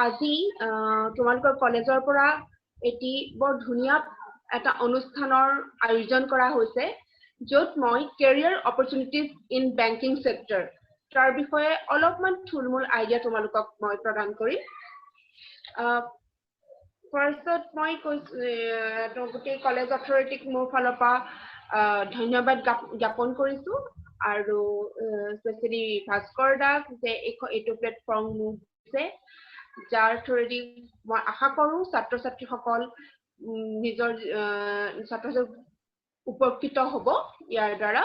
আজি তোমালোকৰ কলেজৰ পৰা এটি বৰ ধুনীয়া এটা অনুষ্ঠানৰ আয়োজন কৰা হৈছে য'ত মই career opportunities in banking sector তাৰ বিষয়ে অলপমান থুলমূল আইডিয়া তোমালোকক মই প্ৰদান কৰিম ফাৰ্ষ্টত মই গোটেই কলেজ অথৰিটিক মোৰ ফালৰ পৰা ধন্যবাদ জ্ঞাপন কৰিছো আৰু স্পেচিয়েলি ভাস্কৰ দাস যে এইটো প্লেটফৰ্ম মোক দিছে যাৰ থ্ৰুদি মই আশা কৰো ছাত্ৰ ছাত্ৰীসকল নিজৰ ছাত্ৰ উপকৃত হ'ব ইয়াৰ দ্বাৰা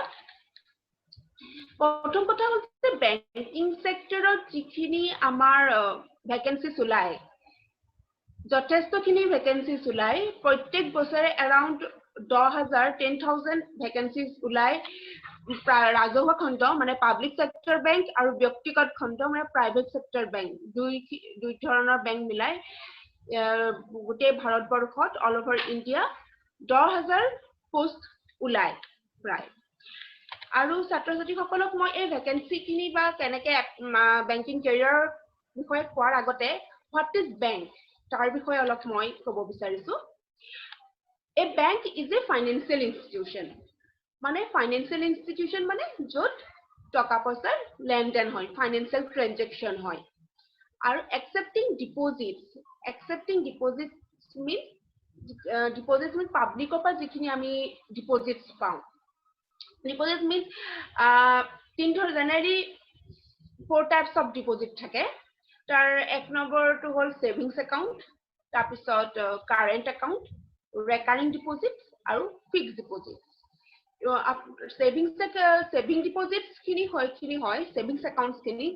প্ৰথম কথা হৈছে বেংকিং সেক্টৰত যিখিনি আমাৰ ভ্যাকেন্সিজ ওলায় যথেষ্টখিনি ভ্যাকেন্সিজ ওলায় প্ৰত্যেক বছৰে এৰাউণ্ড 10,000 ভ্যাকেন্সিজ ওলায় ৰাজহুৱা খণ্ড মানে পাব্লিক সেক্টৰ বেংক আৰু ব্যক্তিগত খণ্ড মানে প্ৰাইভেট সেক্টৰ বেংক দুই ধৰণৰ বেংক মিলাই গোটেই ভাৰতবৰ্ষত অল ওভাৰ ইণ্ডিয়া 10,000 পোষ্ট ওলায় প্ৰায় আৰু ছাত্ৰ ছাত্ৰীসকলক মই এই ভ্যাকেন্সিখিনি বা কেনেকৈ বেংকিং কেৰিয়াৰ বিষয়ে কোৱাৰ আগতে হোৱাট ইজ বেংক তাৰ বিষয়ে অলপ মই ক'ব বিচাৰিছো A bank is a financial institution. মানে financial institution মানে য'ত টকা পইচাৰ লেনদেন হয় financial transaction হয় আৰু accepting deposits means deposits means public পৰা যিখিনি আমি deposits পাওঁ deposits means generally 4 types of deposit থাকে তাৰ এক নম্বৰটো হ'ল savings account তাৰপিছত current account recurring deposits আৰু fixed deposits saving deposits খিনি হয় savings accounts খিনি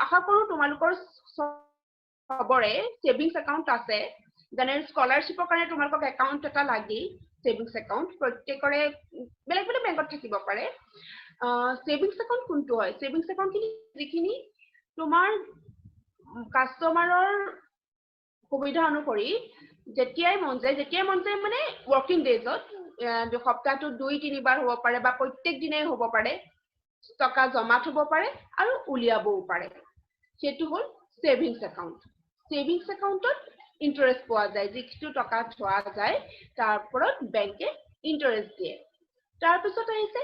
আশা কৰো তোমালোকৰ সবৰে savings account আছে যেনে স্কলাৰশ্বিপৰ কাৰণে তোমালোকক একাউণ্ট এটা লাগি savings account প্ৰত্যেকৰে বেলেগ বেলেগ বেংকত থাকিব পাৰে savings account কোনটো হয় savings account খিনি যিখিনি তোমাৰ কাস্টমাৰৰ সুবিধা অনুসৰি যেতিয়াই মন যায় মানে ওয়াৰ্কিং ডেজত সপ্তাহটো 2-3 বাৰ হ'ব পাৰে বা প্ৰত্যেক দিনেই হ'ব পাৰে টকা জমা থব পাৰে আৰু উলিয়াবও পাৰে সেইটো হ'ল সেভিংস একাউণ্টত ইন্টাৰেষ্ট পোৱা যায় যিটো টকা থোৱা যায় তাৰ ওপৰত বেংকে ইন্টাৰেষ্ট দিয়ে তাৰ পিছত আহিছে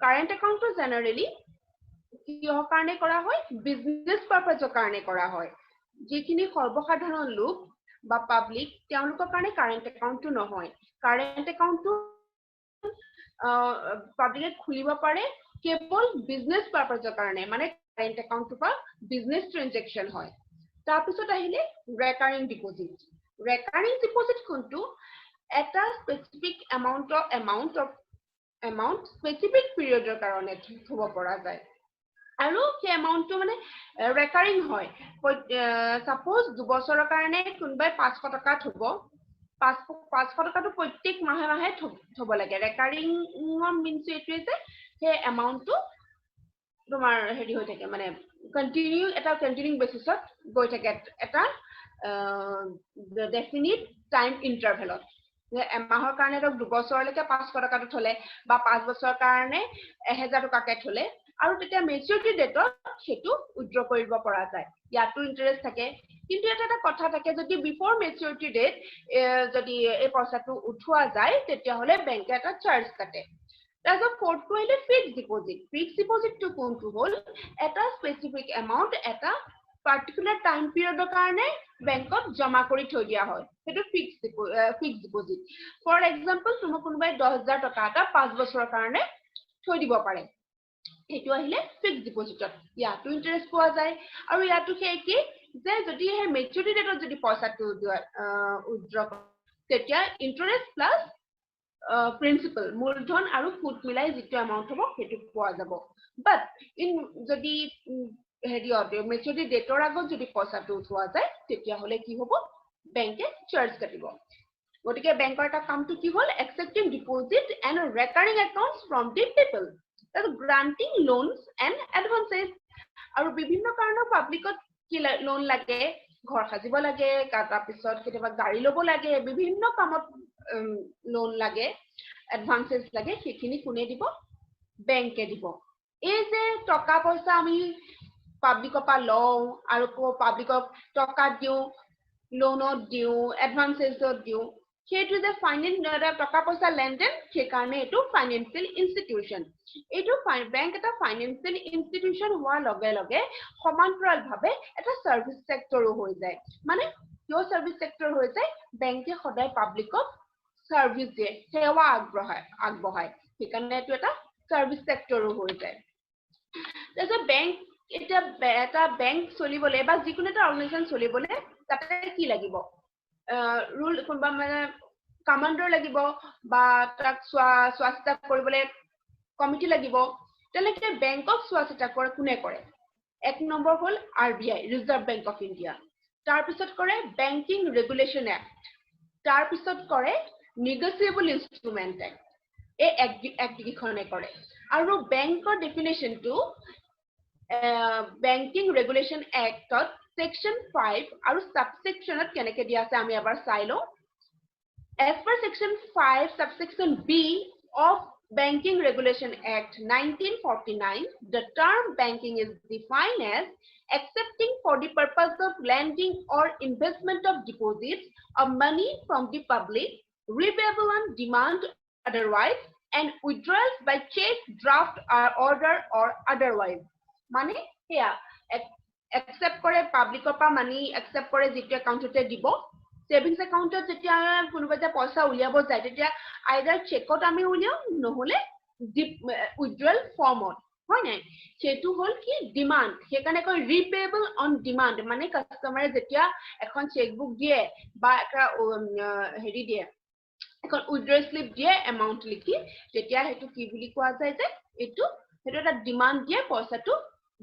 কাৰেন্ট একাউণ্টটো জেনাৰেলি কিহৰ কাৰণে কৰা হয় বিজনেস পাৰপাসৰ কাৰণে কৰা হয় যিখিনি সৰ্বসাধাৰণ লোক বা পাব্লিক তেওঁলোকৰ কাৰণে কাৰেন্ট একাউণ্টটো নহয় কাৰেন্ট একাউণ্টটো পাব্লিকে খুলিব পাৰে কেৱল বিজনেস পাৰপাসৰ কাৰণে মানে কাৰেন্ট একাউণ্টটো বা বিজনেস ট্ৰানজাকচন হয় তাৰ পিছত আহিলে ৰেকাৰিং ডিপোজিট কোনটো এটা স্পেসিফিক এমাউন্ট স্পেসিফিক পিৰিয়ডৰ কাৰণে থব পৰা যায় আৰু কি এমাউন্টটো মানে ৰেকাৰিং হয় সাপোজ 2 বছৰৰ কাৰণে কোনবাই 500 টকা থব 500 টকাটো প্ৰত্যেক মাহে থব লাগে ৰেকাৰিং মিন্স এইটোৱে যে সেই এমাউন্টটো তোমাৰ হেৰি হৈ থাকে মানে কন্টিনিউইং বেসিছত গৈ থাকে এটা ডেফিনিট টাইম ইন্টাৰভেলত এমাহৰ কাৰণে 2 বছৰলৈকে 500 টকাটো থলে বা 5 বছৰৰ কাৰণে 1000 টকাকে থলে আৰু তেতিয়া মেচুৰিটি ডেটত সেটো উইথড্ৰ কৰিব পৰা যায় ইয়াতো ইন্টাৰেষ্ট থাকে কিন্তু এটা কথা থাকে যদি বিফৰ মেচুৰিটি ডেট যদি এই পইচাটো উঠোৱা যায় তেতিয়া হলে বেংকে এটা চাৰ্জ কাটে তাৰপিছত ফৰ্থটো আহিলে ফিক্সড ডিপোজিটটো কোনটো হ'ল এটা স্পেসিফিক এমাউন্ট এটা পাৰ্টিকুলাৰ টাইম পিৰিয়ডৰ কাৰণে বেংকত জমা কৰি থৈ দিয়া হয় সেইটো ফিক্সড ডিপোজিট ফৰ এক্সাম্পল তুমি কোনোবাই 10,000 টকা এটা 5 বছৰৰ কাৰণে থৈ দিব পাৰে এটো আহিলে ফিক্সড ডিপোজিটত ইয়াতো ইন্টাৰেষ্ট পোৱা যায় আৰু ইয়াতো কি যে যদি হে মেচুৰিটি ডেটত যদি পইচাটো উইথড্ৰ তেতিয়া ইন্টাৰেষ্ট প্লাস প্ৰিন্সিপাল মূলধন আৰু সুদ মিলাই যিটো এমাউন্ট হ'ব সেইটো পোৱা যাব বাট যদি হেৰিয়তে মেচুৰিটি ডেটৰ আগত যদি পইচাটো উঠোৱা যায় তেতিয়া হলে কি হ'ব বেংকে চাৰ্জ কাটিব গতিকে বেংকৰ এটা কামটো কি হ'ল accepting deposit and recurring accounts from the people granting loans and advances আৰু বিভিন্ন কাৰণৰ পাব্লিকত কি লোন লাগে ঘৰ সাজিব লাগে তাৰ পিছত কেতিয়াবা গাড়ী ল'ব লাগে বিভিন্ন কামত লোন লাগে এডভান্সেস লাগে সেইখিনি কোনে দিব বেংকে দিব এই যে টকা পইচা আমি পাব্লিকৰ পৰা লওঁ আৰু পাব্লিকক টকা দিওঁ লোনত দিওঁ এডভান্সেছত দিওঁ সেইটো যে টকা পইচা লেনদেন সেইকাৰণে এইটো ফাইনেন্সিয়েল ইনষ্টিটিউচন এইটো বেংক এটা ফাইনেন্সিয়েল ইনষ্টিটিউচন হোৱাৰ লগে লগে সমান্তৰালভাৱে এটা সাৰ্ভিস সেক্টৰো হৈ যায় মানে কিয় সাৰ্ভিস সেক্টৰ হৈ যায় বেংকে সদায় পাব্লিকক সাৰ্ভিস দিয়ে সেৱা আগবঢ়ায় সেইকাৰণে এইটো এটা সাৰ্ভিস সেক্টৰো হৈ যায় তাৰপিছত বেংক এটা বেংক চলিবলৈ বা যিকোনো এটা অৰ্গেনাইজেশ্যন চলিবলৈ তাতে কি লাগিব ৰুল কোনবা মানে কমান্ডাৰ লাগিব বা তাক স্বাস্থ্য কৰিবলৈ কমিটি লাগিব তেনেকৈ বেংকক স্বাস্থ্য কোনে কৰে এক number hall RBI reserve bank of India তাৰ পিছত কৰে বেংকিং ৰেগুলেশ্যন এক্ট তাৰ পিছত কৰে নেগোচিয়েবল ইনষ্ট্ৰুমেন্ট এক্ট এই এক্ট কেইখনে কৰে আৰু বেংকৰ ডেফিনেশ্যনটো বেংকিং ৰেগুলেশ্যন এক্টত Section 5 আৰু subsectionত কেনেকে দিয়া আছে আমি এবাৰ চাই লওঁ As per Section 5 subsection B of Banking Regulation Act 1949 the term banking is defined as accepting for the purpose of lending or investment of deposits of money from the public repayable on demand otherwise and withdrawals by check draft order or otherwise মানে হেয়া accept কৰে পাব্লিকৰ পৰা মানি accept কৰে যিটো একাউণ্টতে দিব savings একাউণ্টত যেতিয়া কোনোবা যে পইচা উলিয়াব যায় তেতিয়া আইদাৰ চেকত আমি উলিয়াও নহলে উইথড্ৰল ফৰ্মত হয় নাই সেটো হল কি ডিমান্ড সেইকাৰণে কয় ৰিপেবল অন ডিমান্ড মানে কাস্টমাৰে যেতিয়া এখন চেকবুক দিয়ে বা এটা হেৰি দিয়ে এখন উইথড্ৰল স্লিপ দিয়ে এমাউন্ট লিখি তেতিয়া হেতু কি বুলি কোৱা যায় যে এটো হেতু এটা ডিমান্ড দিয়ে পইচাটো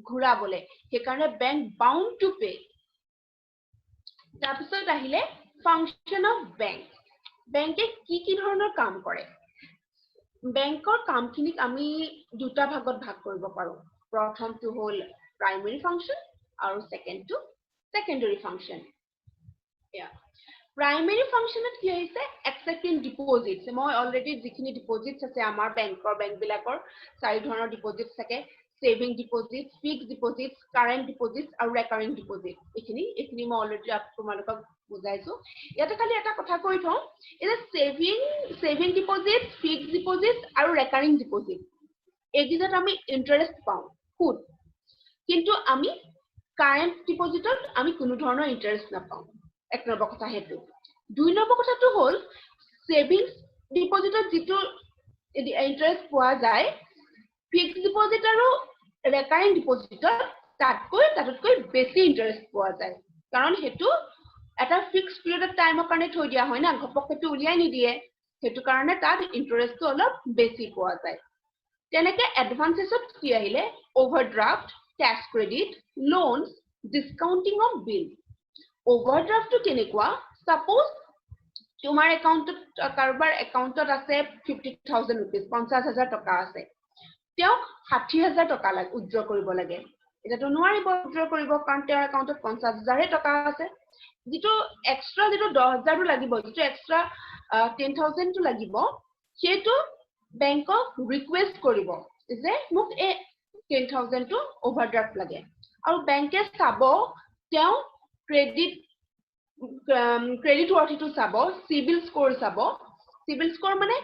ঘূৰাবলে সেইকাৰণে বেংক বাউন্ড টু পে তাৰপিছত আহিলে ফাংচন অফ বেংক বেংকে কি ধৰণৰ কাম কৰে বেংকৰ কামখিনিক আমি দুটা ভাগত ভাগ কৰিব পাৰো প্ৰথমটো হল প্ৰাইমেৰী ফাংচন আৰু সেকেন্ডটো সেকেন্ডাৰী ফাংচন প্ৰাইমেৰী ফাংচনত কি হৈছে accepting deposits মই অলৰেডি যিখিনি ডিপোজিটছ আছে আমাৰ বেংক বিলাকৰ চাৰি ধৰণৰ ডিপোজিটছ থাকে saving deposits fixed deposits current deposits আৰু recurring deposits এইখিনি মই অলৰেডি আপোনালোকক বুজাইছো ইয়াতে খালি এটা কথা কৈ থওঁ এটা saving deposits fixed deposits আৰু recurring deposits এইগিটাত আমি ইন্টাৰেস্ট পাওঁ সুদ কিন্তু আমি কাৰেন্ট ডিপোজিটত আমি কোনো ধৰণৰ ইন্টাৰেস্ট নাপাওঁ এক নম্বৰ কথা হেতু দুই নম্বৰ কথাটো হল সেভিংস ডিপোজিটত যেটো ইন্টাৰেস্ট পোৱা যায় ফিক্সড ডিপোজিট আৰু ৰেকাৰিং ডিপোজিটত তাতকৈ বেছি ইন্টাৰেস্ট পোৱা যায় কাৰণ হেতু এটা ফিক্সড পিৰিয়ড অফ টাইমৰ কাৰণে থৈ দিয়া হয় না ঘপকটো উলিয়াই নিদিয়ে হেতু কাৰণে তাত ইন্টাৰেস্টটো অলপ বেছি পোৱা যায় তেনেকে এডভান্সেছত কি আহিলে overdraft cash credit loans discounting of bill ওভাৰড্ৰাফটটো কেনেকুৱা সাপোজ তোমাৰ একাউণ্টত কাৰোবাৰ একাউণ্টত আছে 50000 रुपीस 50000 টকা আছে তেওঁ 60000 টকা উইথড্ৰ কৰিব লাগে এটাটো নোৱাৰিব উইথড্ৰ কৰিব কাৰণ তেওঁৰ একাউণ্টত 50000 টকা আছে যেটো এক্সট্ৰা যেটো 10000 টো লাগিব যেটো এক্সট্ৰা 10000 টো লাগিব সেটো বেংকক ৰিকুৱেষ্ট কৰিব যে মোক এ 10000 টো ওভাৰড্ৰাফট লাগে আৰু বেংকে চাব তেওঁ ক্ৰেডিট ওয়াৰ্থিটো চাব সিবিল স্কোৰ চাব সিবিল স্কোৰ মানে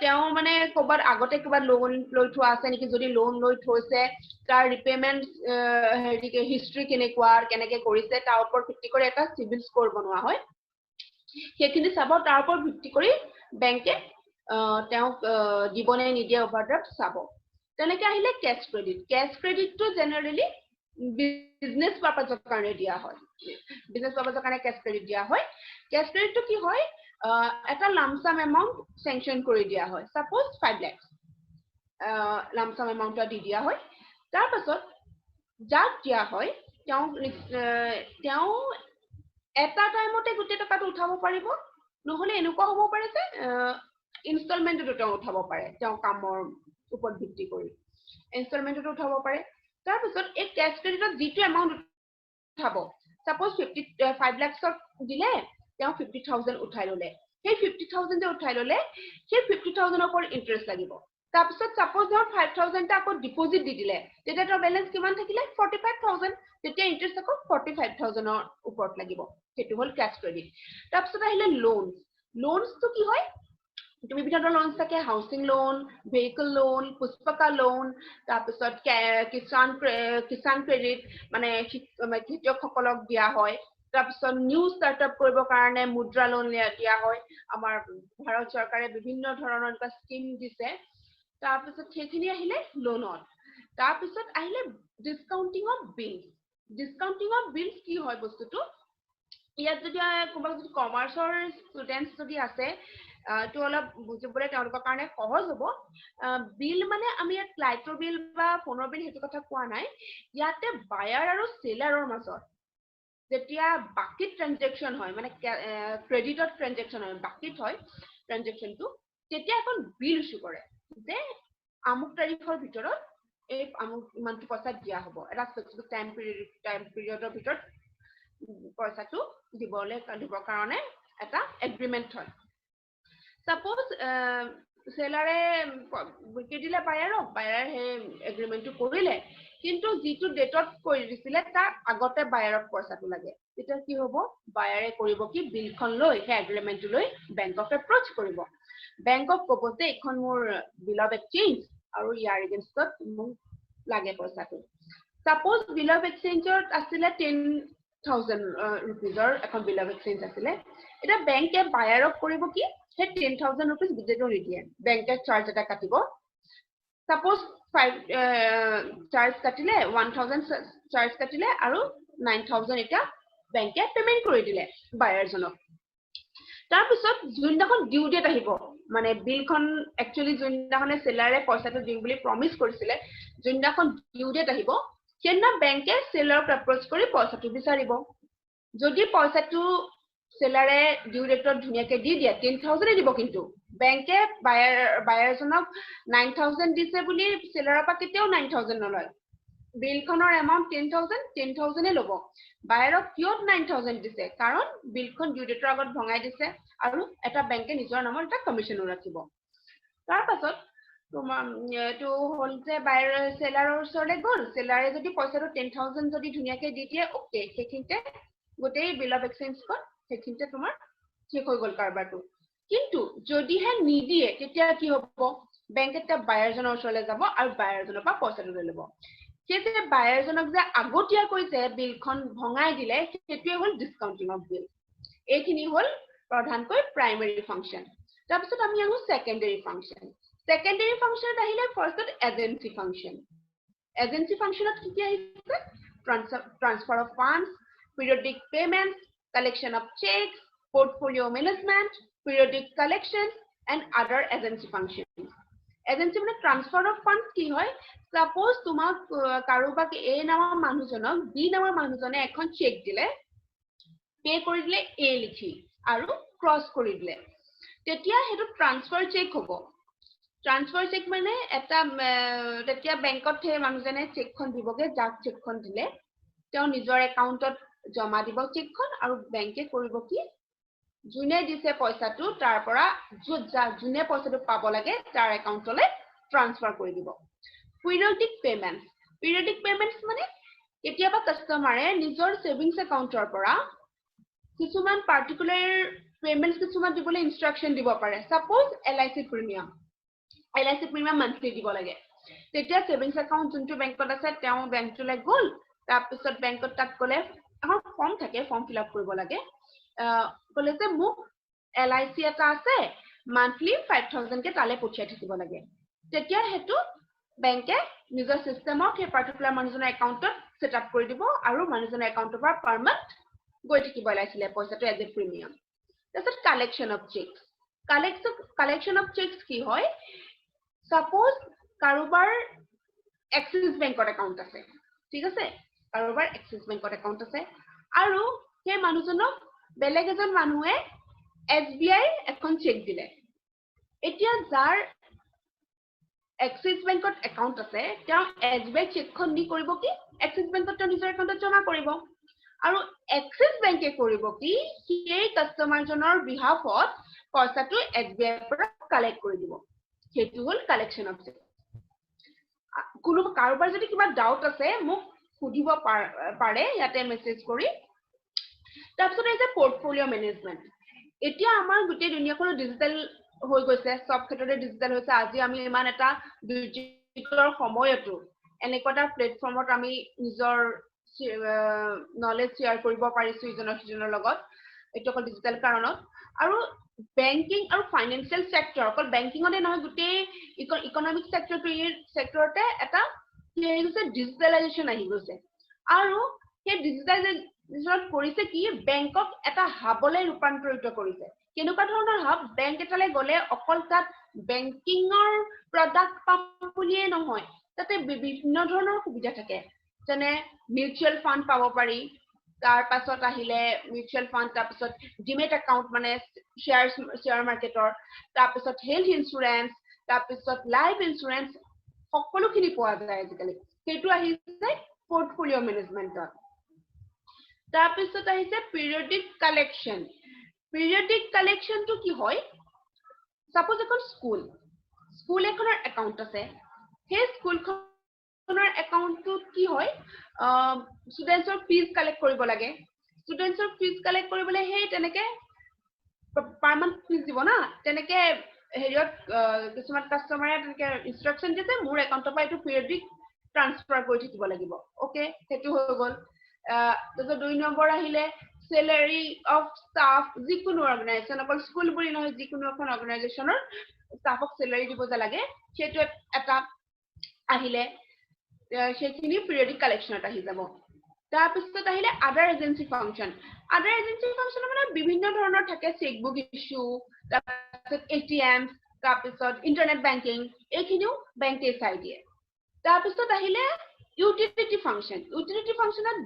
তেওঁ মানে কবাৰ আগতে কিবা লোন লৈ থোৱা আছে নেকি যদি লোন লৈ থৈছে তাৰ ৰিপেমেন্ট হিষ্ট্ৰি কেনেকে কৰিছে তাৰ ওপৰত ভিত্তি কৰি এটা সিবিল স্কোৰ বনোৱা হয় সেইখিনি চাব তাৰ ওপৰত ভিত্তি কৰি বেংকে তেওঁ দিবনে নিদিয়ে ওভাৰড্ৰাফট চাব তেনেকে আহিলে ক্যাশ ক্ৰেডিটটো জেনাৰেলি বিজনেস পাৰপাসৰ কাৰণে দিয়া হয় বিজনেস পাৰপাসৰ কাৰণে ক্যাশ ক্ৰেডিট দিয়া হয় ক্যাশ ক্ৰেডিটটো কি হয় এটা লামসাম এমাউন্ট স্যাংশন কৰি দিয়া হয় সাপোজ 5 লাখ লামসাম এমাউন্ট দি দিয়া হয় তাৰ পাছত যাক দিয়া হয় তেওঁ এটা টাইমতে গোটে টকাটো উঠাব পাৰিব নহলে এনেকুৱা হ'ব পাৰে যে ইনষ্টলমেন্টটো উঠাব পাৰে তেওঁ কামৰ ওপৰত ভিত্তি কৰি ইনষ্টলমেন্টটো উঠাব পাৰে তাৰ পিছত এই ক্যাশ ক্ৰেডিটত যেটো এমাউন্ট উঠাব সাপোজ 5 লাখৰ দিলে তেওঁ 50000 উঠাই ললে সেই 50000 যে উঠাই ললে সেই 50000 ওপৰ ইন্টাৰেস্ট লাগিব তাৰপিছত সাপোজ ধৰ 5000 টা আকৌ ডিপোজিট দি দিলে তেতিয়া তাৰ বেলেন্স কিমান থাকিলে 45000 তেতিয়া ইন্টাৰেষ্ট আকৌ 45000 ৰ ওপৰত লাগিব সেইটো হল ক্যাশ ক্ৰেডিট তাৰপিছত আহিলে লোনস তো কি হয় তুমি বিভিন্ন লোনস থাকে হাউচিং লোন ভেহিকল লোন পুষ্পকা লোন তাৰপিছত কিষাণ ক্ৰেডিট মানে খেতিয়কসকলক দিয়া হয় তাৰপিছত নিউ ষ্টাৰ্টআপ কৰিবৰ কাৰণে মুদ্ৰা লোন দিয়া হয় আমাৰ ভাৰত চৰকাৰে বিভিন্ন ধৰণৰ এটা স্কিম দিছে তাৰপিছত সেইখিনি আহিলে লোনত তাৰপিছত আহিলে ডিসকাউন্টিং অফ বিলস কি হয় বস্তুটো ইয়াত যদি কোনোবা যদি কমাৰ্চৰ ষ্টুডেন্টস যদি আছে তো অলপ বুজিবলৈ তেওঁলোকৰ কাৰণে সহজ হ'ব বিল মানে আমি ইয়াত লাইটৰ বিল বা ফোনৰ বিল হেতু কথা কোৱা নাই ইয়াতে বায়াৰ আৰু সেলাৰৰ মাজত যেতিয়া বাকি ট্ৰানজেকচন হয় মানে ক্ৰেডিটৰ ট্ৰানজেকচন হয় বাকিত হয় ট্ৰানজেকচনটো তেতিয়া এখন বিল ইস্যু কৰে যে আমুক তাৰিখৰ ভিতৰত এই আমুক ইমানটো পইচা দিয়া হ'ব এটা স্পেসিফিক টাইম পিৰিয়ডৰ ভিতৰত পইচাটো দিবৰ কাৰণে এটা এগ্ৰিমেন্ট হয় সাপোজ সেলাৰে বিকি দিলে বায়াৰ হে এগ্ৰিমেন্টটো কৰিলে কিন্তু যিটো ডেটত কৰি দিছিলে তাৰ আগতে বায়াৰক পইচাটো লাগে তেতিয়া কি হ'ব বায়াৰে কৰিব কি বিলখন লৈ হে এগ্ৰিমেন্টটো লৈ বেংকক এপ্ৰোচ কৰিব বেংকক ক'ব যে এখন মোৰ বিল অফ এক্সচেঞ্জ আৰু ইয়াৰ এগেইনষ্টত মোক লাগে পইচাটো সাপোজ বিল অফ এক্সচেঞ্জত আছিলে 10000 रुपीजৰ এখন বিল অফ এক্সচেঞ্জ আছিলে এটা বেংকে বায়াৰক কৰিব কি হে 10000 रुपीस বিজেটো নিদিয়ে বেংকে চাৰ্জ এটা কাটিব সাপোজ 5 চাৰ্জ কাটিলে 1000 চাৰ্জ কাটিলে আৰু 9000 এটা বেংকে পেমেন্ট কৰি দিলে বায়াৰজনক তাৰপিছত যোনদিনাখন ডিউ ডেট আহিব মানে বিলখন একচুয়ালি যোনদিনাখনে সেলাৰে পইচাটো দিম বুলি প্ৰমিস কৰিছিলে যোনদিনাখন ডিউ ডেট আহিব সেনা বেংকে সেলাৰক এপ্ৰোচ কৰি পইচাটো বিচাৰিব যদি পইচাটো সেলাৰে ডিউ ডেটত ধুনিয়াকে দি দিয়া 10000 দিব কিন্তু বেংকে বায়াৰজনক 9000 দিছে বুলি সেলাৰৰ পৰা কেতিয়াও 9000 নলয় বিলখনৰ এমাউন্ট 10000 এ ল'ব বায়াৰক কিয় 9000 দিছে কাৰণ বিলখন ডিউ ডেটৰ আগত ভঙাই দিছে আৰু এটা বেংকে নিজৰ নামৰ এটা কমিশনো ৰাখিব তাৰ পাছত তোমাৰ এটো হল যে বায়াৰ সেলাৰৰ ওচৰলে গ'ল সেলাৰে যদি পইচাটো 10000 যদি ধুনিয়াকে দি দিয়ে ওকে সেইখিনতে গোটেই বিল অফ এক্সচেঞ্জ খন সেইখিনতে তোমাৰ ঠিক হৈ গ'ল কাৰবাৰটো কিন্তু যদি হে নিদিয়ে তেতিয়া কি হ'ব বেংকেতে বায়াৰজনৰ ওচৰলে যাব আৰু বায়াৰজনৰ পৰা পইচাটো লৈ ল'ব সেয়ে বায়াৰজনক যে আগতীয়া কৈছে বিলখন ভঙাই দিলে সেইটোৱে হল ডিসকাউন্টিং অফ বিল এইখিনি হল প্ৰধানকৈ প্ৰাইমাৰী ফাংচন তাৰপিছত আমি আহো সেকেন্ডাৰী ফাংচনত আহিলে ফাৰ্ষ্টত এজেন্সি ফাংচনত কি আহিছে transfer of funds periodic payments collection of checks portfolio management periodic collections and other agency functions agency মানে ট্ৰান্সফাৰ অফ ফান্ডস কি হয় সাপোজ তোমাক কাৰোবাক এ নামৰ মানুহজনক বি নামৰ মানুহজনে এখন চেক দিলে পে কৰি দিলে এ লিখি আৰু ক্ৰস কৰি দিলে তেতিয়া হেতু ট্ৰান্সফাৰ চেক হ'ব ট্ৰান্সফাৰ চেক মানে এটা তেতিয়া বেংকত হে মানুহজনে চেকখন দিবগে যাক চেকখন দিলে তেওঁ নিজৰ একাউন্টত জমা দিব চেকখন আৰু বেংকে কৰিব কি জুনে দিছে পইচাটো তাৰ পৰা জুনে পইচাটো পাব লাগে তাৰ একাউন্টলে ট্ৰান্সফাৰ কৰি দিব periodic payments মানে কেতিয়াবা কাস্টমাৰে নিজৰ সেভিংস একাউন্টৰ পৰা কিছুমান পাৰ্টিকুলাৰ পেমেন্টস কিছুমান দিবলৈ ইনস্ট্ৰাকশন দিব পাৰে সাপোজ LIC প্ৰিমিয়াম মান্থলি দিব লাগে তেতিয়া সেভিংস একাউন্ট যোনটো বেংকত আছে তেওঁ বেংকটোলে গ'ল তাৰপিছত বেংকত তাক ক'লে এখন ফৰ্ম থাকে ফৰ্ম ফিল আপ কৰিব লাগে ক'লে যে মোক LIC এটা আছে মান্থলি 5000 কে তালে পঠিয়াই থাকিব লাগে তেতিয়া হেতু বেংকে নিজৰ সিস্টেমত সেই পাৰ্টিকুলাৰ মানুহজনৰ একাউন্টত সেট আপ কৰি দিব আৰু মানুহজনৰ একাউন্টৰ পৰা পাৰ মান্থ গৈ থাকিব LIC পইচাটো এজ এ প্ৰিমিয়াম তাৰপিছত কালেকশন অফ চেকস কি হয় সাপোজ কাৰোবাৰ এক্সিস বেংকৰ একাউন্ট আছে ঠিক আছে কাৰোবাৰ এক্সিস বেংকৰ একাউন্ট আছে আৰু সেই মানুহজনক বেলেগ এজন মানুহে SBI এখন চেক দিলে এতিয়া যাৰ এক্সিস বেংকত একাউন্ট আছে তেওঁ SBI চেকখন দি কৰিব কি এক্সিস বেংকত নিজৰ একাউন্টত জমা কৰিব আৰু এক্সিস বেংকে কৰিব কি সেই কাস্টমাৰ জনৰ বিহাফত পইচাটো SBI পৰা কালেক্ট কৰি দিব সেইটো হল কালেকশ্যন অফ চেক কোনো কাৰোবাৰ যদি কিবা ডাউট আছে মোক সুধিব পাৰে ইয়াতে মেছেজ কৰি তাৰপিছত এই যে পোৰ্টফলিও মেনেজমেন্ট এতিয়া আমাৰ গোটেই দুনিয়াখন ডিজিটাল হৈ গৈছে সব ক্ষেত্ৰতে ডিজিটাল হৈছে আজি আমি ইমান এটা ডিজিটালৰ সময়তো এনেকুৱা এটা প্লেটফৰ্মত আমি নিজৰ নলেজ শ্বেয়াৰ কৰিব পাৰিছো ইজনৰ লগত এইটো অকল ডিজিটাল কাৰণত আৰু বেংকিং আৰু ফাইনেন্সিয়েল সেক্টৰ অকল বেংকিংতে নহয় গোটেই ইকনমিক সেক্টৰতে এটা কি হৈছে ডিজিটালাইজেশ্যন আহি গৈছে আৰু সেই ডিজিটালাইজেশ্যন কৰিছে কি বেংকক এটা হাবলৈ ৰূপান্তৰিত কৰিছে কেনেকুৱা ধৰণৰ হাব বেংক এটালৈ গলে অকল তাত বেংকিংৰ প্ৰডাক্ট পাম বুলিয়ে নহয় তাতে বিভিন্ন ধৰণৰ সুবিধা থাকে যেনে মিউচুৱেল ফাণ্ড পাব পাৰি তাৰ পাছত আহিলে মিউচুৱেল ফাণ্ড তাৰ পাছত ডিমেট একাউণ্ট মানে শ্বেয়াৰ মাৰ্কেটৰ তাৰ পাছত হেলথ ইন্সুৰেন্স তাৰ পাছত লাইফ ইন্সুৰেন্স সকলোখিনি পোৱা যায় আজিকালি সেইটো আহিছে পোৰ্টফলিও মেনেজমেন্টত তাৰ পিছত আহিছে পিৰিয়ডিক কালেকশ্যনটো কি হয় সাপোজ এখন স্কুল এখনৰ একাউণ্ট আছে সেই স্কুলখনৰ একাউণ্টটো কি হয় ষ্টুডেন্টছৰ ফিজ কালেক্ট কৰিব লাগে ষ্টুডেন্টছৰ ফিজ কালেক্ট কৰিবলৈ সেই তেনেকে পাৰ মান্থ ফিজ দিব না তেনেকে হেৰিয়ত কিছুমান কাস্টমাৰে তেনেকে ইনষ্ট্ৰাকচন দিছে মোৰ একাউণ্টৰ পৰা এইটো পিৰিয়ডিক ট্ৰান্সফাৰ কৰি থাকিব লাগিব ওকে সেইটো হৈ গ'ল তাৰপিছত 2 নম্বৰ আহিলে salary of staff যিকোনো অৰ্গানাইজেশ্যন অকল স্কুল বুলি নহয় যিকোনো এখন অৰ্গানাইজেশ্যনৰ ষ্টাফক salary দিব লাগে সেইটো এটা আহিলে সেইখিনি পিৰিয়ডিক কালেকশ্যনত আহি যাব তাৰ পিছত আহিলে আদাৰ এজেন্সি ফাংচন মানে বিভিন্ন ধৰণৰ থাকে চেকবুক ইস্যু তাৰপিছত এটিএম তাৰপিছত ইন্টাৰনেট বেংকিং এইখিনিও বেংকে চাই দিয়ে তাৰপিছত আহিলে utility functionত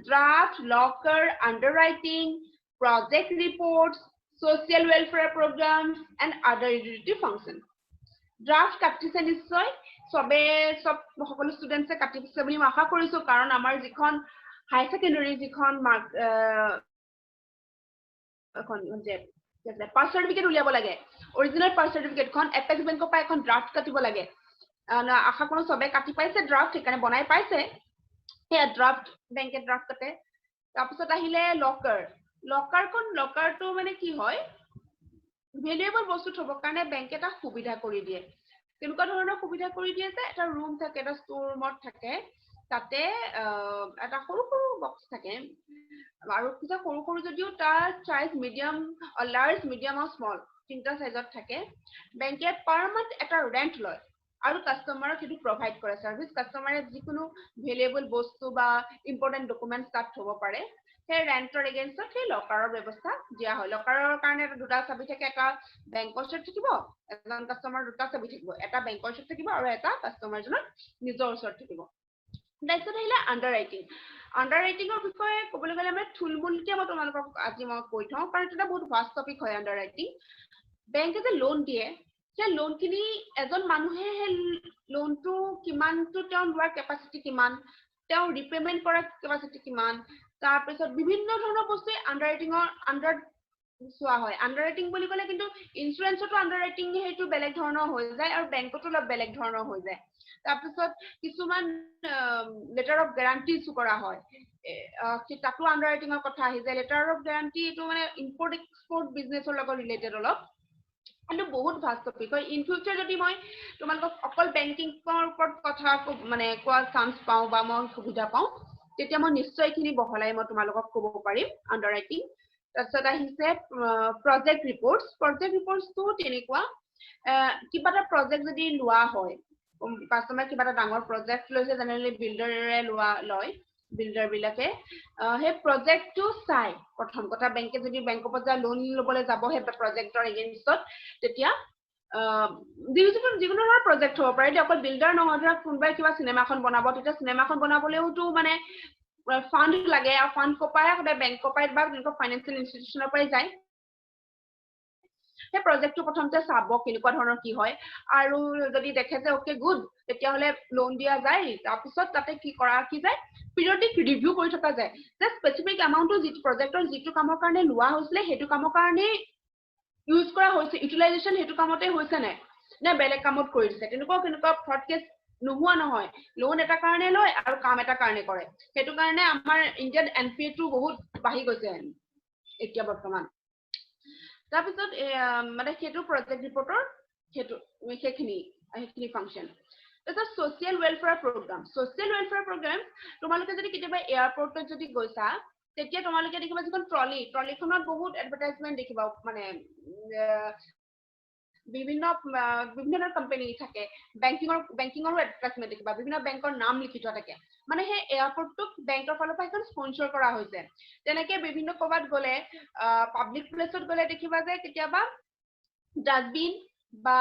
draft locker underwriting project reports social welfare programs and other utility functions draft কাটিছে নিশ্চয় সব সকলো ষ্টুডেন্টছে কাটিছে বুলি আশা কৰিছো কাৰণ আমাৰ যিখন হাই সেকেন্ডাৰী যিখন এখন যে পাছ সাৰ্টিফিকেট উলিয়াব লাগে অৰিজিনাল পাছ সাৰ্টিফিকেটখন এপেক্স বেংকৰ পৰা এখন ড্ৰাফট কাটিব লাগে আশা কৰো সবে কাটি পাইছে ড্ৰাফট সেইকাৰণে বনাই পাইছে সেই ড্ৰাফট বেংকে ড্ৰাফট কাটে তাৰপিছত আহিলে লকাৰটো মানে কি হয় ভেলুৱেবল বস্তু থবৰ কাৰণে বেংকে এটা সুবিধা কৰি দিয়ে কেনেকুৱা ধৰণৰ সুবিধা কৰি দিয়ে যে এটা ৰুম থাকে এটা ষ্ট'ৰ ৰুমত থাকে তাতে এটা সৰু বক্স থাকে আৰু কিটা সৰু যদিও তাৰ সাইজ মিডিয়াম লাৰ্জ মিডিয়াম আৰু স্মল তিনটা সাইজত থাকে বেংকে পাৰ মান্থ এটা ৰেন্ট লয় আৰু কাস্টমাৰক সেইটো প্ৰভাইড কৰে সাৰ্ভিস কাস্টমাৰে যিকোনো ভেলুৱেবল বস্তু বা ইম্পৰ্টেন্ট ডকুমেন্টছ তাত থব পাৰে সেই ৰেন্টৰ এগেইনষ্টত সেই লকাৰৰ ব্যৱস্থা দিয়া হয় লকাৰৰ কাৰণে দুটা চাবি থাকে এটা বেংকৰ ওচৰত থাকিব এজন কাস্টমাৰ দুটা চাবি থাকিব এটা বেংকৰ ওচৰত থাকিব আৰু এটা কাস্টমাৰজনৰ নিজৰ ওচৰত থাকিব তাৰপিছত আহিলে আণ্ডাৰৰাইটিঙৰ বিষয়ে ক'বলৈ গ'লে আমি থুলমূলকে মই তোমালোকক আজি মই কৈ থওঁ কাৰণ এটা বহুত ভাষ্ট টপিক হয় আণ্ডাৰৰাইটিং বেংকে যে লোন দিয়ে সেই লোনখিনি এজন মানুহে সেই লোনটো কিমানটো তেওঁ লোৱাৰ কেপাচিটি কিমান তেওঁ ৰিপেমেন্ট কৰাৰ কেপাচিটি কিমান তাৰপিছত বিভিন্ন ধৰণৰ বস্তু আণ্ডাৰৰাইটিঙৰ আণ্ডাৰ চোৱা হয় আণ্ডাৰৰাইটিং বুলি ক'লে কিন্তু ইন্সুৰেন্সতো আণ্ডাৰৰাইটিং সেইটো বেলেগ ধৰণৰ হৈ যায় আৰু বেংকতো অলপ বেলেগ ধৰণৰ হৈ যায় তাৰপিছত কিছুমান লেটাৰ অফ গ্যাৰান্টি ইছ্যু কৰা হয় তাতো আণ্ডাৰৰাইটিঙৰ কথা আহি যায় লেটাৰ অফ গ্যাৰান্টি এইটো মানে ইম্পৰ্ট এক্সপৰ্ট বিজনেছৰ লগত ৰিলেটেড অলপ কিন্তু বহুত ভাষ্ট টপিক হয় ইন ফিউচাৰ যদি মই তোমালোকক অকল বেংকিংৰ ওপৰত কথা মানে কোৱা চান্স পাওঁ বা মই সুবিধা পাওঁ তেতিয়া মই নিশ্চয়খিনি বহলাই মই তোমালোকক ক'ব পাৰিম আণ্ডাৰৰাইটিং তাৰপিছত আহিছে প্ৰজেক্ট ৰিপৰ্টছটো তেনেকুৱা কিবা এটা প্ৰজেক্ট যদি লোৱা হয় কাস্টমাৰ কিবা এটা ডাঙৰ প্ৰজেক্ট লৈছে জেনেৰেলি বিল্ডাৰে লয় বিল্ডাৰ বিলাকে সেই প্ৰজেক্টটো চাই প্ৰথম কথা বেংকে যদি বেংকৰ পৰা লোন ল'বলৈ যাব সেই প্ৰজেক্টৰ এগেইনষ্টত তেতিয়া যিকোনো ধৰণৰ প্ৰজেক্ট হ'ব পাৰে এতিয়া অকল বিল্ডাৰ নহয় ধৰা কোনোবাই কিবা চিনেমাখন বনাব তেতিয়া চিনেমাখন বনাবলৈওতো মানে ফান্ড লাগে আৰু ফান্ড কপাই সদায় বেংক কপাই বা তেনেকুৱা ফাইনেন্সিয়েল ইনষ্টিটিউচনৰ পৰাই যায় সেই প্ৰজেক্টটো প্ৰথমতে চাব কেনেকুৱা ধৰণৰ কি হয় আৰু যদি দেখে যে ওকে গুড তেতিয়াহ'লে লোন দিয়া যায় তাৰপিছত তাতে কি যায় পিৰিয়ডিক ৰিভিউ কৰি থকা যায় যে স্পেচিফিক এমাউণ্টটো যিটো প্ৰজেক্টৰ যিটো কামৰ কাৰণে লোৱা হৈছিলে সেইটো কামৰ কাৰণে ইউজ কৰা হৈছে ইউটিলাইজেশ্যন সেইটো কামতে হৈছে নাই নে বেলেগ কামত কৰি দিছে তেনেকুৱা ফ্ৰড কেছ নোহোৱা নহয় লোন এটা কাৰণে লয় আৰু কাম এটা কাৰণে কৰে সেইটো কাৰণে আমাৰ ইণ্ডিয়াত এনপিএ টো বহুত বাঢ়ি গৈছে এতিয়া বৰ্তমান তাৰপিছত মানে সেইটো প্ৰজেক্ট ৰিপৰ্টৰ সেইখিনি ফাংচন তাৰপিছত social welfare program তোমালোকে যদি কেতিয়াবা এয়াৰপৰ্টত যদি গৈছা তেতিয়া তোমালোকে দেখিবা যিখন ট্ৰলিখনত বহুত এডভাৰটাইজমেন্ট দেখিবা মানে বিভিন্ন কোম্পানী থাকে বেংকিংৰ এডভাৰটাইজমেন্ট দেখিবা বিভিন্ন বেংকৰ নাম লিখি থোৱা থাকে মানে সেই এয়াৰপৰ্টটোক বেংকৰ ফালৰ পৰা এখন স্পন্সৰ কৰা হৈছে তেনেকে বিভিন্ন ক'বাত গলে পাব্লিক প্লেছত গলে দেখিবা যে কেতিয়াবা ডাষ্টবিন বা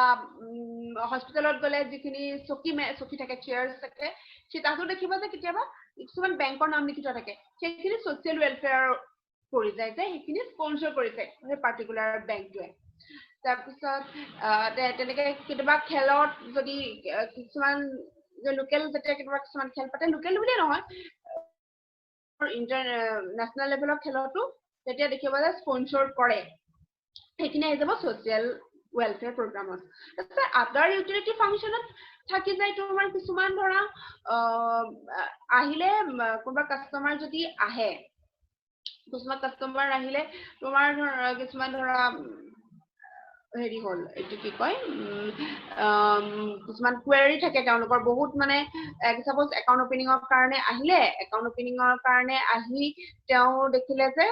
হস্পিটেলত গলে যিখিনি চকী থাকে চেয়াৰ্ছ থাকে সেই তাতো দেখিবা যে কেতিয়াবা কিছুমান বেংকৰ নাম লিখি থোৱা থাকে সেইখিনি social welfare কৰি যায় যে সেইখিনি স্পন্সৰ কৰিছে সেই পাৰ্টিকুলাৰ বেংকটোৱে তাৰপিছত তেনেকে কেতিয়াবা খেলত যদি কিছুমান যে লোকেল যেতিয়া কেতিয়াবা কিছুমান খেল পাতে লোকেল বুলিয়ে নহয় ইণ্টাৰনেশ্যনেল লেভেলৰ খেলতো তেতিয়া দেখিবা যে স্পন্সৰ কৰে সেইখিনি আহি যাব social welfare programত তাৰপিছত আদাৰ ইউটিলিটি ফাংচনত থাকি যায় তোমাৰ কিছুমান ধৰা আহিলে কোনোবা কাস্টমাৰ যদি আহে কিছুমান কাস্টমাৰ আহিলে তোমাৰ কিছুমান ধৰা হেৰি হল এইটো কি কয় কিছুমান কোৱেৰি থাকে তেওঁলোকৰ বহুত মানে সাপোজ একাউণ্ট ওপেনিঙৰ কাৰণে আহিলে একাউণ্ট ওপেনিঙৰ কাৰণে আহি তেওঁ দেখিলে যে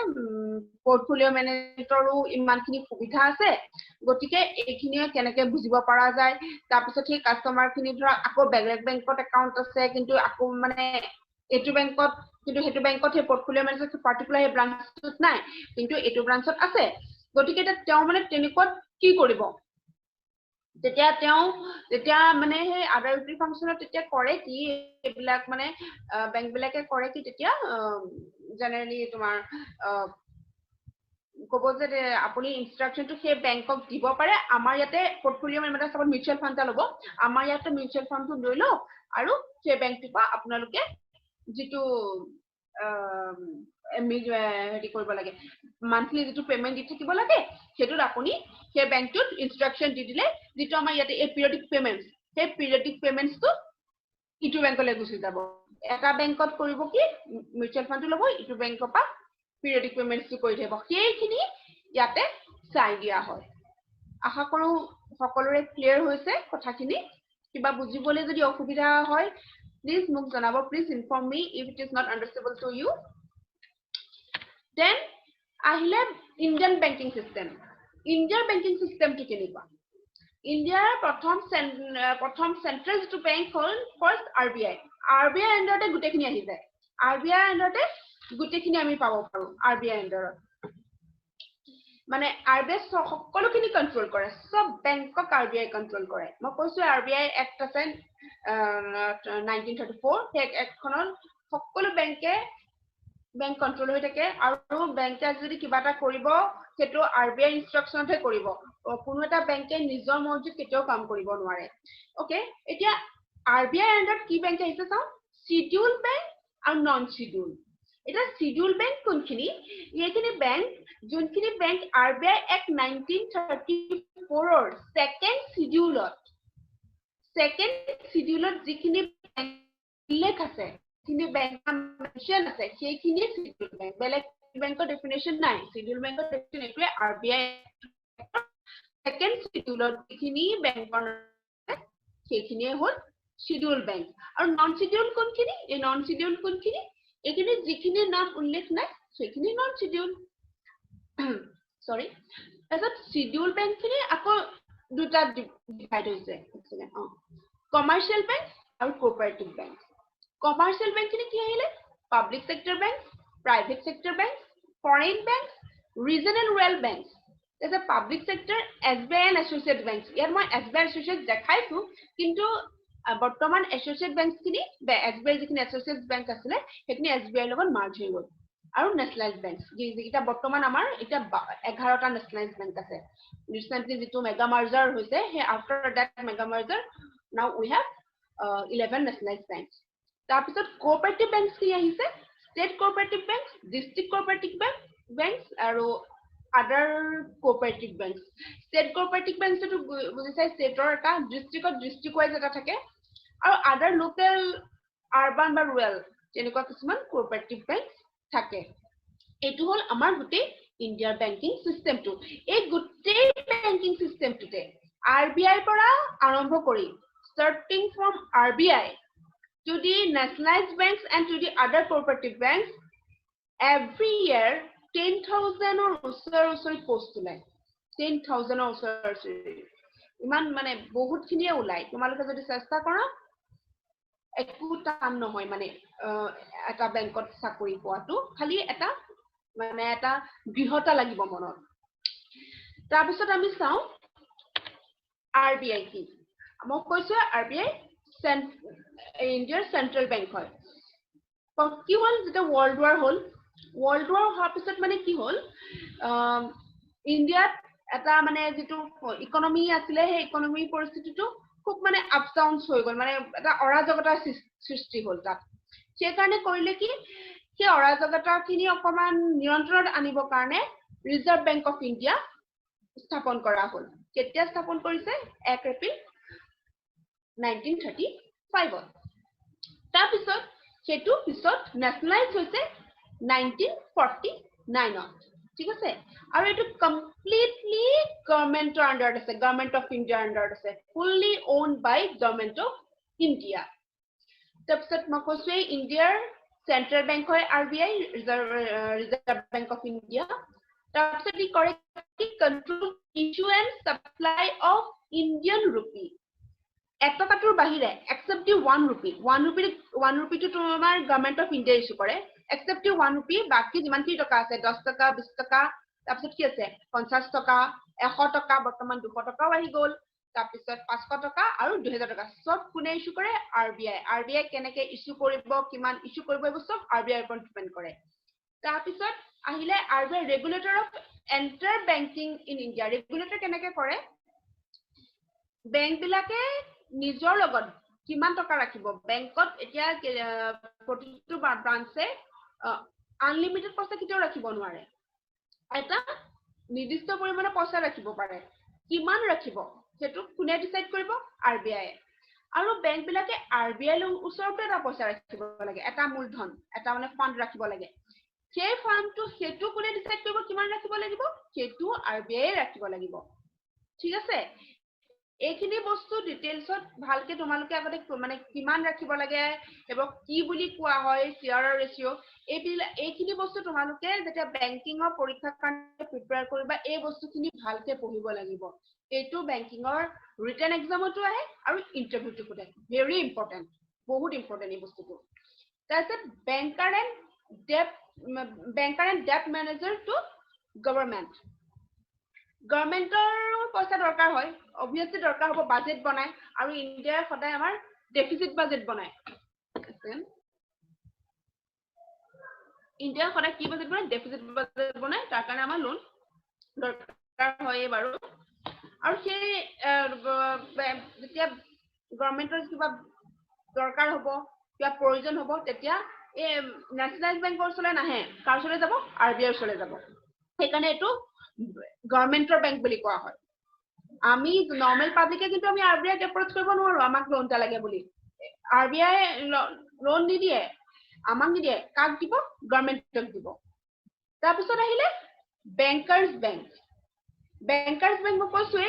পৰ্টফলিঅ মেনেজৰো ইমানখিনি সুবিধা আছে গতিকে এইখিনিয়ে কেনেকে বুজিব পৰা যায় তাৰপিছত সেই কাস্টমাৰখিনি ধৰা আকৌ বেলেগ বেংকত একাউণ্ট আছে কিন্তু আকৌ মানে এইটো বেংকত কিন্তু সেইটো বেংকত সেই পৰ্টফলিঅ মেনেজাৰ পাৰ্টিকুলাৰ এই ব্ৰাঞ্চটোত নাই কিন্তু এইটো ব্ৰাঞ্চত আছে গতিকে তেওঁ মানে তেনেকুৱা কি কৰিব তেতিয়া মানে সেই আদাৰ ইউটিলিটি ফাংচনত তেতিয়া কৰে কি এইবিলাক মানে বেংক বিলাকে কৰে কি তেতিয়া জেনেৰেলি তোমাৰ ক'ব যে আপুনি ইনষ্ট্ৰাকচনটো সেই বেংকক দিব পাৰে আমাৰ ইয়াতে পৰ্টফলিঅ মেনেজাৰ সব মিউচুৱেল ফাণ্ড এটা ল'ব আমাৰ ইয়াতে মিউচুৱেল ফাণ্ডটো লৈ লওক আৰু সেই বেংকটোৰ পৰা আপোনালোকে যিটো হেৰি কৰিব লাগে মান্থলি যিটো পেমেন্ট দি থাকিব লাগে সেইটোত আপুনি সেই বেংকটোত ইনষ্ট্ৰাকচন দি দিলে যিটো আমাৰ ইয়াতে এই পিৰিয়ডিক পেমেন্ট সেই পিৰিয়ডিক পেমেন্টটো ইটো বেংকলৈ গুচি যাব এটা বেংকত কৰিব কি মিউচুৱেল ফাণ্ডটো ল'ব ইটো বেংকৰ পৰা পিৰিয়ডিক পেমেন্টটো কৰি থাকিব সেইখিনি ইয়াতে চাই দিয়া হয় আশা কৰো সকলোৰে ক্লিয়াৰ হৈছে কথাখিনি কিবা বুজিবলৈ যদি অসুবিধা হয় please মোক জনাব please inform me if it is not understandable to you then আহিলে ইণ্ডিয়ান বেংকিং সিস্টেম ইণ্ডিয়াৰ বেংকিং সিস্টেমটো কেনেকুৱা ইণ্ডিয়াৰ প্ৰথম চেন্ট্ৰেল যিটো বেংক হ'ল ফাৰ্ষ্ট আৰবিআই আণ্ডাৰতে গোটেইখিনি আহি যায় আৰবিআই আণ্ডাৰতে গোটেইখিনি আমি পাব পাৰো আৰবিআই আণ্ডাৰত মানে আৰবিআই সকলোখিনি কন্ট্ৰোল কৰে সব বেংকক আৰবিআই কন্ট্ৰোল কৰে মই কৈছো আৰবিআই এক্ট আছে 1934 সেই এক্টখনত সকলো বেংক কন্ট্ৰোল হৈ থাকে আৰু বেংকে যদি কিবা এটা কৰিব সেইটো আৰবিআই ইনষ্ট্ৰাকচনতহে কৰিব কোনো এটা বেংকে নিজৰ মৰ্জিত কেতিয়াও কাম কৰিব নোৱাৰে ওকে এতিয়া আৰবিআই আণ্ডাৰত কি বেংক আহিছে চাও শিডিউল বেংক আৰু নন শিডিউল এটা শিডিউল বেংক কোনখিনি এইখিনি বেংক যোনখিনি বেংক আৰবিআই এক্ট 1934 ৰ সেকেন্ড শিডিউলত যিখিনি উল্লেখ আছে যিখিনি বেংক মেনশন আছে সেইখিনি শিডিউল বেংক বেলেগ বেংকৰ ডেফিনেশন নাই শিডিউল বেংকৰ ডেফিনেশন এইটোৱে আৰবিআই সেকেন্ড শিডিউলত যিখিনি বেংকৰ সেইখিনিয়ে হ'ল শিডিউল বেংক আৰু নন শিডিউল কোনখিনি এই নন শিডিউল কোনখিনি এইখিনি যিখিনি নাম উল্লেখ নাই সেইখিনি নন শিডিউল সৰি তাৰপিছত শিডিউল বেংকখিনি আকৌ দুটা ডিভাইড হৈছে কমাৰ্চিয়েল বেংক আৰু কোঅপাৰেটিভ বেংক কমাৰ্চিয়েল বেংকখিনি কি আহিলে public sector bank private sector bank foreign bank regional rural bank as a public sector SBI and associate bank ইয়াত মই এছবিআই এছ'চিয়েট দেখাইছো কিন্তু বৰ্তমান এছ'চিয়েট বেংকখিনি এছবিআই যিখিনি এছ'চিয়েট বেংক আছিলে সেইখিনি এছবিআইৰ লগত মাৰ্জ হৈ গ'ল আৰু নেশ্যনেলাইজ বেংক যিকেইটা বৰ্তমান আমাৰ এতিয়া 11টা নেশ্যনেলাইজ বেংক আছে ৰিচেণ্টলি যিটো মেগা মাৰ্জাৰ হৈছে সেই after that mega merger now we have 11 nationalise bank তাৰপিছত কোঅপাৰেটিভ বেংক কি আহিছে state cooperative bank district cooperative bank আৰু other cooperative banks. State cooperative banks to বুজিছাই ষ্টেটৰ এটা ডিষ্ট্ৰিক্ট ৱাইজ এটা থাকে আৰু other local urban বা rural যেনেকুৱা কিছুমান cooperative banks থাকে এইটো হল আমাৰ গোটেই ইণ্ডিয়াৰ বেংকিং সিস্টেমটো এই গোটেই বেংকিং সিস্টেমটোতে RBI পৰা আৰম্ভ কৰি starting from RBI to the nationalized banks and to the other cooperative banks every year 10,000 or usari post ulai 10,000 or usari iman mane bahut khinie ulai tumaloke jodi chesta kora eku tan nohoy mane eta bankot sakuri poatu khali eta mane eta grihota lagibo monor tar bisot ami saw RBI ki amok koise RBI India's central bank hoy কি হল যেটা world war হোৱাৰ পিছত মানে কি হল ইন্ডিয়াত এটা মানে যেটো economy আছিল সেই ইকোনমি পৰিস্থিতিটো খুব মানে আপস ডাউনস হৈ গল মানে এটা অৰাজকতাৰ সৃষ্টি হল তাত সেই কাৰণে কৰিলে কি সেই অৰাজকতাখিনি অকমান নিয়ন্ত্ৰণত আনিবৰ কাৰণে ৰিজাৰ্ভ বেংক অফ ইণ্ডিয়া স্থাপন কৰা হল কেতিয়া স্থাপন কৰিছে 1 এপ্ৰিল 1935 তাৰ পিছত সেটো পিছত ন্যাশনালাইজ হৈছে 1949 ঠিক আছে আৰু এটো কমপ্লিটলি গভৰ্নমেন্টৰ আন্ডাৰত আছে গভৰ্নমেন্ট অফ ইণ্ডিয়াৰ আন্ডাৰত আছে fully owned by government of India তাৰপিছত মকসে ইণ্ডিয়াৰ চেন্ট্ৰেল বেংক হয় RBI reserve bank of India তাৰপিছত ই কৰে control issue and supply of Indian ৰূপী এটকাটোৰ বাহিৰে except the 1 rupee to তোমাৰ গভৰ্নমেন্ট অফ ইণ্ডিয়া ইস্যু কৰে except the 1 rupee বাকি যিমান কি টকা আছে 10 টকা 20 টকা তাৰপিছত কি আছে 50 টকা 100 টকা বৰ্তমান 200 টকাও আহি গল তাৰপিছত 500 টকা আৰু 2000 টকা সব কোনে ইস্যু কৰে RBI কেনেকে ইস্যু কৰিব কিমান ইস্যু কৰিব এই সব RBI ওপৰত ডিপেন্ড কৰে তাৰপিছত আহিলে RBI regulator of enter banking in India regulator কেনেকে কৰে বেংক বিলাকে নিজৰ লগত কিমান টকা ৰাখিব বেংকত এতিয়া প্ৰতিটো ব্ৰাঞ্চে আনলিমিটেড পইচা কিটো ৰাখিব নোৱাৰে এটা নিৰ্দিষ্ট পৰিমাণৰ পইচা ৰাখিব পাৰে কিমান ৰাখিব সেটো কোনে ডিসাইড কৰিব RBI আৰু বেংক বিলাকে RBI ৰ ওচৰতে এটা পইচা ৰাখিব লাগে এটা মূলধন এটা মানে ফান্ড ৰাখিব লাগে সেই ফান্ডটো সেটো কোনে ডিসাইড কৰিব কিমান ৰাখিব লাগিব সেটো RBI ৰাখিব লাগিব ঠিক আছে এইখিনি বস্তু ডিটেইলছত ভালকে তোমালোকে আগতে মানে কিমান ৰাখিব লাগে এবং কি বুলি কোৱা হয় সিআৰআৰ ৰেশিও এইখিনি বস্তু তোমালোকে যেতিয়া বেংকিংৰ পৰীক্ষাৰ কাৰণে প্ৰিপেয়াৰ কৰিবা এই বস্তুখিনি ভালকে পঢ়িব লাগিব এইটো বেংকিংৰ ৰিটেন এক্সামতো আহে আৰু ইন্টাৰভিউটো কৰে ভেৰি ইম্পৰ্টেন্ট বহুত ইম্পৰ্টেন্ট এই বস্তুটো তাৰপিছত banker and debt manager to government গভৰ্নমেন্টৰ পইচা দৰকাৰ হয় obviously দৰকাৰ হ'ব বাজেট বনাই আৰু ইণ্ডিয়াৰ সদায় আমাৰ ডেফিসিট বাজেট বনাই ইণ্ডিয়াৰ সদায় কি বাজেট বনাই ডেফিসিট বাজেট বনাই তাৰ কাৰণে আমাৰ লোন দৰকাৰ হয় বাৰু আৰু সেই যেতিয়া গভৰ্নমেন্টৰ কিবা দৰকাৰ হ'ব কিবা প্ৰয়োজন হ'ব তেতিয়া এই ন্যাশনালাইজ বেংকৰ ওচৰলৈ নাহে কাৰ ওচৰলৈ যাব RBI ওচৰলৈ যাব সেইকাৰণে এটো গভৰ্নমেন্টৰ বেংক বুলি কোৱা হয় আমি নৰমাল পাবলিকে কিন্তু আমি RBI কে এপ্ৰোচ কৰিব নোৱাৰো আমাক লোনটা লাগে বুলি RBI লোন নিদিয়ে আমাক নিদিয়ে কাক দিব গভৰ্নমেন্টক দিব তাৰ পিছত আহিলে বেংকাৰ্স বেংক কৈছোৱে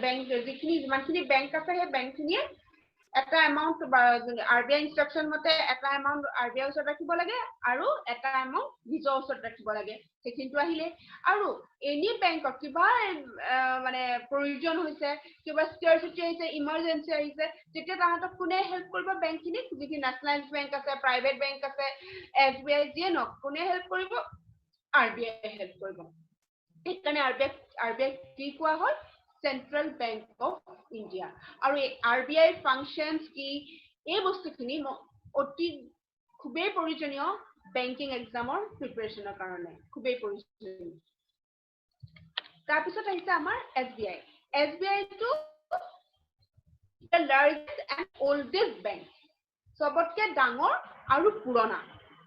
বেংক যিখিনি যিমানখিনি বেংক আছে সেই বেংকখিনিয়ে এটা এমাউন্ট RBI ইনস্ট্ৰাকশন মতে এটা এমাউন্ট RBI ওচৰত ৰাখিব লাগে আৰু এটা এমাউন্ট নিজৰ ওচৰত ৰাখিব লাগে সেইখিনিটো আহিলে আৰু এনি বেংকত কিবা মানে প্ৰয়োজন হৈছে কিবা স্কাৰচিটি আহিছে ইমাৰ্জেন্সি আহিছে তেতিয়া তাহাঁতক কোনে হেল্প কৰিব বেংকখিনি যিকি ন্যাশনালাইজ বেংক আছে প্ৰাইভেট বেংক আছে SBI যিয়ে নক কোনে হেল্প কৰিব RBI হেল্প কৰিব সেইকাৰণে RBI কি কোৱা হয় Central Bank of India আৰু RBI functions কি এই বস্তুখিনি অতি খুবেই প্ৰয়োজনীয় বেংকিং এক্সামৰ প্ৰিপাৰেচনৰ কাৰণে খুবেই প্ৰয়োজনীয় তাৰ পিছত আহিছে আমাৰ SBI টো the largest and oldest bank সবতকে ডাঙৰ আৰু পুৰণা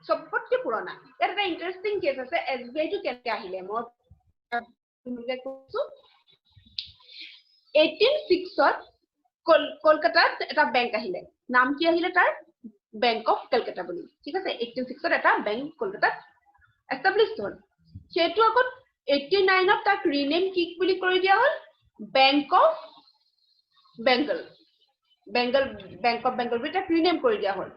সবতকে পুৰণা এটা ইন্টাৰেষ্টিং কেছ আছে SBI টো কেনে আহিলে মই 1806 কলকাতাত এটা বেংক আহিলে নাম কি আহিলে তাৰ বেংক অফ কলকাতা বুলি ঠিক আছে 1806 এটা বেংক কলকাতাত এস্টাবলিশ হ'ল সেটো আগত 89 ত তাক ৰিনেম কি বুলি কৰি দিয়া হ'ল বেংক অফ বেংগল বুলি তাক ৰিনেম কৰি দিয়া হ'ল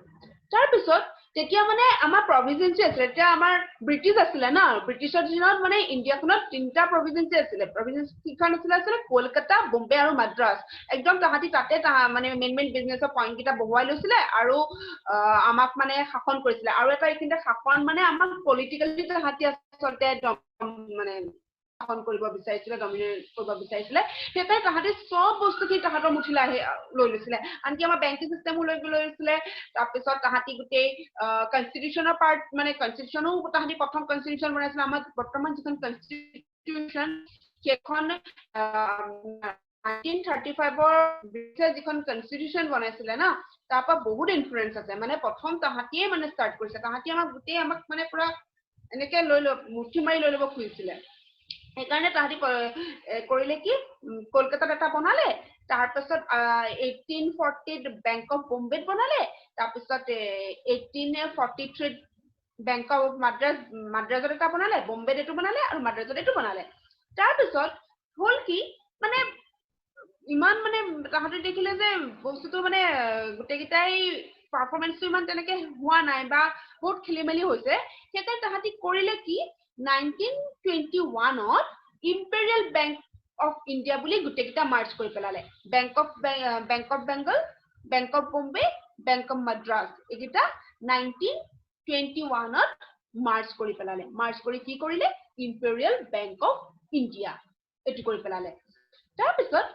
তাৰ পিছত তেতিয়া মানে আমাৰ প্ৰভিন্সি আছিল তেতিয়া আমাৰ ব্ৰিটিছ আছিল না ব্ৰিটিছৰ দিনত মানে ইণ্ডিয়াখনত তিনটা প্ৰভিন্সি আছিল প্ৰভিন্সি কিখন আছিল কলকাতা বম্বে আৰু মাদ্ৰাজ একদম তাহাতি তাতে মানে মেইন বিজনেছৰ পইণ্ট কিটা বহুৱাই লৈছিলে আৰু আমাক মানে শাসন কৰিছিলে আৰু এটা এইখিনিতে শাসন মানে আমাক পলিটিক্যালি তাহাতি আচলতে মানে শাসন কৰিব বিচাৰিছিলে ডমিনেট কৰিব বিচাৰিছিলে সেটাই তাহাতি সব বস্তু কি তাহাতৰ মুঠিলে লৈ লৈছিলে আনকি আমাৰ বেংকিং সিস্টেমো লৈ লৈছিলে তাৰ পিছত তাহাতি গুটেই কনস্টিটিউশনৰ পাৰ্ট মানে কনস্টিটিউশনো তাহাতি প্ৰথম কনস্টিটিউশন বনাইছিলে আমাৰ বৰ্তমান যিখন কনস্টিটিউশন সেইখন 1935 ৰ বিশেষ যিখন কনস্টিটিউশন বনাইছিলে না তাৰপা বহুত ইনফ্লুয়েন্স আছে মানে প্ৰথম তাহাতিয়ে মানে ষ্টাৰ্ট কৰিছে তাহাতি আমাক গুটেই আমাক মানে পুৰা এনেকে লৈ মুঠি মাৰি লৈ ল'ব খুজিছিলে সেইকাৰণে তাহাতি কৰিলে কি কলকাতাত এটা বনালে তাৰ পিছত 1840 বেংক অফ বম্বে বনালে তাৰ পিছত 1843 বেংক অফ মাদ্ৰাজত এটা বনালে বম্বেত এটো বনালে আৰু মাদ্ৰাজত এটো বনালে তাৰ পিছত হল কি মানে ইমান মানে তাহাতি দেখিলে যে বস্তুটো মানে গুটেকিটাই পারফরম্যান্সটো ইমান তেনেকে হোৱা নাই বা বহুত খেলিমেলি হৈছে সেটা তাহাতি কৰিলে কি 1921 ত ইম্পেৰিয়েল বেংক অফ ইন্ডিয়া বুলি গুটেকিটা মাৰ্জ কৰি পেলালে bank of Bengal bank of Bombay bank of Madras একিটা 1921 ত মাৰ্জ কৰি পেলালে মাৰ্জ কৰি কি কৰিলে ইম্পেৰিয়েল বেংক অফ ইন্ডিয়া এটো কৰি পেলালে তাৰ পিছত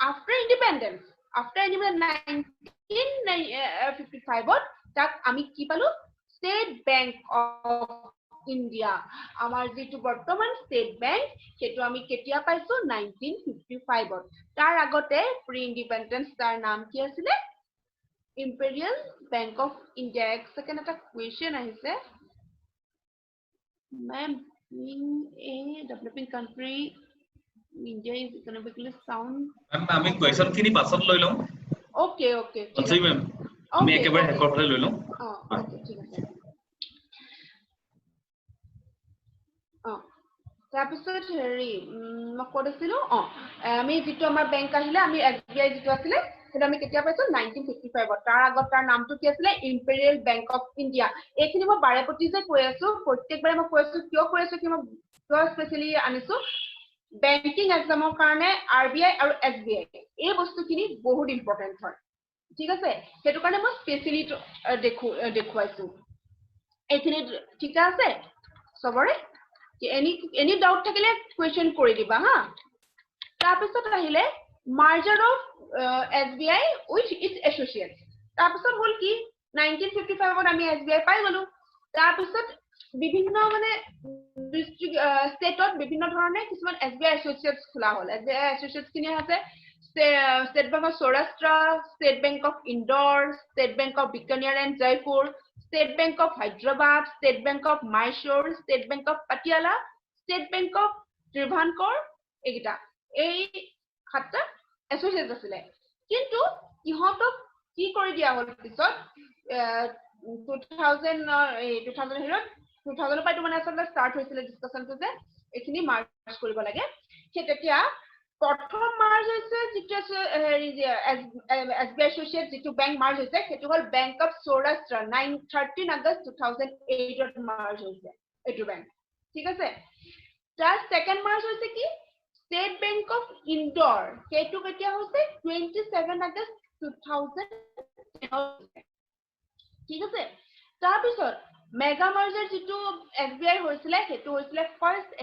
after independence 1955 ত তাক আমি কি পালো স্টেট বেংক অফ ইন্ডিয়া আমাৰ যেটো বৰ্তমান স্টেট বেংক সেটো আমি কেতিয়া পাইছো 1955 ত তাৰ আগতে প্ৰি ইন্ডিপেন্ডেন্স তাৰ নাম কি আছিল ইম্পেৰিয়েল বেংক অফ ইন্ডিয়া এক সেকেন্ড এটা কোৱেশ্চন আহিছে ma'am being a developing country India is economically sound ma'am আমি কোৱেশ্চন খিনি পাছত লৈ লম okay জি ma'am আমি একেবাৰে হেকৰ ফালে লৈ লম okay ঠিক আছে তাৰপিছত হেৰি মই কৈছিলো আমি যেটো আমাৰ বেংক আহিলে আমি SBI যেটো আছিল সেটা আমি কেতিয়া পাইছো 1955 তাৰ আগত তাৰ নামটো কি আছিল ইম্পেৰিয়েল বেংক অফ ইন্ডিয়া এইখিনি মই বাৰেপতি যে কৈ আছো প্ৰত্যেকবাৰে মই কৈ আছো কিয় কৈ আছো কি মই স্পেশালি আনিছো বেংকিং এক্সামৰ কাৰণে RBI আৰু SBI এই বস্তুখিনি বহুত ইম্পৰ্টেন্ট হয় ঠিক আছে হেতু কাৰণে মই স্পেশালি দেখুৱাইছো এইখিনি ঠিক আছে সবৰে any doubt থাকিলে question কৰি দিবা হা তাৰপিছত আহিলে merger of SBI with its associates তাৰপিছত হল কি 1955 ত আমি SBI পাই গলো তাৰপিছত বিভিন্ন মানে ডিস্ট্ৰিক্ট ষ্টেটত বিভিন্ন ধৰণে কিছুমান SBI associates খোলা হ'ল SBI associates কিনে আছে State Bank of Saurashtra, State Bank of Indore, State Bank of Bikaner and Jaipur, State Bank of Hyderabad, State Bank of Mysore, State Bank of Patiala, State Bank of Trivandrum egita ei khatta associates asile kintu ihotok ki kori dia hol pisot 2000 পাই তো মানে আসলে start হৈছিল ডিসকাশনটো যে এখিনি March কৰিব লাগে সেতেতিয়া প্ৰথম মাৰ্জ হৈছে যেটো SBI associate যেটো বেংক মাৰ্জ হৈছে সেটো হল বেংক অফ সৌৰাষ্ট্ৰ 13 আগষ্ট 2008 ত মাৰ্জ হৈছে এটো বেংক ঠিক আছে তাৰ সেকেন্ড মাৰ্জ হৈছে কি স্টেট বেংক অফ ইন্দোৰ সেটো কেতিয়া হৈছে 27 আগষ্ট 2010 ঠিক আছে তাৰ পিছত মেগা মাৰ্জাৰ যেটো SBI হৈছিল সেটো হৈছিল 1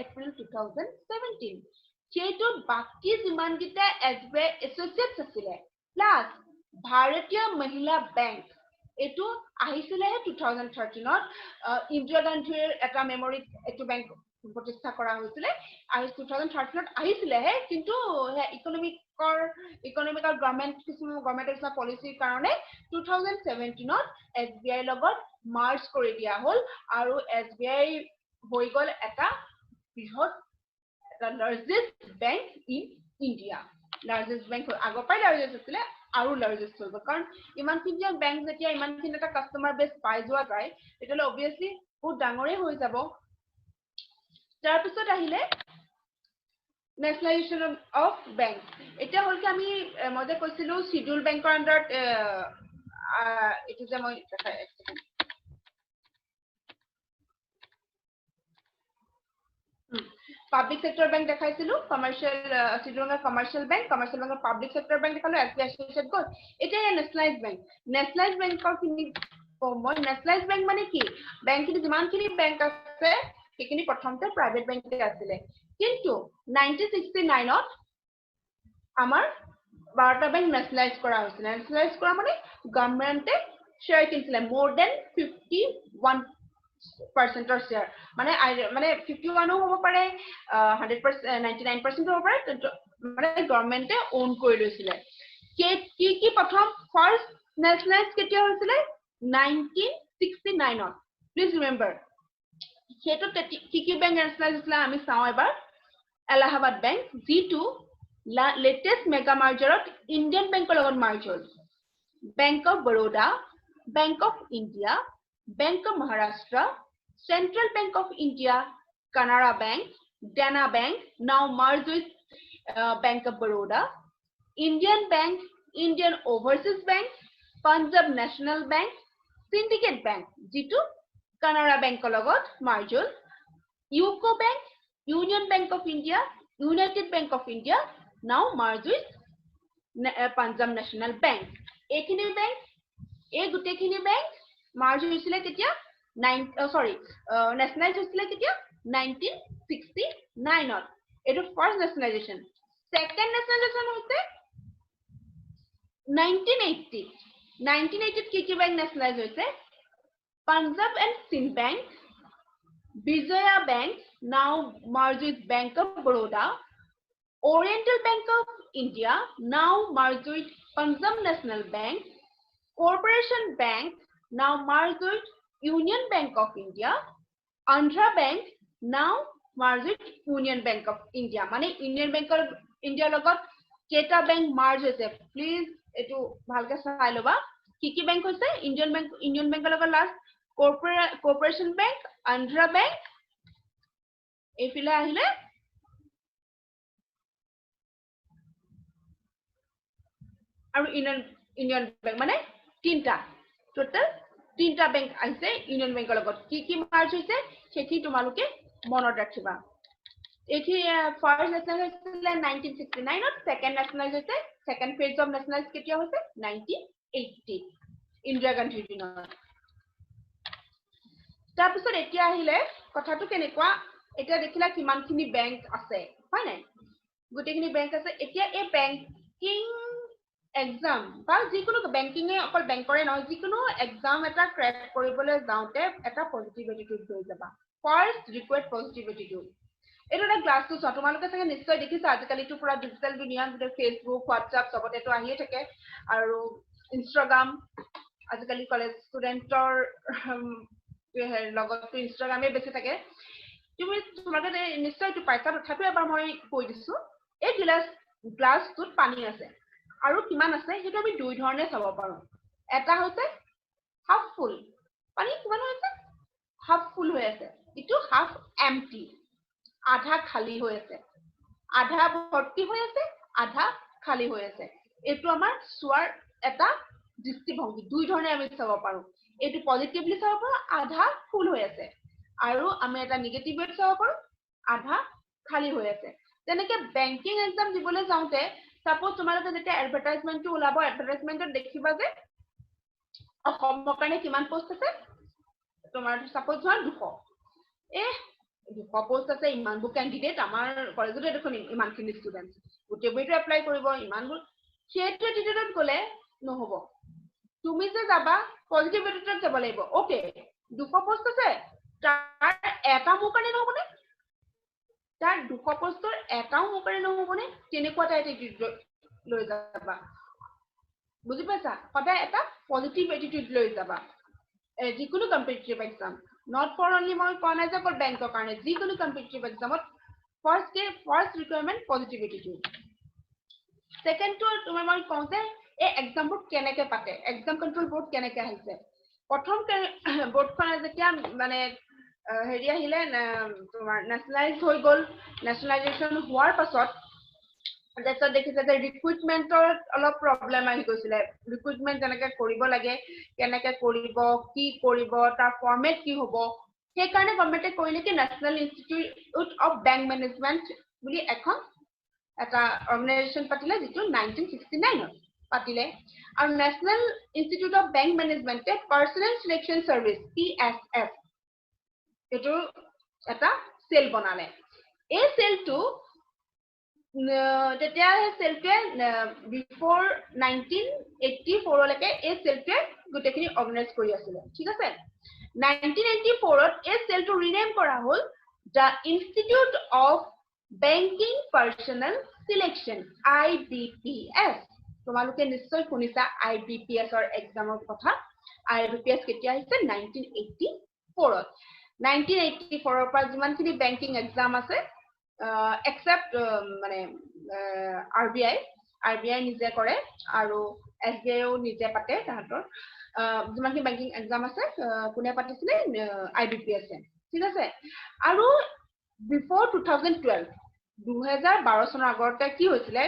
এপ্ৰিল 2017 সেটো বাকি যিমান গিটা SBI associates আছিল প্লাস ভাৰতীয় মহিলা বেংক এটো আহিছিল 2013 ত ইন্দিৰা গান্ধীৰ এটা মেমৰি এটো বেংক প্ৰতিষ্ঠা কৰা হৈছিল আৰু 2013 ত আহিছিল কিন্তু ইকোনমিক্যাল গভৰ্ণমেন্ট পলিচিৰ কাৰণে 2017 ত SBI লগত মাৰ্জ কৰি দিয়া হ'ল আৰু SBI হৈ গল এটা বৃহৎ the largest bank in India. Largest bank আগৰ পৰাই largest আছিলে আৰু largest হৈ গ'ল কাৰণ ইমানখিনি বেংক যেতিয়া ইমানখিনি এটা কাষ্টমাৰ বেছ পাই যোৱা যায় তেতিয়াহ'লে অবভিয়াছলি বহুত ডাঙৰেই হৈ যাব তাৰপিছত আহিলে nationalization of bank এটা হ'ল কি আমি মই যে কৈছিলো শিডিউল বেংকৰ আন্ডাৰত এটো যে মই Public sector bank দেখাইছিলো commercial schedule commercial bank public sector bank দেখালো SBI associated gold এটা nationalized bankৰ কিনি মই nationalized bank মানে কি bank খিনি যিমানখিনি bank আছে সেইখিনি প্ৰথমতে private bank আছিলে কিন্তু 1969 ত আমাৰ 12টা bank nationalize কৰা হৈছিল nationalize কৰা মানে গভৰ্ণমেণ্টে শ্বেয়াৰ কিনিছিলে more than 51% of share মানে 51 হ'ব পাৰে 100% 99% হ'ব পাৰে মানে গভৰ্ণমেণ্টে ওন কৰি লৈছিলে কি প্ৰথম ফাৰ্স্ট নেশনালাইজ কেতিয়া হৈছিলে 1969 ত প্লিজ ৰিমেম্বাৰ হেতু কি বেংক নেশনালাইজ হৈছিলে আমি চাও এবাৰ এলাহাবাদ বেংক জি2 লেটেষ্ট মেগা মাৰ্জাৰত ইণ্ডিয়ান বেংকৰ লগত মাৰ্জ হ'ল bank of Baroda bank of India Bank of Maharashtra, Central Bank of India, Canara Bank, Dana Bank, now merged with Bank of Baroda, Indian Bank, Indian Overseas Bank, Punjab National Bank, Syndicate Bank, G2, Canara Bank logot merged, UCO Bank, Union Bank of India, United Bank of India, now merged with Punjab National Bank. Ekhini bank, gutekhini bank merge হৈছিলে কেতিয়া নেশনালাইজ হৈছিলে কেতিয়া 1969 ত এটো first নেশনালাইজেশন second নেশনালাইজেশন হৈছে 1980 ত কি bank nationalise হৈছে Punjab and Sindh bank Vijaya bank now merge with bank of Baroda Oriental Bank of India now merged with Punjab National Bank Corporation Bank now merged with Union Bank of India, Andhra Bank now merged with Union Bank of India. Mane Union Bank of India logot keta bank merge hoise. Please etu bhalke sai loba. Ki bank hoise? Union Bank logot last Corporation Bank, Andhra Bank. Efile ahile aru Union Bank mane tinta total তিনটা bank আছে union বেংকৰ লগত কি merge হৈছে সেটি তোমালোকে মনত ৰাখিবা এটি ফাৰ্স্ট নেশনালাইজ হৈছিলে 1969 ত সেকেন্ড নেশনালাইজ হৈছে সেকেন্ড ফেজ অফ নেশনালাইজ কেতিয়া হৈছে 1980 ইন্দিৰা গান্ধীৰ দিনত তাৰপিছত এতিয়া আহিলে কথাটো কেনেকুৱা এতিয়া দেখিলা কিমানখিনি বেংক আছে হয় নাই গোটেইখিনি বেংক আছে এতিয়া এই বেংকিং exam বা যিকোনো বেংকিং অকল বেংকৰে নহয় যিকোনো এক্সাম এটা ক্ৰেক কৰিবলৈ যাওঁতে এটা পজিটিভ এটিটিউড লৈ যাবা ফাৰ্স্ট ৰিকোয়াৰ্ড পজিটিভ এটিটিউড এটা ক্লাছটো চোৱা তোমালোকে চাগে নিশ্চয় দেখিছা আজিকালিটো পুৰা ডিজিটেল দুনিয়া গোটেই ফেসবুক হোৱাটছআপ সবতেটো আহিয়ে থাকে আৰু ইনষ্টাগ্ৰাম আজিকালি কলেজ ষ্টুডেন্টৰ লগতো ইনষ্টাগ্ৰামে বেছি থাকে তোমালোকে নিশ্চয়টো পাইছা তথাপিও এবাৰ মই কৈ দিছো এই গ্লাছটোত পানী আছে আৰু কিমান আছে হেতু আমি দুই ধৰণে চাব পাৰো এটা হৈছে হাফ ফুল পানী কিমান হৈছে হাফ ফুল হৈ আছে ইটো হাফ এম্পটি আধা খালি হৈ আছে আধা ভৰ্তি হৈ আছে আধা খালি হৈ আছে এটো আমাৰ সোৱাৰ এটা দৃষ্টিভংগী দুই ধৰণে আমি চাব পাৰো এটো পজিটিভলি চাব পাৰো আধা ফুল হৈ আছে আৰু আমি এটা নেগেটিভ ৱে চাব পাৰো আধা খালি হৈ আছে তেনেকে বেংকিং এক্সাম দিবলৈ যাওঁতে সাপোজ তোমালোকে যেতিয়া এডভাৰটাইজমেন্টটো ওলাব এডভাৰটাইজমেন্টত দেখিবা যে অসমৰ কাৰণে কিমান পোষ্ট আছে তোমাৰ সাপোজ ধৰা 200 পোষ্ট আছে ইমানবোৰ ক্যান্ডিডেট আমাৰ কলেজতে দেখোন ইমানখিনি ষ্টুডেন্ট গোটেইবোৰটো এপ্লাই কৰিব ইমানবোৰ সেইটো এটিটিউডত গলে নহব তুমি যে যাবা পজিটিভ এটিটিউডত যাব লাগিব ওকে 200 পোষ্ট আছে তাৰ এটা মোৰ কাৰণে নহবনে তাৰ 200 পোষ্টৰ এটাও মোৰ কাৰণে নহবনে তেনেকুৱা এটা এটিটিউড লৈ যাবা বুজি পাইছা সদায় এটা পজিটিভ এটিটিউড লৈ যাবা যিকোনো competitive exam not for only মই কোৱা নাই যে বেংকৰ কাৰণে যিকোনো কম্পিটিটিভ এক্সামত ফাৰ্ষ্ট ৰিকুৱাৰমেণ্ট পজিটিভ এটিটিউড সেকেন্ডটো তোমাৰ মই কওঁ যে এই এক্সামবোৰ কেনেকৈ পাতে এক্সাম কন্ট্ৰোল বোৰ্ড কেনেকৈ আহিছে প্ৰথম বোৰ্ডখন যেতিয়া মানে হেৰি আহিলে তোমাৰ নেশ্যনেলাইজ হৈ গ'ল নেশ্যনেলাইজেশ্যন হোৱাৰ পাছত তাৰপিছত দেখিছে যে ৰিক্ৰুইটমেণ্টৰ অলপ প্ৰব্লেম আহি গৈছিলে ৰিক্ৰুইটমেণ্ট যেনেকৈ কৰিব লাগে কেনেকৈ কৰিব কি কৰিব তাৰ ফৰ্মেট কি হ'ব সেইকাৰণে গভৰ্ণমেণ্টে কৰিলে কি national institute of bank management বুলি এখন এটা অৰ্গেনাইজেশ্যন পাতিলে যিটো 1969 পাতিলে আৰু নেশ্যনেল ইনষ্টিটিউট অফ বেংক মেনেজমেণ্টে পাৰ্চনেল চিলেকশ্যন চাৰ্ভিচ PSS এইটো এটা সেল বনালে এই সেলটো তেতিয়া সেলটোৱে বিফৰ 1984 লৈকে এই সেলটোৱে গোটেইখিনি অৰ্গেনাইজ কৰি আছিলে ঠিক আছে 1984 এই সেলটো ৰিনেম কৰা হ'ল the institute of banking personal selection IBPS তোমালোকে নিশ্চয় শুনিছা IBPS ৰ এক্সামৰ কথা IBPS কেতিয়া আহিছে 1984 1984 ৰ পৰা যিমানখিনি বেংকিং এক্সাম আছে except মানে RBI নিজে কৰে আৰু SBI ও নিজে পাতে তাহাঁতৰ যিমানখিনি বেংকিং এক্সাম আছে কোনে পাতিছিলে IBPS ঠিক আছে আৰু বিফৰ 2012 চনৰ আগতে কি হৈছিলে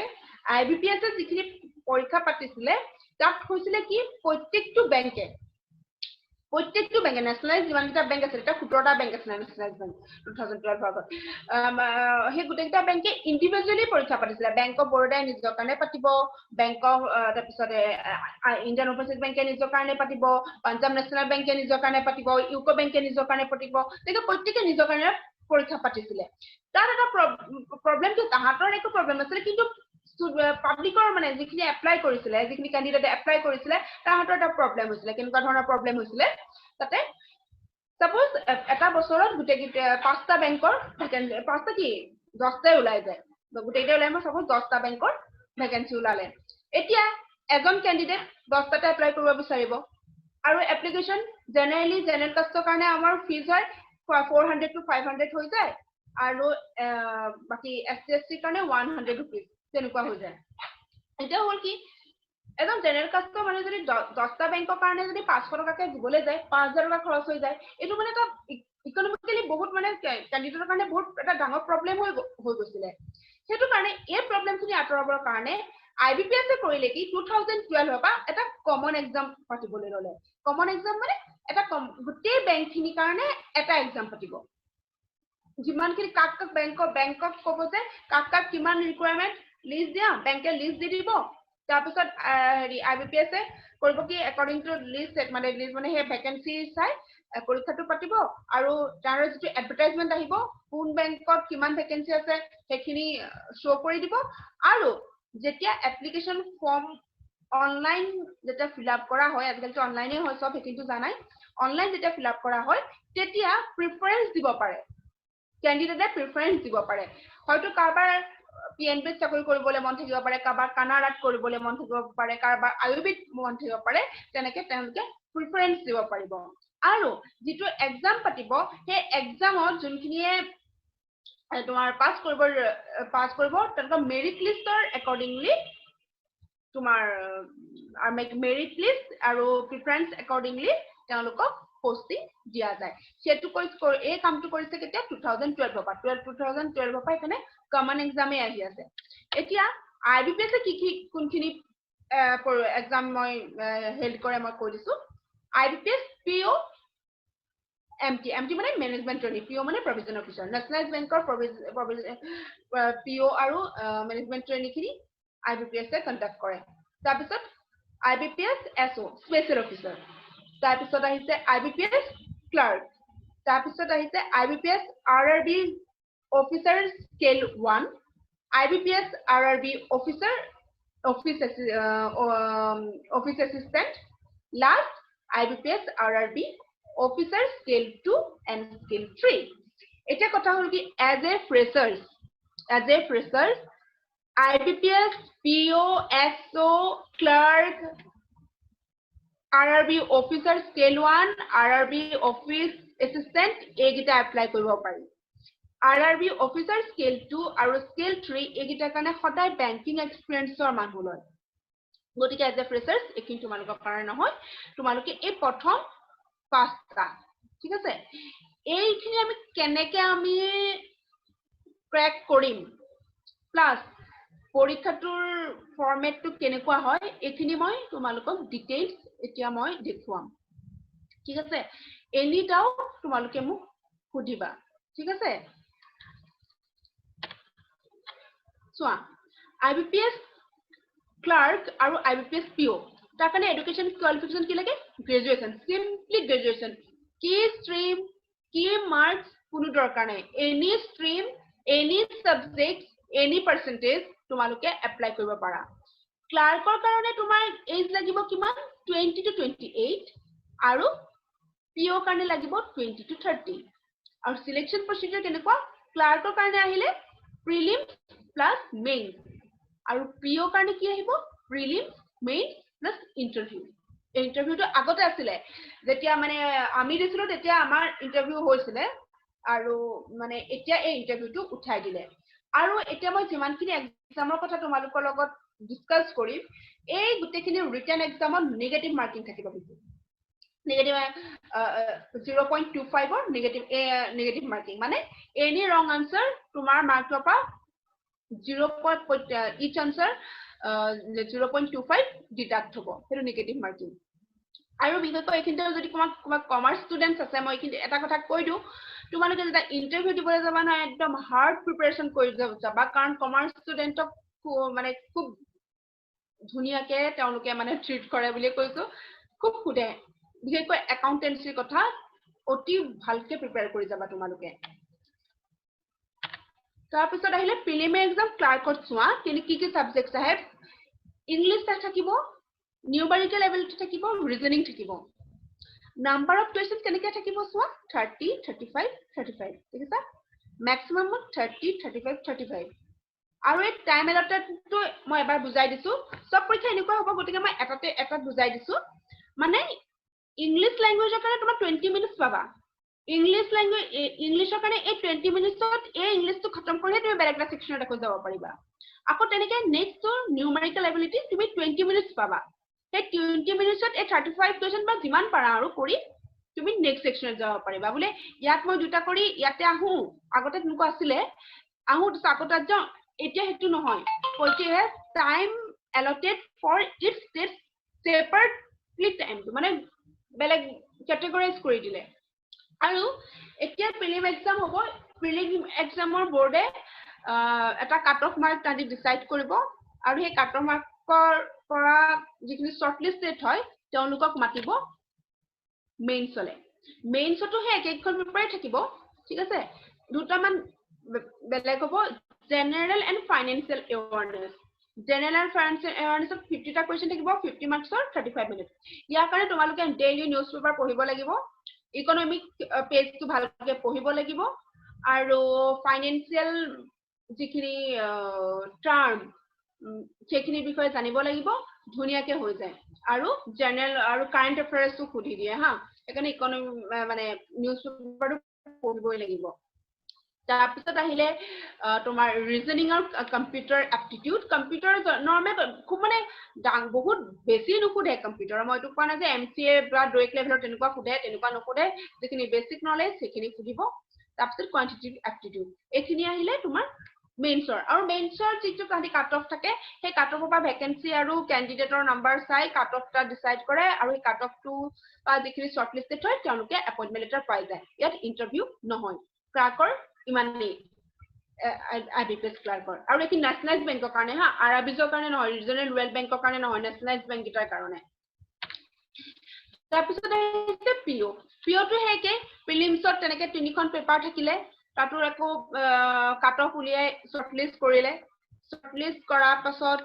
IBPS যিখিনি পৰীক্ষা পাতিছিলে তাত হৈছিলে কি প্ৰত্যেকটো বেংকে নেশ্যনেলাইজ যিমানটা বেংক আছে এটা 17টা বেংক আছে নেশ্যনেলাইজ বেংক 2012 আগত সেই গোটেইটা বেংকে ইন্ডিভিজুৱেলি পৰীক্ষা পাতিছিলে বেংক অফ বৰোদাই নিজৰ কাৰণে পাতিব বেংক অফ তাৰপিছতে ইণ্ডিয়ান অভাৰচিজ বেংকে নিজৰ কাৰণে পাতিব পাঞ্জাব নেশ্যনেল বেংকে নিজৰ কাৰণে পাতিব ইউকো বেংকে নিজৰ কাৰণে পাতিব তেনেকৈ প্ৰত্যেকে নিজৰ কাৰণে পৰীক্ষা পাতিছিলে তাৰ এটা প্ৰব্লেম কি তাহাঁতৰ একো প্ৰব্লেম নাছিলে কিন্তু পাব্লিকৰ মানে যিখিনি এপ্লাই কৰিছিলে যিখিনি ক্যান্ডিডেট এপ্লাই কৰিছিলে তাহাঁতৰ এটা প্ৰব্লেম হৈছিলে কেনেকুৱা ধৰণৰ প্ৰব্লেম হৈছিলে তাতে সাপোজ এটা বছৰত গোটেইটা পাঁচটা বেংকৰ পাঁচটা কি 10টা ওলাই যায় গোটেইটা ওলাই মই সাপোজ 10টা বেংকৰ ভ্যাকেন্সি ওলালে এতিয়া এজন ক্যান্ডিডেট 10টাতে এপ্লাই কৰিব বিচাৰিব আৰু এপ্লিকেশন জেনাৰেলি জেনাৰেল কাষ্টৰ কাৰণে আমাৰ ফিজ হয় 400 to 500 হৈ যায় আৰু বাকি SC কাৰণে 100 rupees তেনেকুৱা হৈ যায় এটা হল কি এজন জেনাৰেল কাষ্টৰ মানে যদি 10টা বেংকৰ কাৰণে যদি 500 টকাকে দিবলৈ যায় 5000 টকা খৰচ হৈ যায় এটো মানে এটা ইকোনমিক্যালি বহুত মানে ক্যান্ডিডেটৰ কাৰণে বহুত এটা ডাঙৰ প্ৰব্লেম হৈ গৈছিলে হেতু কাৰণে এই প্ৰব্লেমখিনি আঁতৰাবৰ কাৰণে IBPS কৰিলে কি 2012 পৰা এটা কমন এক্সাম পাতিবলৈ ললে কমন এক্সাম মানে এটা গোটেই বেংকখিনিৰ কাৰণে এটা এক্সাম পাতিব যিমানখিনি কাক বেংকক ক'ব যে কাক কিমান ৰিকুৱাৰমেন্ট লিষ্ট দিয়া বেংকে লিষ্ট দি দিব তাৰপিছত হেৰি IBPS কৰিব কি একৰ্ডিং টু লিষ্ট মানে হে ভ্যাকেন্সি চাই পৰীক্ষাটো পাতিব আৰু তাৰ যিটো এডভাৰটাইজমেন্ট আহিব কোন বেংকত কিমান ভ্যাকেন্সি আছে সেইখিনি শো কৰি দিব আৰু যেতিয়া এপ্লিকেশন ফৰ্ম অনলাইন যেটা ফিল আপ কৰা হয় আজিকালি অনলাইনে হয় সব কিন্তু জানাই অনলাইন যেটা ফিল আপ কৰা হয় তেতিয়া প্ৰিফাৰেন্স দিব পাৰে ক্যান্ডিডেটে প্ৰিফাৰেন্স দিব পাৰে হয়তো কাৰবাৰ PNB চাকৰি কৰিবলৈ মন থাকিব পাৰে কাৰবাৰ কানাডাত কৰিবলৈ মন থাকিব পাৰে কাৰবাৰ আয়ুবিত মন থাকিব পাৰে তেনেকে তেওঁলোকে প্ৰিফাৰেন্স দিব পাৰিব আৰু যেটো এক্সাম পাতিব সেই এক্সামত যোনখিনিয়ে তোমাৰ পাস কৰিব তেনেকা মেৰিট লিষ্টৰ একৰ্ডিংলি তোমাৰ মেৰিট লিষ্ট আৰু প্ৰিফাৰেন্স একৰ্ডিংলি তেওঁলোকক পোষ্টিং দিয়া যায় সেটো এই কামটো কৰিছে কেতিয়া 2012 পৰা 2012 পৰা এখানে কমন এক্সামে আহি আছে এতিয়া IBPS কি কোনখিনি এক্সাম মই হেল্ড কৰে মই কৈ দিছো IBPS PO MT মানে মেনেজমেন্ট ট্ৰেইনিং PO মানে প্ৰভিজন অফিচাৰ নেশ্যনেলাইজ বেংকৰ PO আৰু মেনেজমেন্ট ট্ৰেইনিং খিনি IBPS কন্ডাক্ট কৰে তাৰপিছত IBPS SO স্পেশাল অফিচাৰ তাৰপিছত আহিছে IBPS ক্লাৰ্ক তাৰপিছত আহিছে IBPS RRB officer scale 1 IBPS RRB officer office assistant last IBPS RRB officer scale 2 and scale 3 এটা কথা হল কি as a freshers IBPS PO SO clerk RRB officer scale 1 RRB office assistant এইগিটা apply কৰিব পাৰি RRB officer scale 2 আৰু scale 3 এইকেইটাৰ কাৰণে সদায় বেংকিং এক্সপিৰিয়েন্সৰ মানুহ লয় গতিকে এজ এ ফ্ৰেছাৰ্ছ এইখিনি তোমালোকৰ কাৰণে নহয় তোমালোকে এই প্ৰথম পাঁচটা ঠিক আছে এইখিনি আমি কেনেকৈ আমি ক্ৰেক কৰিম প্লাছ পৰীক্ষাটোৰ ফৰমেটটো কেনেকুৱা হয় এইখিনি মই তোমালোকক ডিটেইলছ এতিয়া মই দেখুৱাম ঠিক আছে এনি ডাউট তোমালোকে মোক সুধিবা ঠিক আছে চোৱা IBPS ক্লাৰ্ক আৰু IBPS PO তাৰ কাৰণে এডুকেশ্যন কোৱালিফিকেশ্যন কি লাগে গ্ৰেজুৱেশ্যন সিম্পলি গ্ৰেজুৱেশ্যন কি ষ্ট্ৰীম কি মাৰ্কছ কোনো দৰকাৰ নাই any stream any subject any percentage তোমালোকে এপ্লাই কৰিব পাৰা ক্লাৰ্কৰ কাৰণে তোমাৰ এজ লাগিব কিমান 20 to 28 আৰু PO কাৰণে লাগিব 20 to 30 আৰু সিলেকশন প্ৰসিডিউৰ কেনেকুৱা ক্লাৰ্কৰ কাৰণে আহিলে প্ৰিলিমছ প্লাস মেইনছ আৰু PO কাৰণে কি আহিব প্ৰিলিমছ মেইনছ প্লাস ইন্টাৰভিউটো আগতে আছিলে যেতিয়া মানে আমি দিছিলো তেতিয়া আমাৰ ইন্টাৰভিউ হৈছিলে আৰু মানে এতিয়া এই ইন্টাৰভিউটো উঠাই দিলে আৰু এতিয়া মই যিমানখিনি এক্সামৰ কথা তোমালোকৰ লগত ডিসকাস কৰিম এই গুটেখিনি ৰিটেন এক্সামত নেগেটিভ মাৰ্কিং থাকিব কিন্তু নেগেটিভ 0.25 or negative marking মানে any wrong answer তোমাৰ মাৰ্কৰ পৰা 0. each answer 0.25 ডিডাক্ট হ'ব সেইটো নেগেটিভ মাৰ্কিং আৰু বিশেষকৈ এইখিনিতে যদি তোমাক কমাৰ্চ ষ্টুডেন্টছ আছে মই এইখিনি এটা কথা কৈ দিওঁ তোমালোকে যেতিয়া ইন্টাৰভিউ দিবলৈ যাবা না একদম হাৰ্ড প্ৰিপাৰেচন কৰি যাবা কাৰণ কমাৰ্চ ষ্টুডেন্টক মানে খুব ধুনিয়াকে তেওঁলোকে মানে ট্ৰিট কৰে বুলি কৈছো খুব খুদে বিশেষকৈ একাউন্টেন্সিৰ কথা অতি ভালকে প্ৰিপেয়াৰ কৰি যাবা তোমালোকে তাৰপিছত আহিলে প্ৰিলিমিনাৰী এক্সাম ক্লাৰ্কত চোৱা কি কি সাবজেক্টছ আহে ইংলিছ থাকিব নিউমেৰিকেল এবিলিটি থাকিব ৰিজনিং থাকিব নাম্বাৰ অফ কুৱেশ্যন কেনেকৈ থাকিব চোৱা 30 35 35 ঠিক আছে ম্যাক্সিমাম 30 35 35 আৰু এই টাইম এলটেডটো মই এবাৰ বুজাই দিছো সব পৰীক্ষা এনেকুৱা হ'ব গতিকে মই এটা বুজাই দিছো মানে ইংলিছ ল্যাঙ্গুৱেজৰ কাৰণে তোমাৰ 20 মিনিটছ পাবা ইংলিছৰ কাৰণে এই 20 মিনিটছত এই ইংলিছটো খতম কৰিহে তুমি বেলেগ এটা সেকশনত আকৌ যাব পাৰিবা আকৌ তেনেকৈ নেক্সটটো নিউমেৰিকেল এবিলিটি তুমি 20 মিনিটছ পাবা সেই 20 মিনিটছত এই 35 কুৱেশ্যন বা যিমান পাৰা আৰু কৰি তুমি নেক্সট সেকশনত যাব পাৰিবা বোলে ইয়াত মই দুটা কৰি ইয়াতে আহো আগতে তেনেকুৱা আছিলে আহো আকৌ তাত যাওঁ এতিয়া হেতু নহয় কৈছে time allotted for its separately time মানে বেলেগ ক্যাটেগৰাইজ কৰি দিলে আৰু এতিয়া প্ৰিলিম এক্সাম হ'ব প্ৰিলিম এক্সামৰ বোৰ্ডে এটা কাট অফ মাৰ্ক তাদি ডিসাইড কৰিব আৰু সেই কাট অফ মাৰ্কৰ পৰা যিখিনি শৰ্টলিস্টেড হয় তেওঁলোকক মাতিব মেইনছলে মেইনছটো হে একখন পেপাৰে থাকিব ঠিক আছে দুটামান বেলেগ হ'ব general and financial awareness general and financial এৱাৰনেছত 50টা কুৱেশ্যন থাকিব 50 মাৰ্কছৰ 35 মিনিট ইয়াৰ কাৰণে তোমালোকে ডেইলি নিউজ পেপাৰ পঢ়িব লাগিব ইকোনমিক পেজটো ভালকৈ পঢ়িব লাগিব আৰু ফাইনেন্সিয়েল যিখিনি টাৰ্ম সেইখিনি বিষয়ে জানিব লাগিব ধুনিয়াকৈ হৈ যায় আৰু জেনাৰেল আৰু কাৰেন্ট এফেয়াৰ্সটো খুলি দিয়ে হা এখানে ইকোনমি মানে নিউজ পেপাৰটো পঢ়িবই লাগিব তাৰপিছত আহিলে তোমাৰ ৰিজনিং আৰু কম্পিউটাৰ এপ্টিটিউড কম্পিউটাৰ নৰ্মেল খুব মানে বহুত বেছি নুখুধে কম্পিউটাৰ মই এইটো কোৱা নাই যে MCA বা ডুৱেক লেভেলৰ তেনেকুৱা খুধে তেনেকুৱা নুখুধে যিখিনি বেসিক নলেজ সেইখিনি খুধিব তাৰপিছত কোৱান্টিটেটিভ এপ্টিটিউড এইখিনি আহিলে তোমাৰ মেইনছৰ আৰু মেইনছৰ যিটো কাটি কাট অফ থাকে সেই কাট অফৰ পৰা ভ্যাকেন্সি আৰু ক্যান্ডিডেটৰ নাম্বাৰ চাই কাট অফটা ডিসাইড কৰে আৰু এই কাট অফটো বা যিখিনি শৰ্টলিস্টেড হয় তেওঁলোকে এপইন্টমেন্ট লেটাৰ পাই যায় ইয়াত ইন্টাৰভিউ নহয় ক্লাৰ্কৰ ইমানেই IBPS ক্লাৰ্কৰ আৰু এই নেশ্যনেলাইজ বেংকৰ কাৰণে হা আৰবিজৰ কাৰণে নহয় ৰিজনেল ৰুৰেল বেংকৰ কাৰণে নহয় নেশ্যনেলাইজ বেংক গিটাৰ কাৰণে তাৰপিছত আহিছে পিওটো হেকে প্ৰিলিমছত তেনেকৈ তিনিখন পেপাৰ থাকিলে তাতো একো কাট অফ উলিয়াই শৰ্টলিস্ট কৰিলে শৰ্টলিস্ট কৰাৰ পাছত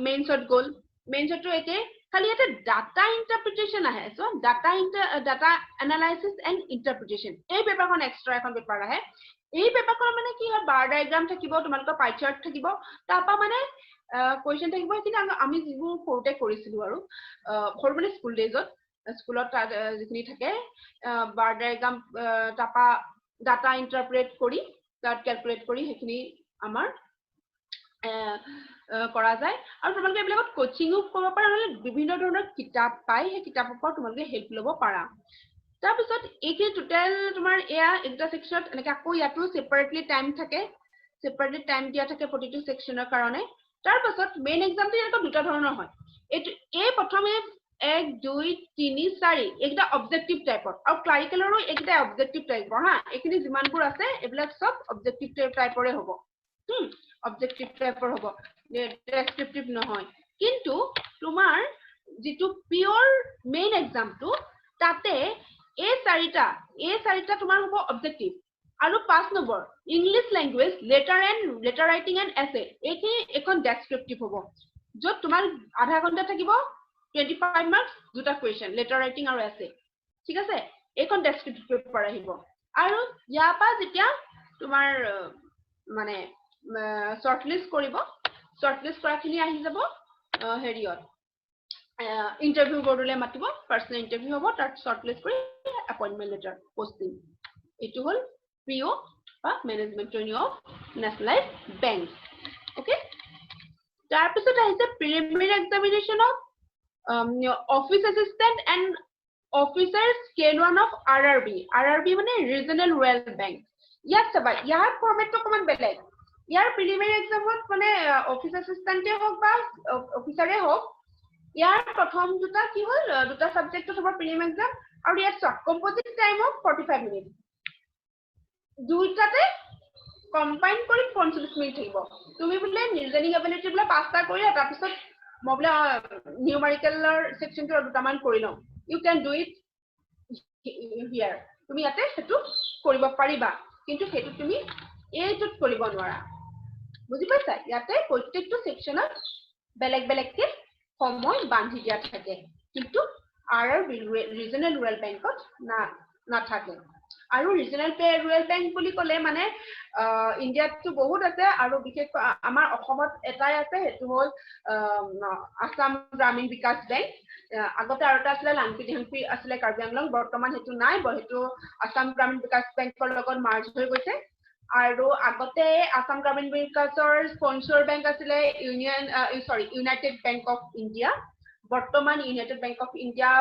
মেইনছত গ'ল মেইনছতো একে খালি এটা ডাটা ইন্টাৰপ্ৰিটেশন আহে সো ডাটা এনালাইসিস এন্ড ইন্টাৰপ্ৰিটেশন এই পেপাৰখন এক্সট্ৰা এখন পেপাৰ আহে এই পেপাৰখন মানে কি হয় বাৰ ডায়াগ্ৰাম থাকিব তোমালোকৰ পাই চাৰ্ট থাকিব তাৰপা মানে কোৱেশ্চন থাকিব কিন্তু আমি যিবোৰ সৰুতে কৰিছিলো আৰু সৰু মানে স্কুল ডেজত স্কুলত যিখিনি থাকে বাৰ ডায়াগ্ৰাম তাৰপা ডাটা ইন্টাৰপ্ৰেট কৰি তাত ক্যালকুলেট কৰি হেখিনি আমাৰ কৰা যায় আৰু তোমালোকে এইবিলাকত কোচিংও কৰিব পাৰা নহলে বিভিন্ন ধৰণৰ কিতাপ পাই সেই কিতাপৰ পৰা তোমালোকে হেল্প ল'ব পাৰা তাৰ পিছত এইখিনি টোটাল তোমাৰ এয়া এটা সেকশনত এনেকৈ আকৌ ইয়াতো সেপাৰেটলি টাইম থাকে সেপাৰেটলি টাইম দিয়া থাকে প্ৰতিটো সেকশনৰ কাৰণে তাৰ পাছত মেইন এক্সামটো এটা দুটা ধৰণৰ হয় এই প্ৰথমে 1 2 3 4 এইটা অবজেক্টিভ টাইপৰ আৰু ক্লাৰিকেলৰো এইটা অবজেক্টিভ টাইপৰ হা এইখিনি যিমানবোৰ আছে এইবিলাক সব অবজেক্টিভ টাইপৰে হ'ব অবজেক্টিভ টাইপৰ হ'ব ডেসক্ৰিপটিভ নহয় কিন্তু তোমাৰ যেটো পিওৰ মেইন এক্সামটো তাতে এই চাৰিটা তোমাৰ হ'ব অবজেক্টিভ আৰু 5 number English language letter writing and essay এইখিনি এখন ডেসক্ৰিপটিভ হ'ব যত তোমাৰ আধা ঘন্টা থাকিব 25 মাৰ্কস দুটা কোয়েশ্চন লেটাৰ ৰাইটিং আৰু এছে ঠিক আছে এখন ডেসক্ৰিপটিভ পেপাৰ আহিব আৰু ইয়াপা যেতিয়া তোমাৰ মানে শৰ্টলিস্ট কৰিব শৰ্টলিস্ট কৰাখিনি আহি যাব হেৰিয়ত ইন্টাৰভিউ বৰ্ডলে মাতিব পাৰ্সোনাল ইন্টাৰভিউ হ'ব তাত শৰ্টলিস্ট কৰি এপয়েন্টমেন্ট লেটাৰ পোস্টিং এটো হল পিও বা management training of nationalised bank okay তাৰ পিছত আহিছে preliminary examination of office assistant and officers scale 1 of RRB মানে regional rural bank ইয়াত চাবা ইয়াৰ ফৰমেটটো কমান বেলেগ ইয়াৰ প্ৰিলিমিনাৰী এক্সামত মানে অফিস অ্যাসিস্ট্যান্টে হোক বা অফিসাৰে হোক ইয়াৰ প্ৰথম দুটা কি হল দুটা সাবজেক্টত হ'ব প্ৰিলিমিনাৰী এক্সাম আৰু ইয়াত কম্পোজিট টাইম অফ 45 মিনিট দুইটাতে কম্বাইন কৰি 45 মিনিট থাকিব তুমি বুলে ৰিজনিং এবিলিটি বুলে পাঁচটা কৰিলা তাৰ পিছত মবলে নিউমেৰিকেলৰ সেকশনটো দুটামান কৰি লও ইউ ক্যান ডু ইট হিয়াৰ তুমি ইয়াতে হেতু কৰিব পাৰিবা কিন্তু হেতু তুমি এইটোত কৰিব নোৱাৰা বুজি পাইছা ইয়াতে প্ৰত্যেকটো সেকশনত বেলেগ বেলেগকে সময় বান্ধি দিয়া থাকে কিন্তু ৰিজনাল ৰুৰাল বেংকত না থাকে আৰু ৰিজনাল ৰুৰাল বেংক বুলি ক'লে মানে ইণ্ডিয়াটো বহুত আছে আৰু বিশেষ আমাৰ অসমত এটাই আছে হেতু হল আসাম গ্ৰামীণ বিকাশ বেংক আগতে আৰু এটা আছিল লাংকিডিহাংপি আছিল কাৰ্বি আংলং বৰ্তমান হেতু নাই হেতু আসাম গ্ৰামীণ বিকাশ বেংকৰ লগত মাৰ্জ হৈ গৈছে আৰু আগতে আসাম গ্ৰামীণ বিকাশৰ স্পন্সৰ বেংক আছিল ইউনাইটেড বেংক অফ ইণ্ডিয়া বৰ্তমান United bank of India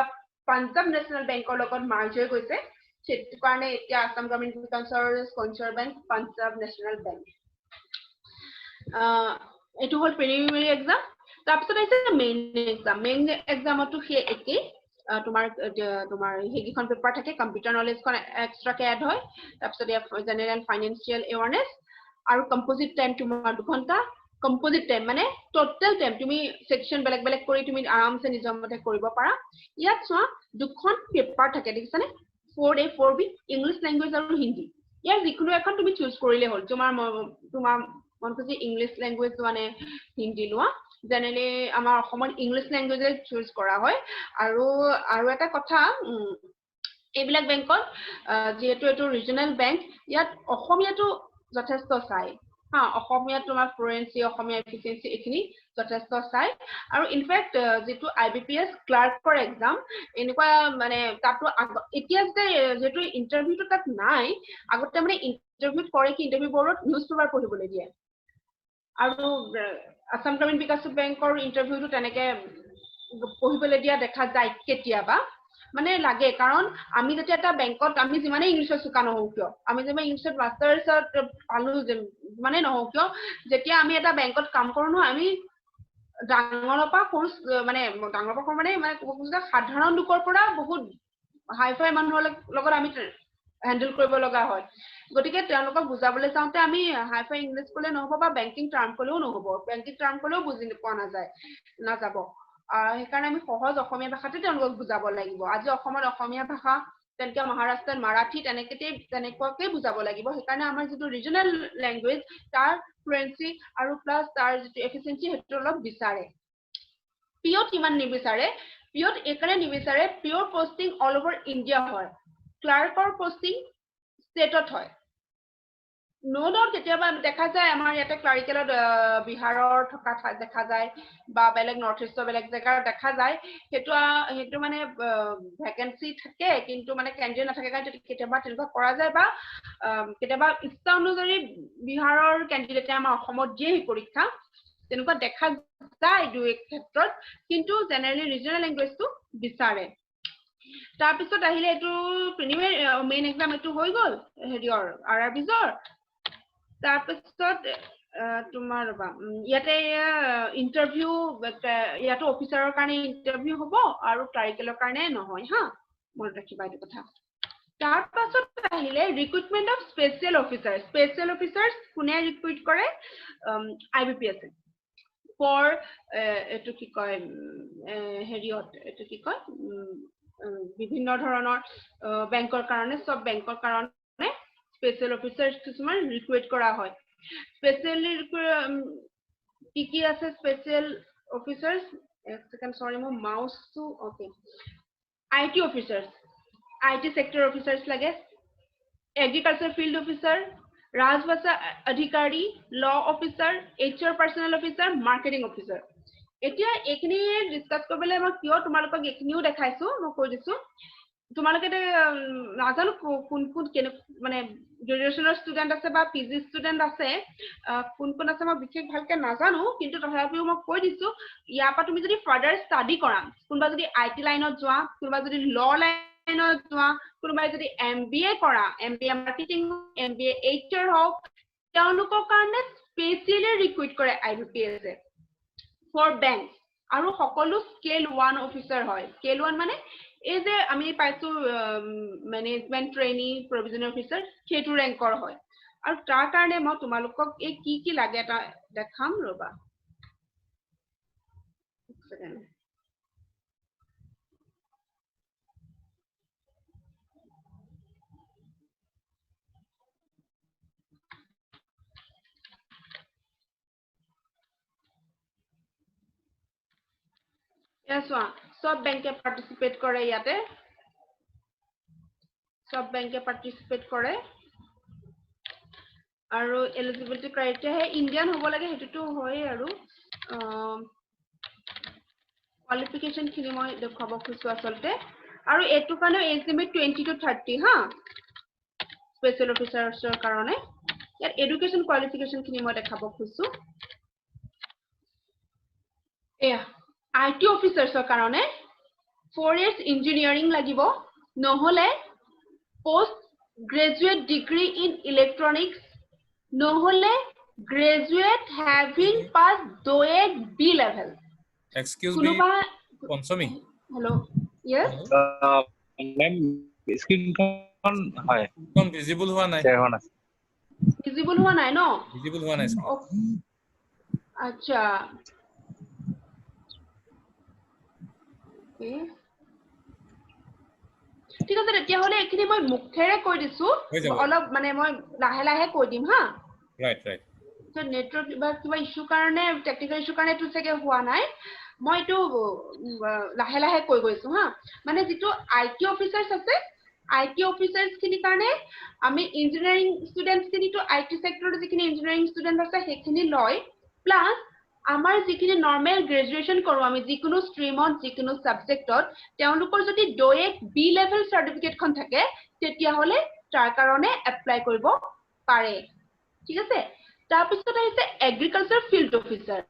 Punjab national বেংকৰ লগত মাৰ্জ হৈ গৈছে সেটো কাৰণে এতিয়া আসাম গ্ৰামীণ বিকাশৰ sponsor bank Punjab national bank এটো হল প্ৰিলিমিনাৰী এক্সাম তাৰপিছত আছে মেইন এক্সামটো হে একেই তোমাৰ হেগিখন পেপাৰ থাকে কম্পিউটাৰ নলেজখন এক্সট্ৰাকে এড হয় তাৰপিছত জেনাৰেল ফাইনান্সিয়েল এৱাৰনেস আৰু কম্পোজিট টাইম তোমাৰ 2 ঘন্টা কম্পোজিট টাইম মানে টোটাল টাইম তুমি সেকশন বেলেগ বেলেগ কৰি তুমি আৰামছে নিজৰ মতে কৰিব পাৰা ইয়াত চোৱা দুখন পেপাৰ থাকে দেখিছানে 4A 4B ইংলিশ ল্যাঙ্গুয়েজ আৰু হিন্দী ইয়াৰ যিকোনো এখন তুমি চুজ কৰিলে হ'ল তোমাৰ মন খুজি ইংলিশ ল্যাঙ্গুয়েজ মানে হিন্দী লোৱা জেনাৰেলি আমাৰ অসমত ইংলিশ ল্যাঙ্গুয়েজে চুজ কৰা হয় আৰু এটা কথা এইবিলাক বেংকত যেহেতু এটো ৰিজনাল বেংক ইয়াত অসমীয়াটো যথেষ্ট চাই হা অসমীয়া তোমাৰ ফ্লুয়েন্সি অসমীয়া এফিচিয়েন্সি এখিনি যথেষ্ট চাই আৰু ইনফ্যাক্ট যেটো আইবিপিএস ক্লাৰ্কৰ এক্সাম এনেকুৱা মানে তাতো এতিয়া যেটো ইন্টাৰভিউটো তাত নাই আগতে মানে ইন্টাৰভিউ কৰে কি ইন্টাৰভিউ বৰ্ডত নিউজ পেপাৰ পঢ়িবলৈ দিয়ে আৰু আসাম গ্ৰামীণ বিকাশ বেংকৰ ইন্টাৰভিউটো তেনেকে পঢ়িবলৈ দিয়া দেখা যায় কেতিয়াবা মানে লাগে কাৰণ আমি যেতিয়া এটা বেংকত আমি যিমানে ইংলিশত চুকা নহও কিয় আমি যেনে ইংলিশত মাষ্টাৰ্ছত পালো মানে নহও কিয় যেতিয়া আমি এটা বেংকত কাম কৰো ন আমি ডাঙৰৰ পৰা কোৰ্স মানে ডাঙৰৰ পৰা মানে সাধাৰণ লোকৰ পৰা বহুত হাইফাই মানুহৰ লগত আমি হ্যান্ডেল কৰিব লগা হয় গতিকে তেওঁলোকক বুজাবলৈ চাওঁতে আমি হাইফাই ইংলিশ ক'লে নহব বা বেংকিং টাৰ্ম ক'লেও নহব বেংকিং টাৰ্ম ক'লেও বুজি পোৱা নাযাব সেইকাৰণে আমি সহজ অসমীয়া ভাষাতে তেওঁলোকক বুজাব লাগিব আজি অসমত অসমীয়া ভাষা তেনেকে মহাৰাষ্ট্ৰত মাৰাঠী তেনেকুৱাকে বুজাব লাগিব সেইকাৰণে আমাৰ যেটো ৰিজনাল ল্যাঙ্গুয়েজ তাৰ ফ্লুয়েন্সি আৰু প্লাস তাৰ যেটো এফিচিয়েন্সি হেতু অলপ বিচাৰে পিওত কিমান নিবিচাৰে পিওত একাৰে নিবিচাৰে pure posting all over India হয় ক্লাৰ্কৰ পোস্টিং স্টেটত হয় নো ডাউট কেতিয়াবা দেখা যায় আমাৰ ইয়াতে ক্লাৰিকেলত বিহাৰৰ থকা দেখা যায় বা বেলেগ নৰ্থ ইষ্টৰ বেলেগ জেগাৰ দেখা যায় সেইটো মানে ভেকেন্সি থাকে কিন্তু মানে কেন্দ্ৰীয় নাথাকে কাৰণে কেতিয়াবা তেনেকুৱা কৰা যায় বা কেতিয়াবা ইচ্ছা অনুযায়ী বিহাৰৰ কেণ্ডিডেটে আমাৰ অসমত দিয়ে সেই পৰীক্ষা তেনেকুৱা দেখা যায় দুই ক্ষেত্ৰত কিন্তু জেনেৰেলি ৰিজনেল লেংগুৱেজটো বিচাৰে তাৰপিছত আহিলে এইটো মেইন এক্সাম এইটো হৈ গ'ল হেৰিয়ৰ আৰআৰবিজৰ তাৰপিছত তোমাৰ ইয়াতে ইণ্টাৰভিউ ইয়াতো অফিচাৰৰ কাৰণে ইণ্টাৰভিউ হ'ব আৰু ক্লাৰিকেলৰ কাৰণে নহয় হা মনত ৰাখিবা এইটো কথা তাৰপাছত আহিলে ৰিক্ৰুটমেণ্ট অফ স্পেচিয়েল অফিচাৰ্ছ কোনে ৰিক্ৰুইট কৰে IBPS ফৰ এইটো কি কয় হেৰিয়ত এইটো কি কয় বিভিন্ন ধৰণৰ বেংকৰ কাৰণে সব বেংকৰ কাৰণে স্পেচিয়েল অফিচাৰ্ছ কিছুমান ৰিক্ৰুইট কৰা হয় স্পেচিয়েলি কি আছে স্পেচিয়েল অফিচাৰ্ছ এক সেকেন্ড সৰি মোৰ মাউসটো okay IT officers IT sector officers লাগে এগ্ৰিকালচাৰ ফিল্ড অফিচাৰ ৰাজভাষা অধিকাৰী law officer HR personnel officer marketing officer এতিয়া এইখিনি ডিসকাস কৰিবলৈ মই কিয় তোমালোকক এইখিনিও দেখাইছো মই কৈ দিছো তোমালোকে নাজানো কোন মানে গ্ৰেজুৱেচনৰ ষ্টুডেন্ট আছে বা PG ষ্টুডেন্ট আছে কোন আছে মই বিশেষ ভালকে নাজানো কিন্তু তথাপিও মই কৈ দিছো ইয়াৰ পৰা তুমি যদি ফাৰ্দাৰ ষ্টাডি কৰা কোনবা যদি IT লাইনত যোৱা কোনবা যদি ল লাইনত যোৱা কোনবাই যদি MBA কৰা MBA মাৰ্কেটিং MBA HR হওক তেওঁলোকৰ কাৰণে স্পেচিয়েলি ৰিক্ৰুইট কৰে IBPS ফৰ বেংক আৰু সকলো স্কেল 1 অফিচাৰ হয় স্কেল 1 মানে এই যে আমি পাইছো মেনেজমেন্ট ট্ৰেইনি প্ৰভিজনাল অফিচাৰ সেইটো ৰেংকৰ হয় আৰু তাৰ কাৰণে মই তোমালোকক এই কি লাগে এটা দেখাম ৰবা সব বেংকে পাৰ্টিসিপেট কৰে ইয়াতে সব বেংকে পাৰ্টিসিপেট কৰে আৰু এলিজিবিলিটি ক্ৰাইটেৰিয়া হে ইন্ডিয়ান হ'ব লাগে হেতুটো হয় আৰু কোৱালিফিকেশন খিনি মই দেখাব খুজিছো আসলতে আৰু এটো কাৰণে এজ লিমিট 20 to 30 হা স্পেচিয়েল অফিচাৰ্ছৰ কাৰণে ইয়াত এডুকেশন কোৱালিফিকেশন খিনি মই দেখাব খুজিছো IT অফিচাৰ্ছৰ কাৰণে 4 years ইঞ্জিনিয়াৰিং লাগিব নহলে post graduate degree in electronics নহলে graduate having pass DOET B level Excuse me, কোনোবা Ponsami. Hello. Yes. Ma'am, screen on hai. Kon visible hua nai. Share hona. Visible hua nai no? Visible hua nai. Acha. Okay. ঠিক আছে তেতিয়া হলে এখিনি মই মুখেৰে কৈ দিছো অলপ মানে মই লাহে লাহে কৈ দিম হা Right. So network কিবা ইস্যু কাৰণে টেকনিক্যাল ইস্যু কাৰণে তো চাগে হোৱা নাই মই তো লাহে লাহে কৈ গৈছো হা মানে যেটো IT অফিচাৰ্ছ আছে IT অফিচাৰ্ছ খিনি কাৰণে আমি ইঞ্জিনিয়াৰিং ষ্টুডেন্টছ খিনি তো IT সেক্টৰৰ যিখিনি ইঞ্জিনিয়াৰিং ষ্টুডেন্ট আছে সেইখিনি লয় প্লাস আমাৰ যিখিনি নৰমাল গ্ৰেজুৱেচন কৰো আমি যিকোনো ষ্ট্ৰীমত যিকোনো সাবজেক্টত তেওঁলোকৰ যদি DOET B level সাৰ্টিফিকেট খন থাকে তেতিয়া হলে তাৰ কাৰণে এপ্লাই কৰিব পাৰে ঠিক আছে তাৰপিছত আহিছে এগ্ৰিকালচাৰ ফিল্ড অফিচাৰ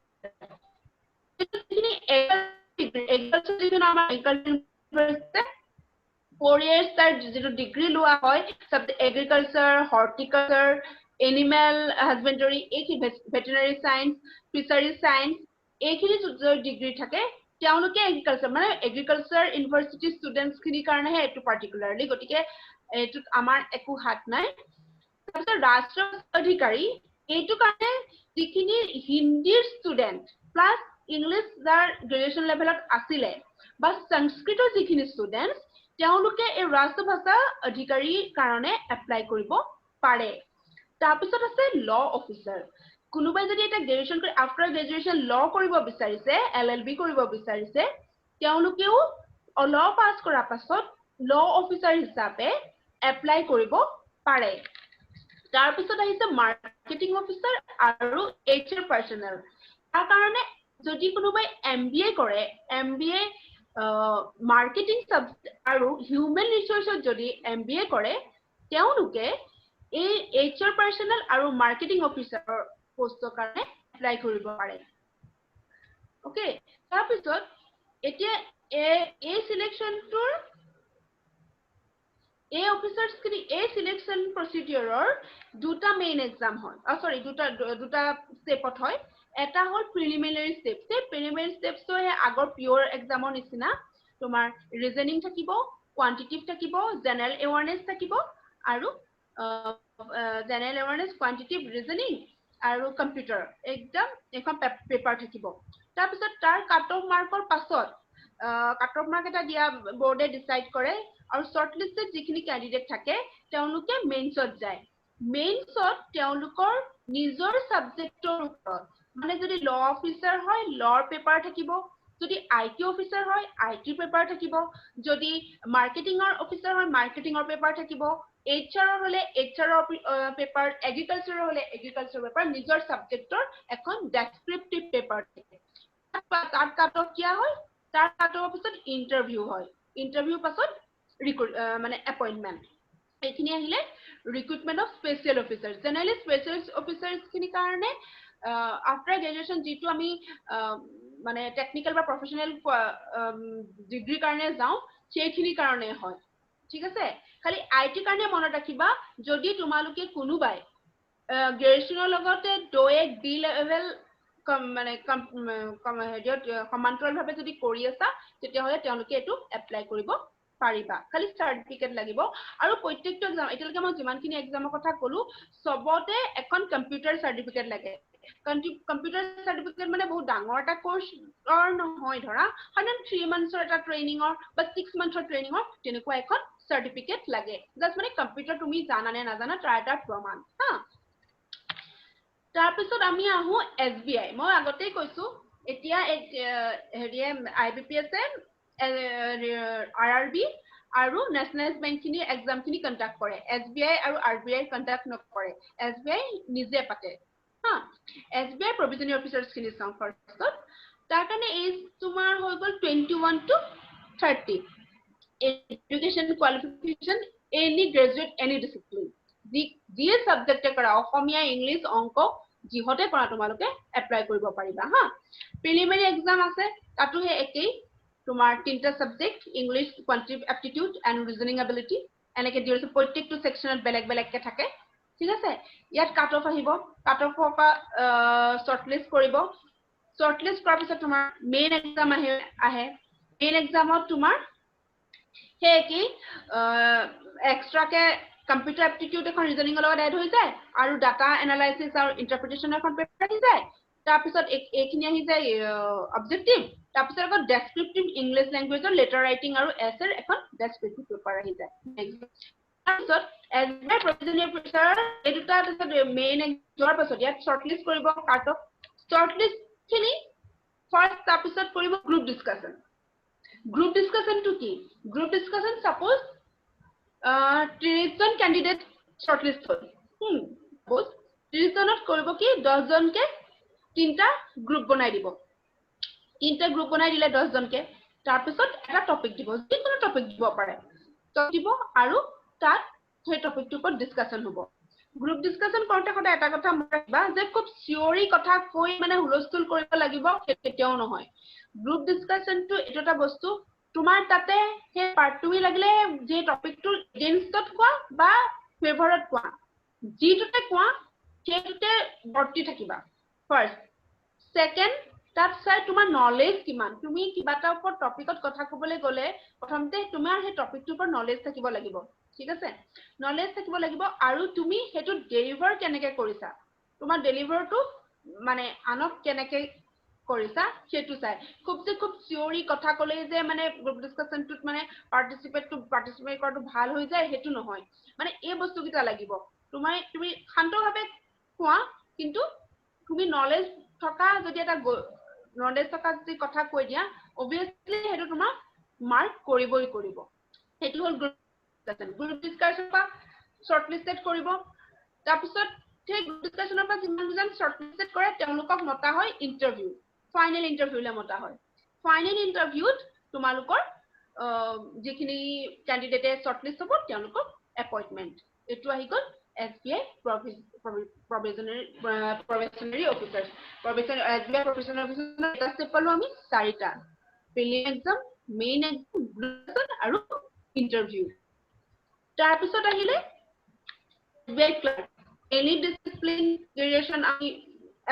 এগ্ৰিকালচাৰ যিটো আমাৰ এগ্ৰিকালচাৰ 4 years তাৰ যিটো ডিগ্ৰী লোৱা হয় সব agriculture horticulture animal husbandry veterinary science fishery science এইখিনি ডিগ্ৰী থাকে তেওঁলোকে এগ্ৰিকালচাৰ মানে এগ্ৰিকালচাৰ ইউনিভাৰ্সিটি ষ্টুডেন্টছ খিনি কাৰণে এটো পাৰ্টিকুলাৰলি গটিকে এটো আমাৰ একো হাত নাই তাৰপিছত ৰাষ্ট্ৰ অধিকাৰী এইটো কাৰণে যিখিনি হিন্দীৰ ষ্টুডেন্ট প্লাস ইংলিশ যাৰ গ্ৰেজুৱেচন লেভেলত আছিলে বা সংস্কৃতৰ যিখিনি ষ্টুডেন্ট তেওঁলোকে এই ৰাষ্ট্ৰভাষা অধিকাৰীৰ কাৰণে এপ্লাই কৰিব পাৰে তাৰপিছত আছে ল অফিচাৰ কোনোবাই যদি এটা গ্ৰেজুৱেচন কৰি আফটাৰ গ্ৰেজুৱেচন ল কৰিব বিচাৰিছে LLB কৰিব বিচাৰিছে তেওঁলোকেও ল পাস কৰাৰ পাছত ল অফিচাৰ হিচাপে এপ্লাই কৰিব পাৰে তাৰ পিছত আহিছে মাৰ্কেটিং অফিচাৰ আৰু HR পাৰ্সনেল তাৰ কাৰণে যদি কোনোবাই MBA কৰে MBA মাৰ্কেটিং আৰু হিউম্যান ৰিসোৰ্সত যদি MBA কৰে তেওঁলোকে এই HR পাৰ্সনেল আৰু মাৰ্কেটিং অফিচাৰৰ পোষ্টৰ কাৰণে এপ্লাই কৰিব পাৰে ওকে তাৰ পিছত এতিয়া এই সিলেকশনটোৰ এই অফিচাৰ্স কিনি এই সিলেকশন প্ৰসিডিউৰৰ দুটা মেইন এক্সাম হয় সৰি দুটা স্টেপত হয় এটা হল প্ৰিলিমিনাৰী স্টেপ সেই প্ৰিলিমিনাৰী স্টেপটো আগৰ পিওৰ এক্সামৰ নিচিনা তোমাৰ ৰিজনিং থাকিব কোৱান্টিটিভ থাকিব জেনাৰেল এৱাৰনেছ থাকিব আৰু জেনাৰেল এৱাৰনেছ কোৱান্টিটিভ ৰিজনিং আৰু কম্পিউটাৰ একদম এখন পেপাৰ থাকিব তাৰ পিছত তাৰ কাট অফ মাৰ্কৰ পাছত কাট অফ মাৰ্ক এটা দিয়া বোৰ্ডে ডিসাইড কৰে আৰু শৰ্ট লিস্টেড যিখিনি ক্যান্ডিডেট থাকে তেওঁলোকে মেইনছত যায় মেইনছত তেওঁলোকৰ নিজৰ সাবজেক্টৰ ওপৰত মানে যদি ল অফিচাৰ হয় লৰ পেপাৰ থাকিব যদি IT অফিচাৰ হয় IT পেপাৰ থাকিব যদি মাৰ্কেটিংৰ অফিচাৰ হয় মাৰ্কেটিংৰ পেপাৰ থাকিব HR হলে HR পেপাৰ এগ্ৰিকালচাৰ হলে এগ্ৰিকালচাৰ পেপাৰ নিজৰ সাবজেক্টৰ এখন ডেসক্ৰিপটিভ পেপাৰ থাকে তাত কাট অফ কিয়া হয় তাৰ কাট অফ পিছত ইন্টাৰভিউ হয় ইন্টাৰভিউ পাছত মানে এপয়েন্টমেন্ট এইখিনি আহিলে recruitment of special officer generally special officers খিনি কাৰণে আফটাৰ গ্ৰেজুৱেচন যেটো আমি মানে টেকনিক্যাল বা প্ৰফেশনাল ডিগ্ৰী কাৰণে যাও সেইখিনি কাৰণে হয় ঠিক আছে খালি IT কাৰণে মনত ৰাখিবা যদি তোমালোকে কোনোবাই গ্ৰেজুৱেচনৰ লগতে ডোয়েক বি লেভেল মানে সমান্তৰালভাৱে যদি কৰি আছা তেতিয়া হলে তেওঁলোকে এটো এপ্লাই কৰিব পাৰিবা খালি সাৰ্টিফিকেট লাগিব আৰু প্ৰত্যেকটো এক্সাম এতিয়ালৈকে মই যিমানখিনি এক্সামৰ কথা ক'লো সবতে এখন কম্পিউটাৰ সাৰ্টিফিকেট লাগে কম্পিউটাৰ সাৰ্টিফিকেট মানে বহুত ডাঙৰ এটা কোৰ্স নহয় ধৰা 103 মান্থছৰ এটা ট্ৰেইনিংৰ বা 6 মান্থৰ ট্ৰেইনিংৰ তেনেকুৱা এখন সাৰ্টিফিকেট লাগে জাস্ট মানে কম্পিউটাৰ তুমি জানা নে নাজানা তাৰ এটা প্ৰমাণ হা তাৰ পিছত আমি আহো SBI মই আগতেই কৈছো এতিয়া হেৰিয়ে IBPS RRB আৰু নেশনালাইজ বেংক খিনি এক্সাম খিনি কন্ডাক্ট কৰে SBI আৰু RBI কন্ডাক্ট নকৰে SBI নিজে পাতে হা SBI প্ৰভিজনাল অফিচাৰ্স খিনি চাও ফাৰ্স্টত তাৰ কাৰণে এজ তোমাৰ হৈ গল 21 to 30 education qualification any graduate any discipline যি সাবজেক্টে কৰা অসমীয়া ইংলিশ অংক যিহতে কৰা তোমালোকে এপ্লাই কৰিব পাৰিবা হা প্ৰিলিমিনাৰী এক্সাম আছে তাতো হে একেই তোমাৰ তিনটা subject English quantitative aptitude and reasoning ability এনেকে দিছে প্ৰত্যেকটো সেকশনত বেলেগ বেলেগকে থাকে ঠিক আছে ইয়াত কাট অফ আহিব কাট অফৰ পৰা শৰ্টলিস্ট কৰিব শৰ্টলিস্ট কৰাৰ পিছত তোমাৰ মেইন এক্সাম আহে মেইন এক্সামত তোমাৰ হে কি এক্সট্ৰাকে কম্পিউটাৰ এপ্টিটিউড এখন ৰিজনিং লগত এড হৈ যায় আৰু ডাটা এনালাইসিস আৰু ইন্টাৰপ্ৰিটেশন এখন পেপাৰ আহি যায় তাৰ পিছত এইখিনি আহি যায় অবজেক্টিভ তাৰ পিছত আকৌ ডেসক্ৰিপটিভ ইংলিশ ল্যাঙ্গুৱেজৰ লেটাৰ ৰাইটিং আৰু এছৰ এখন ডেসক্ৰিপটিভ পেপাৰ আহি যায় তাৰ পিছত এজে প্ৰভিজনাল অফিচাৰ এই দুটা মেইন যোৱাৰ পাছত ইয়াত শৰ্টলিস্ট কৰিব কাট অফ শৰ্টলিস্ট খিনি ফাৰ্স্ট তাৰ পিছত কৰিব গ্ৰুপ ডিসকাশন টু কি গ্ৰুপ ডিসকাশন সাপোজ 30 জন ক্যান্ডিডেট শৰ্টলিস্ট হল সাপোজ 30 জনত কৰিব কি 10 জনকে তিনটা গ্ৰুপ বনাই দিব তিনটা গ্ৰুপ বনাই দিলে 10 জনকে তাৰ পিছত এটা টপিক দিব যিকোনো টপিক দিব পাৰে দিব আৰু তাত সেই টপিকটোৰ ওপৰত ডিসকাশন হ'ব গ্ৰুপ ডিসকাশন কৰোতে কোটা এটা কথা মনত ৰাখিবা যে খুব থিওৰি কথা কৈ মানে হুলস্থুল কৰিব লাগিব কেতিয়াও নহয় গ্ৰুপ ডিসকাশনটো এটা বস্তু তোমাৰ তাতে হে পাৰ্ট তুমি লাগিলে যে টপিকটোৰ এগেইনষ্টত কোৱা বা ফেভৰত কোৱা যিটোতে কোৱা সেইটোতে বৰ্তি থাকিবা ফাৰ্স্ট সেকেন্ড তাত চাই তোমাৰ নলেজ কিমান তুমি কিবাটা ওপৰত টপিকত কথা ক'বলৈ গলে প্ৰথমতে তোমাৰ সেই টপিকটোৰ ওপৰত নলেজ থাকিব লাগিব ঠিক আছে নলেজ থাকিব লাগিব আৰু তুমি হেতু ডেলিভাৰ কেনেকৈ কৰিছা তোমাৰ ডেলিভাৰটো মানে আনক কেনেকৈ কৰিছা সেটো চাই খুব থিওৰি কথা ক'লে যে মানে গ্ৰুপ ডিসকাশনটোত মানে পাৰ্টিসিপেট কৰাটো ভাল হৈ যায় হেতু নহয় মানে এই বস্তু কিটা লাগিব তুমি শান্তভাৱে কোৱা কিন্তু তুমি নলেজ থকা যদি এটা নলেজ থকা যদি কথা কৈ দিয়া obviously হেতু তোমাৰ মাৰ্ক কৰিবই কৰিব হেতু হল গ্ৰুপ ডিসকাশন পা শৰ্টলিস্টেড কৰিব তাৰপিছত সেই ডিসকাশনৰ পৰা যিমান দুজন শৰ্টলিস্টেড কৰে তেওঁলোকক মতা হয় ইন্টাৰভিউ ফাইনেল ইন্টাৰভিউলে মতা হয় ফাইনেল ইন্টাৰভিউত তোমালোকৰ যিখিনি ক্যান্ডিডেটে শৰ্টলিস্ট হ'ব তেওঁলোকক এপইন্টমেন্ট এটো আহি গল SBI probationary officers SBI probationary officers এটা স্টেপ পালো আমি চাৰিটা প্ৰিলিম এক্সাম মেইন এক্সাম আৰু ইন্টাৰভিউ তাৰপিছত আহিলে SBI clerk any discipline variation আমি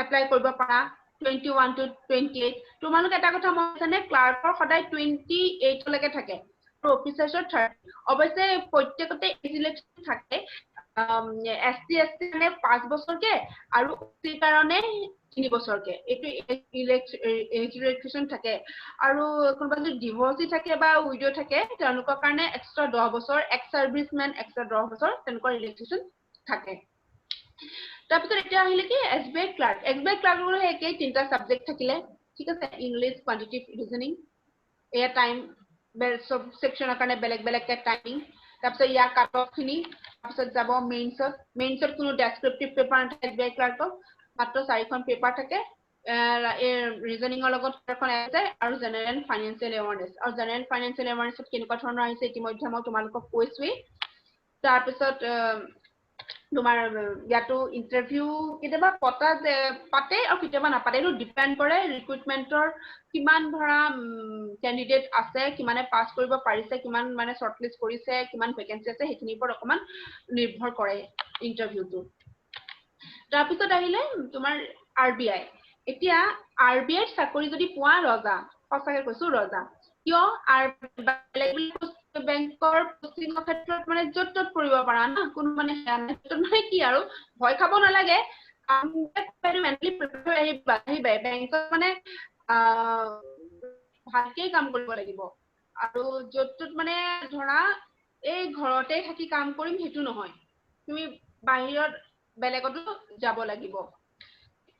এপ্লাই কৰিব পাৰা 21 to 28 তোমালোক এটা কথা মনছানে ক্লাৰ্কৰ সদায় 28 লৈকে থাকে অফিচাৰ্ছৰ 30 অৱশ্যে প্ৰত্যেকতে ইলেকশ্যন থাকে SC মানে 5 বছৰকে আৰু OC কাৰণে 3 বছৰকে এটো ইলেকশ্যন থাকে আৰু কোনবা যদি ডিভোৰ্সি থাকে বা উইডো থাকে তেওঁলোকৰ কাৰণে এক্সট্ৰা 10 বছৰ এক্স সাৰ্ভিসম্যান এক্সট্ৰা 10 বছৰ তেওঁলোকৰ ইলেকশ্যন থাকে তাৰপিছত এতিয়া আহিলে কি SBI ক্লাৰ্ক ৰ একেই তিনটা সাবজেক্ট থাকিলে ঠিক আছে ইংলিশ কোয়ান্টিটেটিভ ৰিজনিং এ টাইম সব সেকশনৰ কাৰণে বেলেগ বেলেগ টাইমিং তাৰপিছত ইয়া কাট অফ খিনি তাৰপিছত যাব মেইনছত কোনো ডেসক্ৰিপটিভ পেপাৰ নাথাকে SBI ক্লাৰ্কৰ মাত্ৰ 4খন পেপাৰ থাকে ৰিজনিংৰ লগত এখন আছে আৰু জেনাৰেল ফাইনান্সিয়েল এৱাৰনেছ আৰু জেনাৰেল ফাইনান্সিয়েল এৱাৰনেছত কেনেকুৱা ধৰণৰ আহিছে ইতিমধ্যে মই তোমালোকক কৈছোৱেই তাৰপিছত তোমাৰ ইয়াতো ইন্টাৰভিউ কেতিয়াবা পাতে আৰু কেতিয়াবা নাপাতে এটো ডিপেন্ড কৰে ৰিক্ৰুটমেন্টৰ কিমান ধৰা ক্যান্ডিডেট আছে কিমানে পাস কৰিব পাৰিছে কিমান মানে শৰ্টলিস্ট কৰিছে কিমান ভ্যাকেন্সি আছে হেখিনিৰ ওপৰত অকমান নিৰ্ভৰ কৰে ইন্টাৰভিউটো তাৰপিছত আহিলে তোমাৰ RBI এতিয়া RBI চাকৰি যদি পোৱা ৰজা সঁচাকে কৈছো ৰজা কিয় বেংকৰ পোষ্টিংৰ ক্ষেত্ৰত মানে যত কৰিব পাৰা না কোন মানে নাই কি আৰু ভয় খাব নালাগে মেন্টালি প্ৰিপেয়াৰ আহিবা বেংকত মানে ভালকে কাম কৰিব লাগিব আৰু যত মানে ধৰা এই ঘৰতে থাকি কাম কৰিম হেতু নহয় তুমি বাহিৰত বেলেগতো যাব লাগিব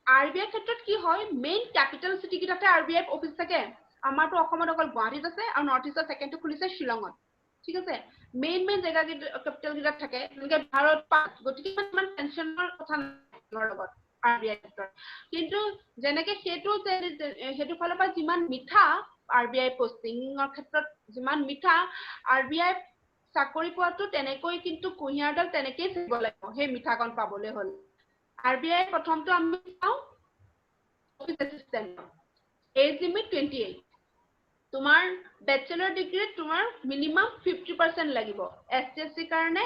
RBI ক্ষেত্ৰত কি হয় মেইন ক্যাপিটাল সিটি কিটাতে RBI অফিস থাকে আমাৰটো অসমত অকল গুৱাহাটীত আছে আৰু নৰ্থ ইষ্টৰ সেকেন্ডটো খুলিছে শিলঙত ঠিক আছে মেইন জেগা ক্যাপিটাল কিটা থাকে যেনেকে ভাৰত পাক গতিকে ইমান টেনচনৰ কথা নাই লগত RBI ক্ষেত্ৰত কিন্তু যেনেকে হেতু ফালৰ পৰা যিমান মিঠা RBI পোষ্টিংৰ ক্ষেত্ৰত যিমান মিঠা RBI চাকৰি পোৱাটো তেনেকৈ কিন্তু কুহিয়াৰডাল তেনেকৈ থাকিব লাগিব হে মিঠাকন পাবলৈ হল RBI প্ৰথমটো আমি চাও অফিস এসিস্ট্যান্ট এজ লিমিট 28 তোমাৰ ব্যাচেলৰ ডিগ্ৰী তোমাৰ মিনিমাম 50% লাগিব SSC কাৰণে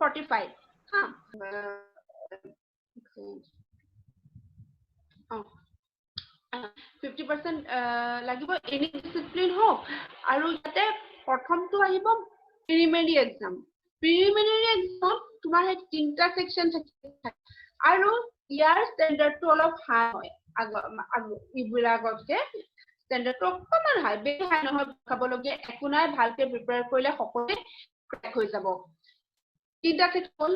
45 হা 50% লাগিব এনি ডিসিপ্লিন হোক আৰু ইয়াতে প্ৰথমটো আহিব প্ৰিলিমিনাৰী এক্সাম তোমাৰ তিনটা সেকশন থাকে আৰু ইয়াৰ স্ট্যান্ডাৰ্ডটো অলপ হাই হয় ইবিলাকতকে স্ট্যান্ডাৰ্ডটো অকমান হাই বেছি হাই নহয় খাবলগীয়া একো নাই ভালকে প্ৰিপেয়াৰ কৰিলে সকলোৱে ক্ৰেক হৈ যাব তিনটা সেকশন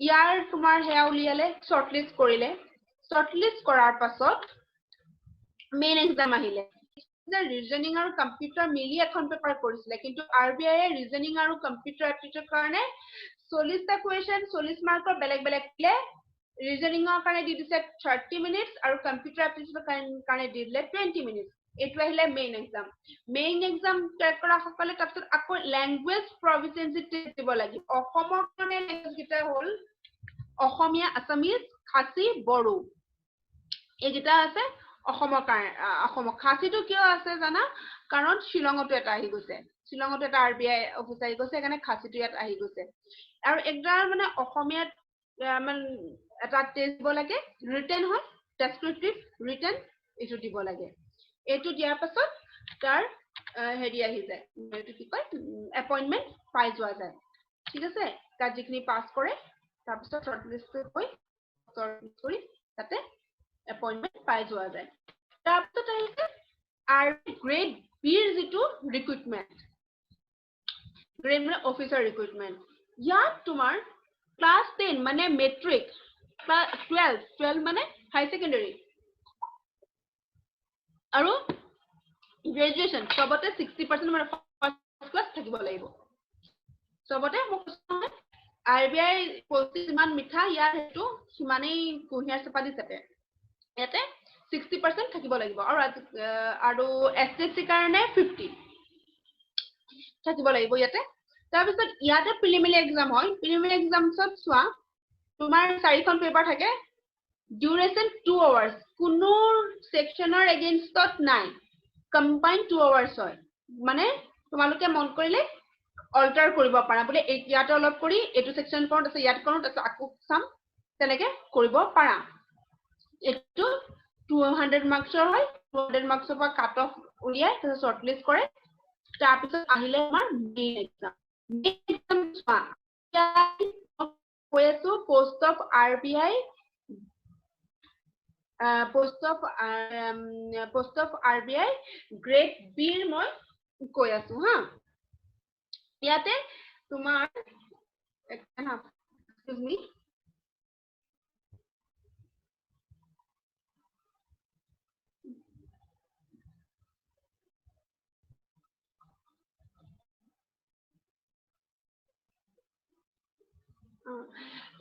ইয়াৰ তোমাৰ হেয়া উলিয়ালে শৰ্টলিস্ট কৰিলে শৰ্টলিস্ট কৰাৰ পাছত মেইন এক্সাম আহিলে ৰিজনিং আৰু কম্পিউটাৰ মিলি এখন পেপাৰ কৰিছিলে কিন্তু RBI এ ৰিজনিং আৰু কম্পিউটাৰ এপ্টিটিউড কাৰণে 40টা কোৱেশ্চন 40 মাৰ্কৰ বেলেগ বেলেগ দিলে ৰিজনিংৰ কাৰণে দি দিছে 30 মিনিটস আৰু কম্পিউটাৰ এপ্টিটিউডৰ কাৰণে দি দিলে 20 মিনিটস এটো আহিলে মেইন এক্সাম ট্ৰেক কৰা সকলে তাৰপিছত আকৌ ল্যাঙ্গুৱেজ প্ৰফিচিয়েন্সি টেষ্ট দিব লাগিব অসমৰ কাৰণে ল্যাঙ্গুৱেজ কিটা হ'ল অসমীয়া আসামিজ খাচী বড়ো এইগিটা আছে অসমৰ কাৰণে অসমৰ খাচীটো কিয় আছে জানা কাৰণ শিলঙতো এটা আহি গৈছে শিলঙতো এটা RBI অফিচ আহি গৈছে কাৰণে খাচীটো ইয়াত আহি গৈছে আৰু একদাৰ মানে অসমীয়াত মানে এটা টেষ্ট দিব লাগে ৰিটেন হয় ডেসক্ৰিপটিভ ৰিটেন এটো দিব লাগে এটো দিয়াৰ পাছত তাৰ হেৰি আহি যায় এটো কি কয় এপইন্টমেন্ট পাই যোৱা যায় ঠিক আছে তাত যিখিনি পাস কৰে তাৰপিছত শৰ্টলিস্ট কৰি তাতে এপইন্টমেন্ট পাই যোৱা যায় তাৰপিছত আহিছে গ্ৰেড বিৰ যেটো ৰিক্ৰুটমেন্ট গ্ৰেড মানে অফিচাৰ ৰিক্ৰুটমেন্ট ইয়াত তোমাৰ ক্লাস 10 মানে মেট্ৰিক 12 মানে হাই সেকেন্ডাৰী আৰু গ্ৰেজুৱেচন সবতে 60% মানে ফাৰ্স্ট ক্লাস থাকিব লাগিব সবতে RBI পলিচি যিমান মিঠা ইয়াৰ হেতু সিমানেই কুহিয়াৰ চেপাদি চেপে ইয়াতে 60% থাকিব লাগিব আৰু SSC কাৰণে 50 থাকিব লাগিব ইয়াতে তাৰ পিছত ইয়াতে প্ৰিলিমিনাৰী এক্সাম হয় প্ৰিলিমিনাৰী এক্সামছত চোৱা তোমাৰ 4খন পেপাৰ থাকে ডিউৰেচন 2 আৱাৰ্স কোনো সেকশনৰ এগেইনষ্টত নাই কম্বাইন 2 আৱাৰ্স হয় মানে তোমালোকে মন কৰিলে অল্টাৰ কৰিব পাৰা বুলি ইয়াতে অলপ কৰি এটো সেকশন কৰোঁ আছে ইয়াত কৰোঁ আছে আকৌ চাম তেনেকে কৰিব পাৰা এটো 200 মাৰ্কছৰ হয় 200 মাৰ্কছৰ পৰা কাট অফ উলিয়াই শৰ্ট লিষ্ট কৰে তাৰ পিছত আহিলে আমাৰ মেইন এক্সাম কৈছো post off RBI post of RBI grade B মই কৈ আছো হা ইয়াতে তোমাৰ excuse me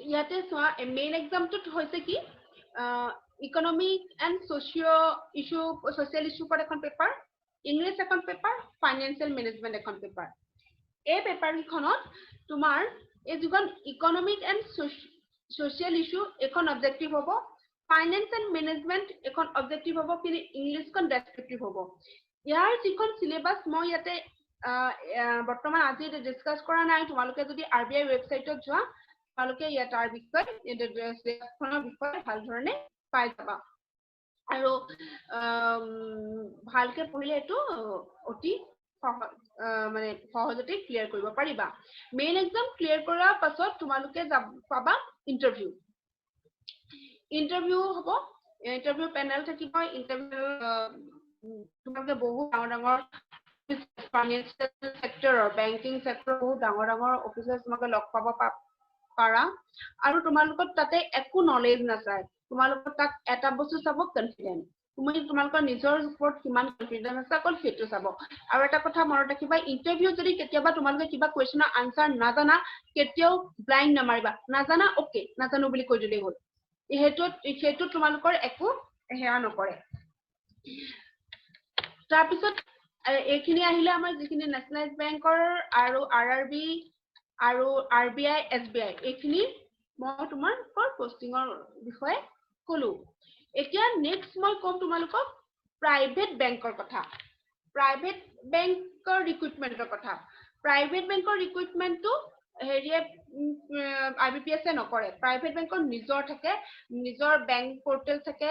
ইয়াতে চোৱা মেইন এক্সামটোত হৈছে কি ইকোনমিক এন্ড social issue पर এখন পেপাৰ ইংলিছ এখন পেপাৰ ফাইনান্সিয়েল মেনেজমেন্ট এখন পেপাৰ এই পেপাৰ কিখনত তোমাৰ এই যিখন ইকোনমিক এন্ড social issue এখন অবজেক্টিভ হ'ব ফাইনান্স এন্ড মেনেজমেন্ট এখন অবজেক্টিভ হ'ব কিন্তু ইংলিছখন ডেসক্ৰিপটিভ হ'ব ইয়াৰ যিখন সিলেবাস মই ইয়াতে বৰ্তমান আজি ডিসকাস কৰা নাই তোমালোকে যদি RBI ওয়েবসাইটত যোৱা তোমালোকে ইয়াত তাৰ বিষয়ে ভাল ধৰণে পাই যাবা আৰু ভালকে পঢ়িলে এটো অতি মানে সহজতে ক্লিয়াৰ কৰিব পাৰিবা মেইন এক্সাম ক্লিয়াৰ কৰাৰ পাছত তোমালোকে পাবা ইন্টাৰভিউ হ'ব ইন্টাৰভিউ পেনেল থাকিব ইন্টাৰভিউ তোমালোকে বহুত ডাঙৰ ফাইনান্সিয়েল সেক্টৰৰ বেংকিং সেক্টৰৰ বহুত ডাঙৰ অফিচাৰ্ছ তোমালোকে লগ পাব পাৰা আৰু তোমালোকৰ তাতে একো নলেজ নাচায় তোমালোকৰ তাত এটা বস্তু চাব কনফিডেন্স তুমি তোমালোকৰ নিজৰ ওপৰত কিমান কনফিডেন্স আছে অকল সেইটো চাব আৰু এটা কথা মনত ৰাখিবা ইন্টাৰভিউ যদি কেতিয়াবা তোমালোকে কিবা কোৱেশ্চনৰ আনসাৰ নাজানা কেতিয়াও ব্লাইন্ড নামাৰিবা নাজানা ওকে নাজানো বুলি কৈ দিলেই হ'ল সেইটো তোমালোকৰ একো হেয়া নকৰে তাৰ পিছত এইখিনি আহিলে আমাৰ যিখিনি নেশনালাইজ বেংকৰ আৰু RRB আৰু RBI SBI এইখিনি মই তোমালোকৰ পোষ্টিংৰ বিষয়ে কলো এতিয়া নেক্সট মই কম তোমালোকক প্ৰাইভেট বেংকৰ কথা প্ৰাইভেট বেংকৰ ৰিক্ৰুটমেন্টৰ কথা প্ৰাইভেট বেংকৰ ৰিক্ৰুটমেন্টটো হেৰিয়ে IBPS এ নকৰে প্ৰাইভেট বেংকৰ নিজৰ থাকে নিজৰ বেংক পোৰ্টেল থাকে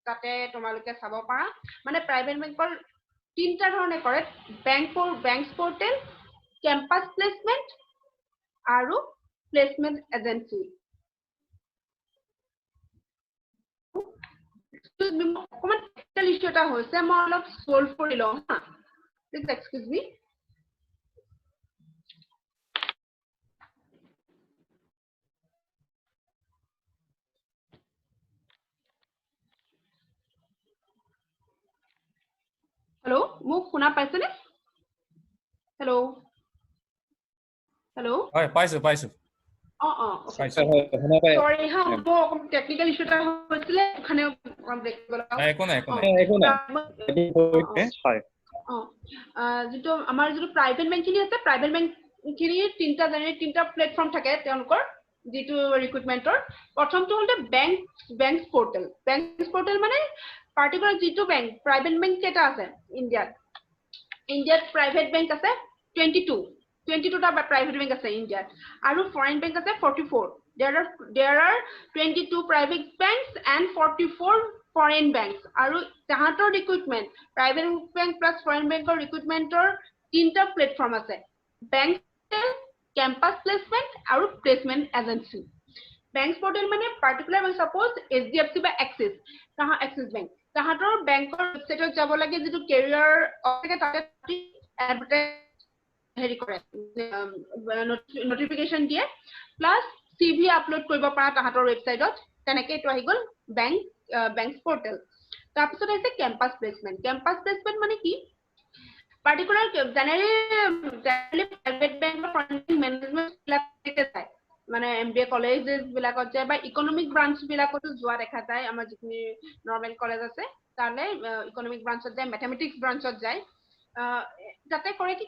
তাতে তোমালোকে চাব পাৰা মানে প্ৰাইভেট বেংকৰ তিনটা ধৰণে কৰে বেংকছ পোৰ্টেল কেম্পাছ প্লেচমেন্ট আৰু প্লেচমেন্ট এজেন্সি অকমান টেকনিকেল ইস্যু এটা হৈছে মই অলপ সলভ কৰি লওঁ হা প্লিজ এক্সকিউজ মি হেল্ল মোক শুনা পাইছেনে হেল্ল হয় পাইছো সৰি হা মই টেকনিকেল ইস্যু এটা হৈছিলে খানে ব্ৰেক একো নাই যেটো আমাৰ যেটো প্ৰাইভেট বেংক খিনি আছে প্ৰাইভেট বেংক খিনি তিনটা প্লেটফৰ্ম থাকে তেওঁলোকৰ যেটো ৰিক্ৰুটমেন্টৰ প্ৰথমটো হল বেংকছ পোৰ্টেল মানে পাৰ্টিকুলাৰ যেটো বেংক প্ৰাইভেট বেংক কেটা আছে ইণ্ডিয়াত প্ৰাইভেট বেংক আছে 22টা প্ৰাইভেট বেংক আছে ইণ্ডিয়াত আৰু ফৰেন বেংক আছে 44 there are 22 private banks and 44 foreign banks আৰু তাহাঁতৰ recruitment private bank plus foreign বেংকৰ ৰিক্ৰুটমেন্টৰ তিনটা প্লেটফৰ্ম আছে বেংক কেম্পাছ প্লেচমেন্ট আৰু প্লেচমেন্ট এজেন্সি বেংকছ পোৰ্টেল মানে পাৰ্টিকুলাৰ সাপোজ HDFC বা এক্সিছ বেংক তাহাঁতৰ বেংকৰ ওয়েবসাইটত যাব লাগে যেটো কেৰিয়াৰ অকে তাতে এডভাৰটাইজ হেৰি কৰে নটিফিকেশন দিয়ে প্লাস CV আপলোড কৰিব পাৰা তাহাঁতৰ ওয়েবসাইটত তেনেকৈ এটো আহি গল বেংকছ পোৰ্টেল তাৰ পিছত আছে কেম্পাছ প্লেচমেন্ট মানে কি পাৰ্টিকুলাৰ জেনেৰেলি প্ৰাইভেট বেংকৰ ফাইনেন্সিয়েল মেনেজমেণ্ট বিলাকতে যায় মানে MBA কলেজেছ বিলাকত যায় বা ইকনমিক ব্ৰাঞ্চ বিলাকতো যোৱা দেখা যায় আমাৰ যিখিনি নৰ্মেল কলেজ আছে তালে ইকনমিক ব্ৰাঞ্চত যায় মেথমেটিক্স ব্ৰাঞ্চত যায় যাতে কৰে কি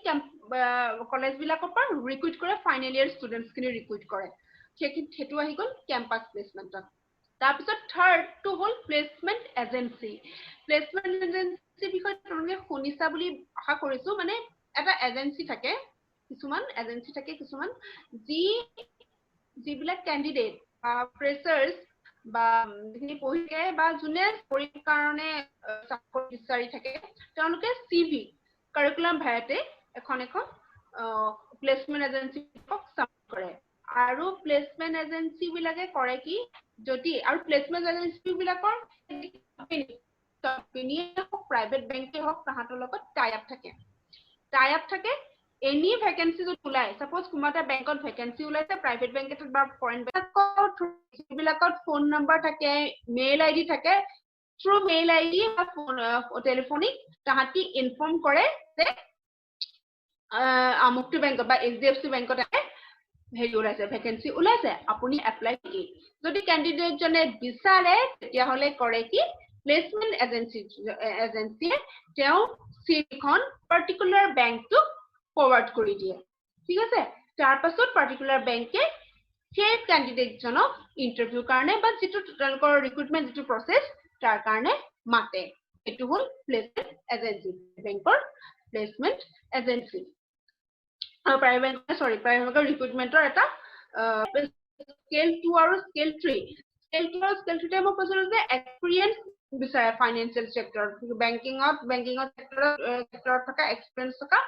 কলেজ বিলাকৰ পৰা ৰিক্ৰুইট কৰে ফাইনেল ইয়াৰ ষ্টুডেণ্টছ খিনি ৰিক্ৰুইট কৰে সেইটো আহি গ'ল কেম্পাছ প্লেচমেণ্টত তাৰপিছত থাৰ্ডটো হ'ল প্লেচমেণ্ট এজেঞ্চি বিষয়ে তোমালোকে শুনিছা বুলি আশা কৰিছো মানে এটা এজেঞ্চি থাকে কিছুমান যিবিলাক কেণ্ডিডেট বা ফ্ৰেচাৰ্ছ বা যিখিনি পঢ়িছে বা যোনে পৰীক্ষাৰ কাৰণে চাকৰি বিচাৰি থাকে তেওঁলোকে CV কাৰিকুলাম ভায়াতে এখন প্লেচমেণ্ট এজেঞ্চি চাবমিট কৰে আৰু প্লেচমেণ্ট এজেঞ্চি বিলাকে কৰে কি যদি আৰু প্লেচমেণ্ট এজেঞ্চি বিলাকৰ প্ৰাইভেট বেংকে হওক তাহাঁতৰ লগত টাই আপ থাকে এনি ভেকেঞ্চি যদি ওলাই সাপোজ কোনোবা এটা বেংকত ভেকেঞ্চি ওলাইছে প্ৰাইভেট বেংক এটাত বা ফৰেন বেংকত ফোন নম্বৰ থাকে মেইল আইডি থাকে থ্ৰু মেইল আইডি বা টেলিফোনিক তাহাঁতি ইনফৰ্ম কৰে যে আমুকটো বেংকত বা HDFC বেংকত হেৰি ওলাইছে ভেকেঞ্চি ওলাইছে আপুনি এপ্লাই কৰি যদি কেণ্ডিডেট জনে বিচাৰে তেতিয়াহ'লে কৰে কি প্লেচমেণ্ট এজেঞ্চিয়ে তেওঁ সিখন পাৰ্টিকুলাৰ বেংকটো ফৰৱাৰ্ড কৰি দিয়ে ঠিক আছে তাৰ পাছত পাৰ্টিকুলাৰ বেংকে সেই কেণ্ডিডেট জনক ইন্টাৰভিউ কাৰণে বা যিটো তেওঁলোকৰ ৰিক্ৰুটমেণ্ট যিটো প্ৰসেস তাৰ কাৰণে মাতে এটো হ'ল প্লেচমেণ্ট এজেঞ্চি বেংকৰ প্লেচমেণ্ট এজেঞ্চি প্ৰাইভেট ৰিক্ৰুটমেণ্টৰ এটা স্কেল 2 আৰু স্কেল 3 স্কেল 2 আৰু স্কেল 3 মই কৈছিলো যে এক্সপেৰিয়েন্স বিচাৰে ফাইনেন্সিয়েল চেক্টৰ বেংকিঙত চেক্টৰত থকা এক্সপেৰিয়েন্স থকা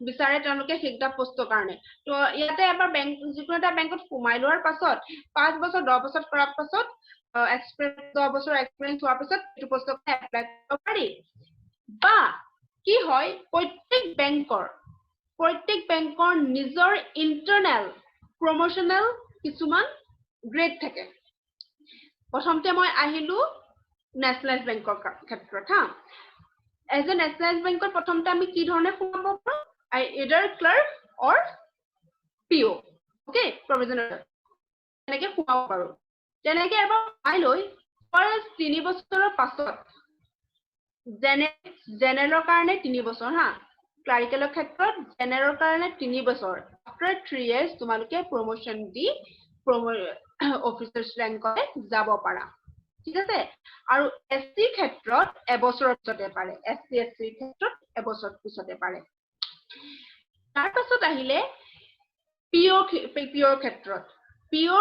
বিচাৰে তেওঁলোকে সেইটা পোষ্টৰ কাৰণে তো ইয়াতে এবাৰ বেংক যিকোনো এটা বেংকত সোমাই লোৱাৰ পাছত 5 বছৰ 10 বছৰ কৰাৰ পাছত এক্সপেৰিয়েন্স 10 বছৰ এক্সপেৰিয়েন্স হোৱাৰ পাছত এইটো পোষ্টৰ এপ্লাই কৰিব পাৰি বা কি হয় প্ৰত্যেক বেংকৰ নিজৰ ইন্টাৰনেল প্ৰমোশনাল কিছুমান গ্ৰেড থাকে প্ৰথমতে মই আহিলো নেশনালাইজ বেংকৰ ক্ষেত্ৰত হা এজ এ নেশনালাইজ বেংকৰ প্ৰথমতে আমি কি ধৰণে সোমাব পাৰো either clerk or PO okay provisional তেনেকে সোমাব পাৰো তেনেকে এবাৰ পাই লৈ 3 বছৰৰ পাছত জেনেৰেলৰ কাৰণে 3 বছৰ হা ক্লাৰিকেলৰ ক্ষেত্ৰত জেনেৰেলৰ কাৰণে 3 বছৰ after 3 years তোমালোকে প্ৰমোশন দি অফিচাৰ্ছ ৰেংকলৈ যাব পাৰা ঠিক আছে আৰু SC ক্ষেত্ৰত এবছৰৰ পিছতে পাৰে SC ক্ষেত্ৰত এবছৰৰ পিছতে পাৰে তাৰ পাছত আহিলে PO ক্ষেত্ৰত PO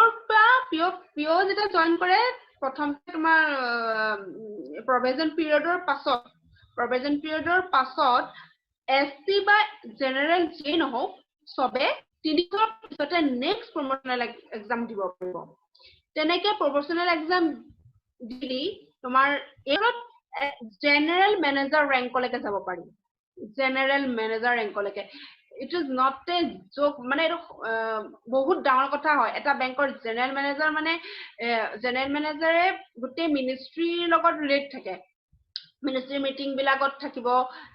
যেটা জয়েন কৰে প্ৰথমতে তোমাৰ প্ৰভিজন পিৰিয়ডৰ পাছত SC বা জেনাৰেল যে নহওক সবে 3 বছৰৰ পিছতে নেক্সট প্ৰমোশনাল এক্সাম দিব পাৰিব তেনেকে প্ৰমোশনাল এক্সাম দিলি তোমাৰ এৰত জেনাৰেল মেনেজাৰ ৰেংকলৈকে যাব পাৰি জেনাৰেল মেনেজাৰ ৰেংকলৈকে it is not a joke মানে এটা বহুত ডাঙৰ কথা হয় এটা বেংকৰ জেনাৰেল মেনেজাৰ মানে জেনাৰেল মেনেজাৰে গুটে মিনিষ্ট্ৰীৰ লগত ৰিলেট থাকে মিনিষ্ট্ৰী মিটিং বিলাকত থাকিব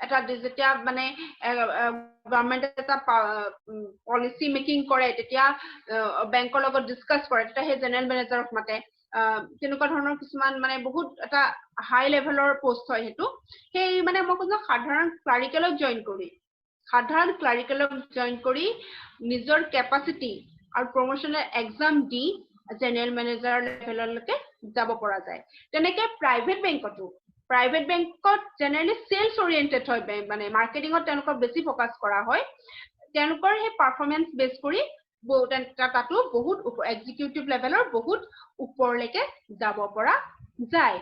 এটা যেতিয়া মানে গভৰ্ণমেণ্ট এটা পলিচি মেকিং কৰে তেতিয়া বেংকৰ লগত ডিসকাস কৰে তেতিয়া সেই জেনাৰেল মেনেজাৰক মাতে তেনেকুৱা ধৰণৰ কিছুমান মানে বহুত এটা হাই লেভেলৰ পোষ্ট হয় হেতু সেই মানে মই কৈছো সাধাৰণ ক্লাৰিকেলত জয়েন কৰি নিজৰ কেপাসিটি আৰু প্ৰমোশনাল এক্সাম দি জেনাৰেল মেনেজাৰ লেভেললৈকে যাব পৰা যায় তেনেকে প্ৰাইভেট বেংকত জেনাৰেলি সেলস ওৰিয়েন্টেড হয় মানে মাৰ্কেটিংত তেওঁলোকৰ বেছি ফোকাস কৰা হয় তেওঁলোকৰ হে পাৰফৰম্যান্স বেস কৰি তাতো বহুত এক্সিকিউটিভ লেভেলৰ বহুত ওপৰলৈকে যাব পৰা যায়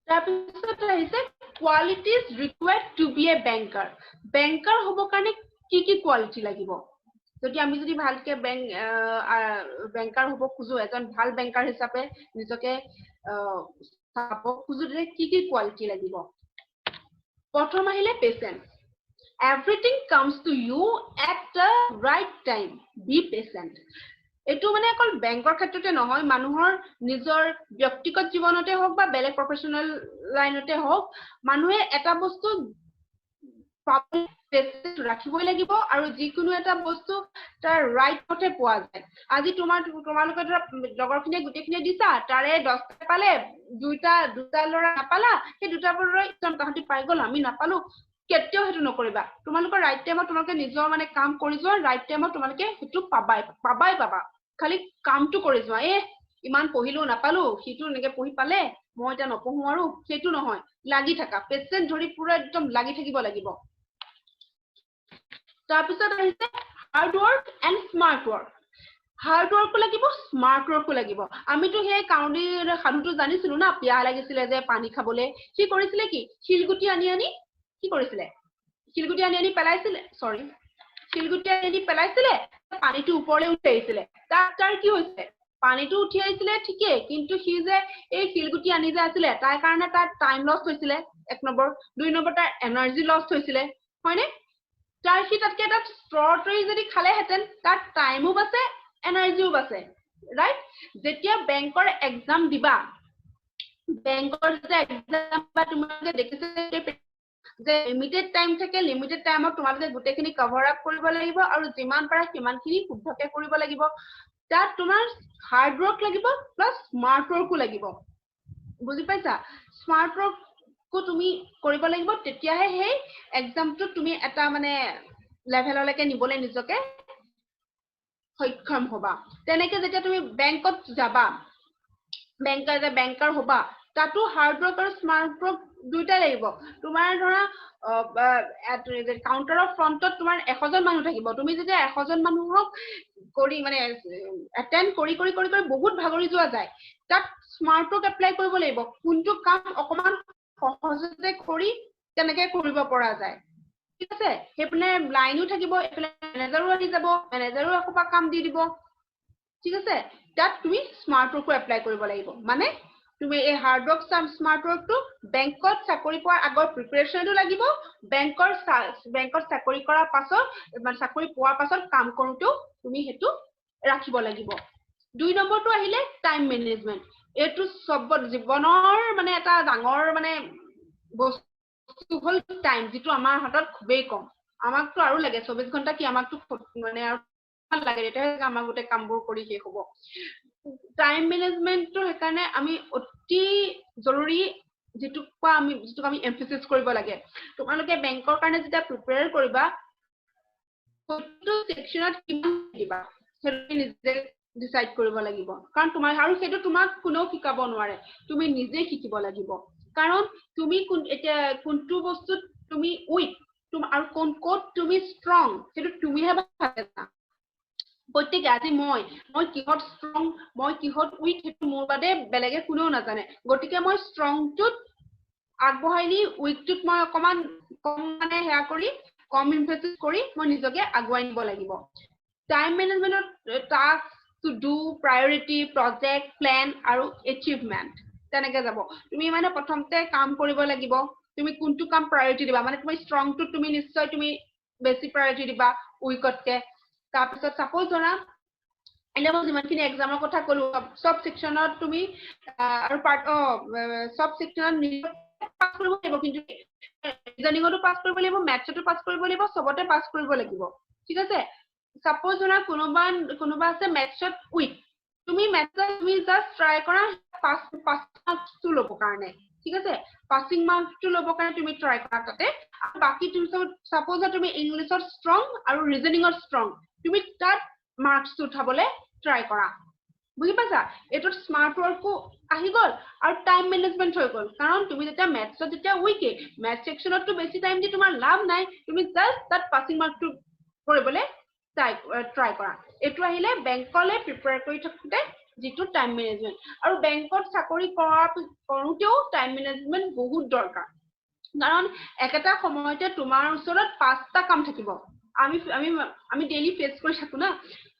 তাৰপিছত আহিছে qualities required to be a banker হ'ব কাৰণে কি কোৱালিটি লাগিব যদি আমি ভালকে বেংকাৰ হ'ব খুজো এজন ভাল বেংকাৰ হিচাপে নিজকে চাব খুজো কি কোৱালিটি লাগিব প্ৰথম আহিলে patience everything comes to you at the right time be patient এটো মানে অকল বেংকৰ ক্ষেত্ৰতে নহয় মানুহৰ নিজৰ ব্যক্তিগত জীৱনতে হওক বা বেলেগ প্ৰফেশনাল লাইনতে হওক মানুহে এটা বস্তু ৰাখিবই লাগিব আৰু যিকোনো এটা বস্তু তাৰ ৰাইট মতে পোৱা যায় আজি তোমালোকে ধৰা লগৰখিনিয়ে গোটেইখিনিয়ে দিছা তাৰে 10টা পালে দুটা ল'ৰা নাপালা সেই দুটা ল'ৰা ইজন তাহাঁতি পাই গ'ল আমি নাপালো কেতিয়াও সেইটো নকৰিবা তোমালোকৰ ৰাইট টাইমত তোমালোকে নিজৰ মানে কাম কৰি যোৱা ৰাইট টাইমত তোমালোকে সেইটো পাবা খালি কামটো কৰি যোৱা ইমান পঢ়িলো নাপালো সিটো এনেকে পঢ়ি পালে মই এতিয়া নপঢ়ো আৰু সেইটো নহয় লাগি থাকা পেচেন্ট ধৰি পুৰা একদম লাগি থাকিব লাগিব তাৰপিছত আহিছে hard work and smart work hard ৱৰ্কো লাগিব স্মাৰ্ট ৱৰ্কো লাগিব আমিতো সেই কাউন্দিৰ সাধুটো জানিছিলো না পিয়াহ লাগিছিলে যে পানী খাবলৈ কি কৰিছিলে কি শিলগুটি আনি কি কৰিছিলে শিলগুটি আনি পেলাইছিলে শিলগুটি আনি পেলাইছিলে পানীটো ওপৰলৈ উঠি আহিছিলে তাৰ কি হৈছে পানীটো উঠি আহিছিলে ঠিকে কিন্তু সি যে এই শিলগুটি আনি যে আছিলে তাৰ কাৰণে তাৰ টাইম লছ হৈছিলে 1 নম্বৰ 2 নম্বৰ তাৰ এনাৰ্জি লছ হৈছিলে হয়নে তাৰ সি তাতকে এটা ষ্ট্ৰটৰি যদি খালেহেঁতেন তাৰ টাইমো বাছে এনাৰ্জিও বাছে ৰাইট যেতিয়া বেংকৰ এক্সাম দিবা বেংকৰ যে এক্সাম বা তোমালোকে দেখিছে যে লিমিটেড টাইম থাকে লিমিটেড টাইমত তোমালোকে গোটেইখিনি কভাৰ আপ কৰিব লাগিব আৰু যিমান পাৰা সিমানখিনি শুদ্ধকে কৰিব লাগিব তাত তোমাৰ হাৰ্ড ৱৰ্ক লাগিব প্লাছ স্মাৰ্ট ৱৰ্কো লাগিব বুজি পাইছা স্মাৰ্ট ৱৰ্কো তুমি কৰিব লাগিব তেতিয়াহে সেই এক্সামটো তুমি এটা মানে লেভেললৈকে নিবলৈ নিজকে সক্ষম হবা তেনেকে যেতিয়া তুমি বেংকত যাবা বেংকাৰ হবা তাতো হাৰ্ড ৱৰ্ক আৰু স্মাৰ্ট ৱৰ্ক দুইটাই লাগিব তোমাৰ ধৰা কাউন্টাৰৰ ফ্ৰণ্টত তোমাৰ 100 জন মানুহ থাকিব তুমি যেতিয়া 100 জন মানুহক কৰি মানে এটেন্ড কৰি বহুত ভাগৰি যোৱা যায় তাত স্মাৰ্ট ৱৰ্ক এপ্লাই কৰিব লাগিব কোনটো কাম অকমান সহজতে কৰি তেনেকে কৰিব পৰা যায় ঠিক আছে সেইপিনে লাইনো থাকিব এইফালে মেনেজাৰো আহি যাব মেনেজাৰো একোপা কাম দি দিব ঠিক আছে তাত তুমি স্মাৰ্ট ৱৰ্কো এপ্লাই কৰিব লাগিব মানে তুমি এই হাৰ্ড ৱৰ্ক স্মাৰ্ট ৱৰ্কটো বেংকত চাকৰি পোৱাৰ আগৰ প্ৰিপাৰেচনটো লাগিব বেংকত চাকৰি কৰাৰ পাছত মানে চাকৰি পোৱাৰ পাছত কাম কৰোঁতেও তুমি সেইটো ৰাখিব লাগিব 2 নম্বৰটো আহিলে টাইম মেনেজমেন্ট এইটো সব জীৱনৰ মানে এটা ডাঙৰ মানে বস্তু হ'ল টাইম যেটো আমাৰ হাতত খুবেই কম আমাকতো আৰু লাগে 24 ঘণ্টা কি আমাকতো মানে আৰু লাগে এটা আমাৰ গোটে কামবোৰ কৰি শেষ হ'ব টাইম মেনেজমেন্টটো সেইকাৰণে আমি অতি জৰুৰী যেটোক আমি এমফাসাইজ কৰিব লাগে তোমালোকে বেংকৰ কাৰণে যেতিয়া প্ৰিপেয়াৰ কৰিবা কোনটো সেকশনত কিমান দিবা সেইটো নিজে ডিসাইড কৰিব লাগিব কাৰণ তোমাৰ আৰু সেইটো তোমাক কোনেও শিকাব নোৱাৰে তুমি নিজে শিকিব লাগিব কাৰণ তুমি এতিয়া কোনটো বস্তুত তুমি উইক আৰু কোন তুমি ষ্ট্ৰং সেইটো তুমিহে ভাবা প্ৰত্যেক আজি মই কিহত ষ্ট্ৰং মই কিহত উইক সেইটো মোৰ বাদে বেলেগে কোনেও নাজানে গতিকে মই ষ্ট্ৰংটোত আগবঢ়াই নি উইকটোত মই অকমান কম মানে হেয়া কৰি কম এমফাসাইজ কৰি মই নিজকে আগুৱাই নিব লাগিব টাইম মেনেজমেন্টত task to do priority project plan আৰু এচিভমেন্ট তেনেকে যাব তুমি মানে প্ৰথমতে কাম কৰিব লাগিব তুমি কোনটো কাম প্ৰায়োৰিটি দিবা মানে তুমি ষ্ট্ৰংটোত তুমি নিশ্চয় তুমি বেছি প্ৰায়োৰিটি দিবা উইকতকে তাৰপিছত সাপোজ ধৰা এনে মই যিমানখিনি এক্সামৰ কথা ক'লো সব সেকশনত তুমি আৰু পাৰ্ট সব সেকশনত পাছ কৰিব লাগিব কিন্তু ৰিজনিংতো পাছ কৰিব লাগিব মেথছতো পাছ কৰিব লাগিব সবতে পাছ কৰিব লাগিব ঠিক আছে সাপোজ ধৰা কোনোবা আছে মেথছত উইক তুমি মেথছত তুমি জাস্ট ট্ৰাই কৰা পাছ মাৰ্কসটো ল'ব কাৰণে ঠিক আছে পাসিং মাৰ্কসটো ল'ব কাৰণে তুমি ট্ৰাই কৰা তাতে আৰু বাকি তুমি সাপোজ তুমি ইংলিশত ষ্ট্ৰং আৰু ৰিজনিংত ষ্ট্ৰং তুমি তাত মাৰ্কসটো উঠাবলৈ ট্ৰাই কৰা বুজি পাইছা এটোত স্মাৰ্ট ৱৰ্কো আহি গ'ল আৰু টাইম মেনেজমেন্ট হৈ গ'ল কাৰণ তুমি যেতিয়া মেথছত যেতিয়া উইকে মেথ সেকশনতটো বেছি টাইম দি তোমাৰ লাভ নাই তুমি জাস্ট তাত পাসিং মাৰ্কটো কৰিবলৈ ট্ৰাই কৰা এটো আহিলে বেংকলে প্ৰিপেয়াৰ কৰি থাকোতে যেটো টাইম মেনেজমেন্ট আৰু বেংকত চাকৰি কৰোতেও টাইম মেনেজমেন্ট বহুত দৰকাৰ কাৰণ একেটা সময়তে তোমাৰ ওচৰত 5টা কাম থাকিব আমি ডেইলি ফেস কৰি থাকো না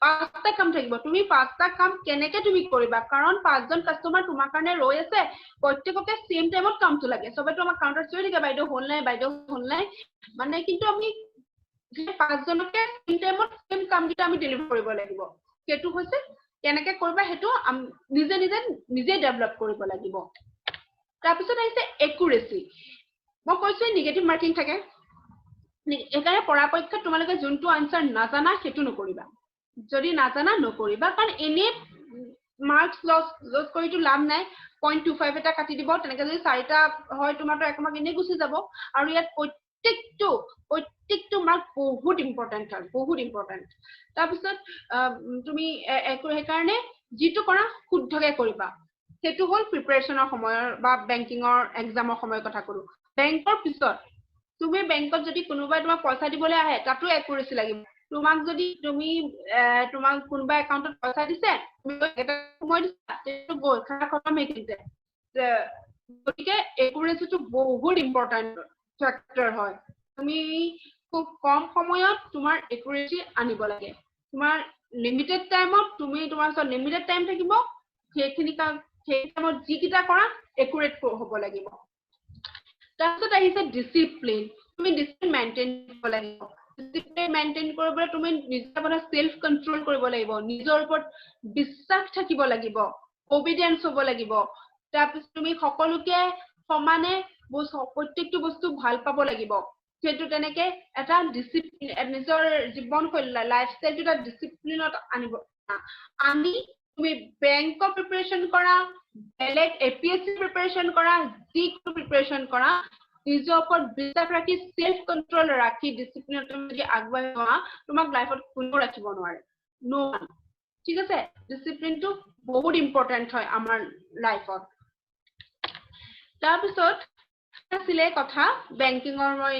5টা কাম থাকিব তুমি 5টা কাম কেনেকে তুমি কৰিবা কাৰণ 5জন কাস্টমাৰ তোমাৰ কাৰণে ৰৈ আছে প্ৰত্যেককে সেম টাইমত কামটো লাগে সবেতো আমাৰ কাউন্টাৰ চলি থাকে বাইদেউ হল নাই মানে কিন্তু আমি 5জনকে সেম টাইমত সেম কামটা আমি ডেলিভাৰ কৰিব লাগিব কেটো হৈছে কেনেকে কৰিবা হেতু নিজে ডেভেলপ কৰিব লাগিব তাৰ পিছত আহিছে একুৰেসি মই কৈছো নিগেটিভ মাৰ্কিং থাকে এইকাৰণে পৰাপক্ষত তোমালোকে যোনটো আনসাৰ নাজানা সেইটো নকৰিবা যদি নাজানা নকৰিবা কাৰণ এনে মাৰ্কস লছ কৰিটো লাভ নাই 0.25 এটা কাটি দিব তেনেকৈ যদি 4টা হয় তোমাৰটো এক মাৰ্ক এনে গুছি যাব আৰু ইয়াত প্ৰত্যেকটো মাৰ্ক বহুত ইম্পৰ্টেন্ট হয় বহুত ইম্পৰ্টেন্ট তাৰপিছত তুমি সেইকাৰণে যিটো কৰা শুদ্ধকে কৰিবা সেইটো হ'ল প্ৰিপাৰেচনৰ সময়ৰ বা বেংকিংৰ এক্সামৰ সময়ৰ কথা কৰো বেংকৰ পিছত তুমি বেংকত যদি কোনোবাই তোমাক পইচা দিবলৈ আহে তাতো একুৰেসি লাগিব তোমাক যদি তুমি তোমাক কোনোবা একাউন্টত পইচা দিছে তুমি এটা সময় দিছা সেইটো গৈ খাতা খতম হৈ গৈছে গতিকে একুৰেসিটো বহুত ইম্পৰ্টেন্ট ফেক্টৰ হয় তুমি খুব কম সময়ত তোমাৰ একুৰেসি আনিব লাগে তোমাৰ লিমিটেড টাইমত তুমি তোমাৰ লিমিটেড টাইম থাকিব সেইখিনি সেই টাইমত যিকিটা কৰা একুৰেট হ'ব লাগিব তাৰপিছত আহিছে ডিসিপ্লিন তুমি ডিসিপ্লিন মেইনটেইন কৰিব লাগিব ডিসিপ্লিন মেইনটেইন কৰিবলৈ তুমি নিজৰ মানে সেলফ কন্ট্ৰোল কৰিব লাগিব নিজৰ ওপৰত বিশ্বাস থাকিব লাগিব অবিডিয়েন্স হ'ব লাগিব তাৰপিছত তুমি সকলোকে সমানে প্ৰত্যেকটো বস্তু ভাল পাব লাগিব যেটো তেনেকে এটা ডিসিপ্লিন নিজৰ জীৱন শৈলী লাইফষ্টাইলটো এটা ডিসিপ্লিনত আনিব আনি তুমি বেংকৰ প্ৰিপাৰেচন কৰা বেলেগ এপিএসসি প্ৰিপাৰেচন কৰা যিকোনো প্ৰিপাৰেচন কৰা নিজৰ ওপৰত বিশ্বাস ৰাখি সেলফ কন্ট্ৰোল ৰাখি ডিসিপ্লিনত তুমি যদি আগবাঢ়ি যোৱা তোমাক লাইফত কোনো ৰাখিব নোৱাৰে নো ওয়ান ঠিক আছে ডিসিপ্লিনটো বহুত ইম্পৰ্টেন্ট হয় আমাৰ লাইফত তাৰপিছত আছিলে কথা বেংকিংৰ মই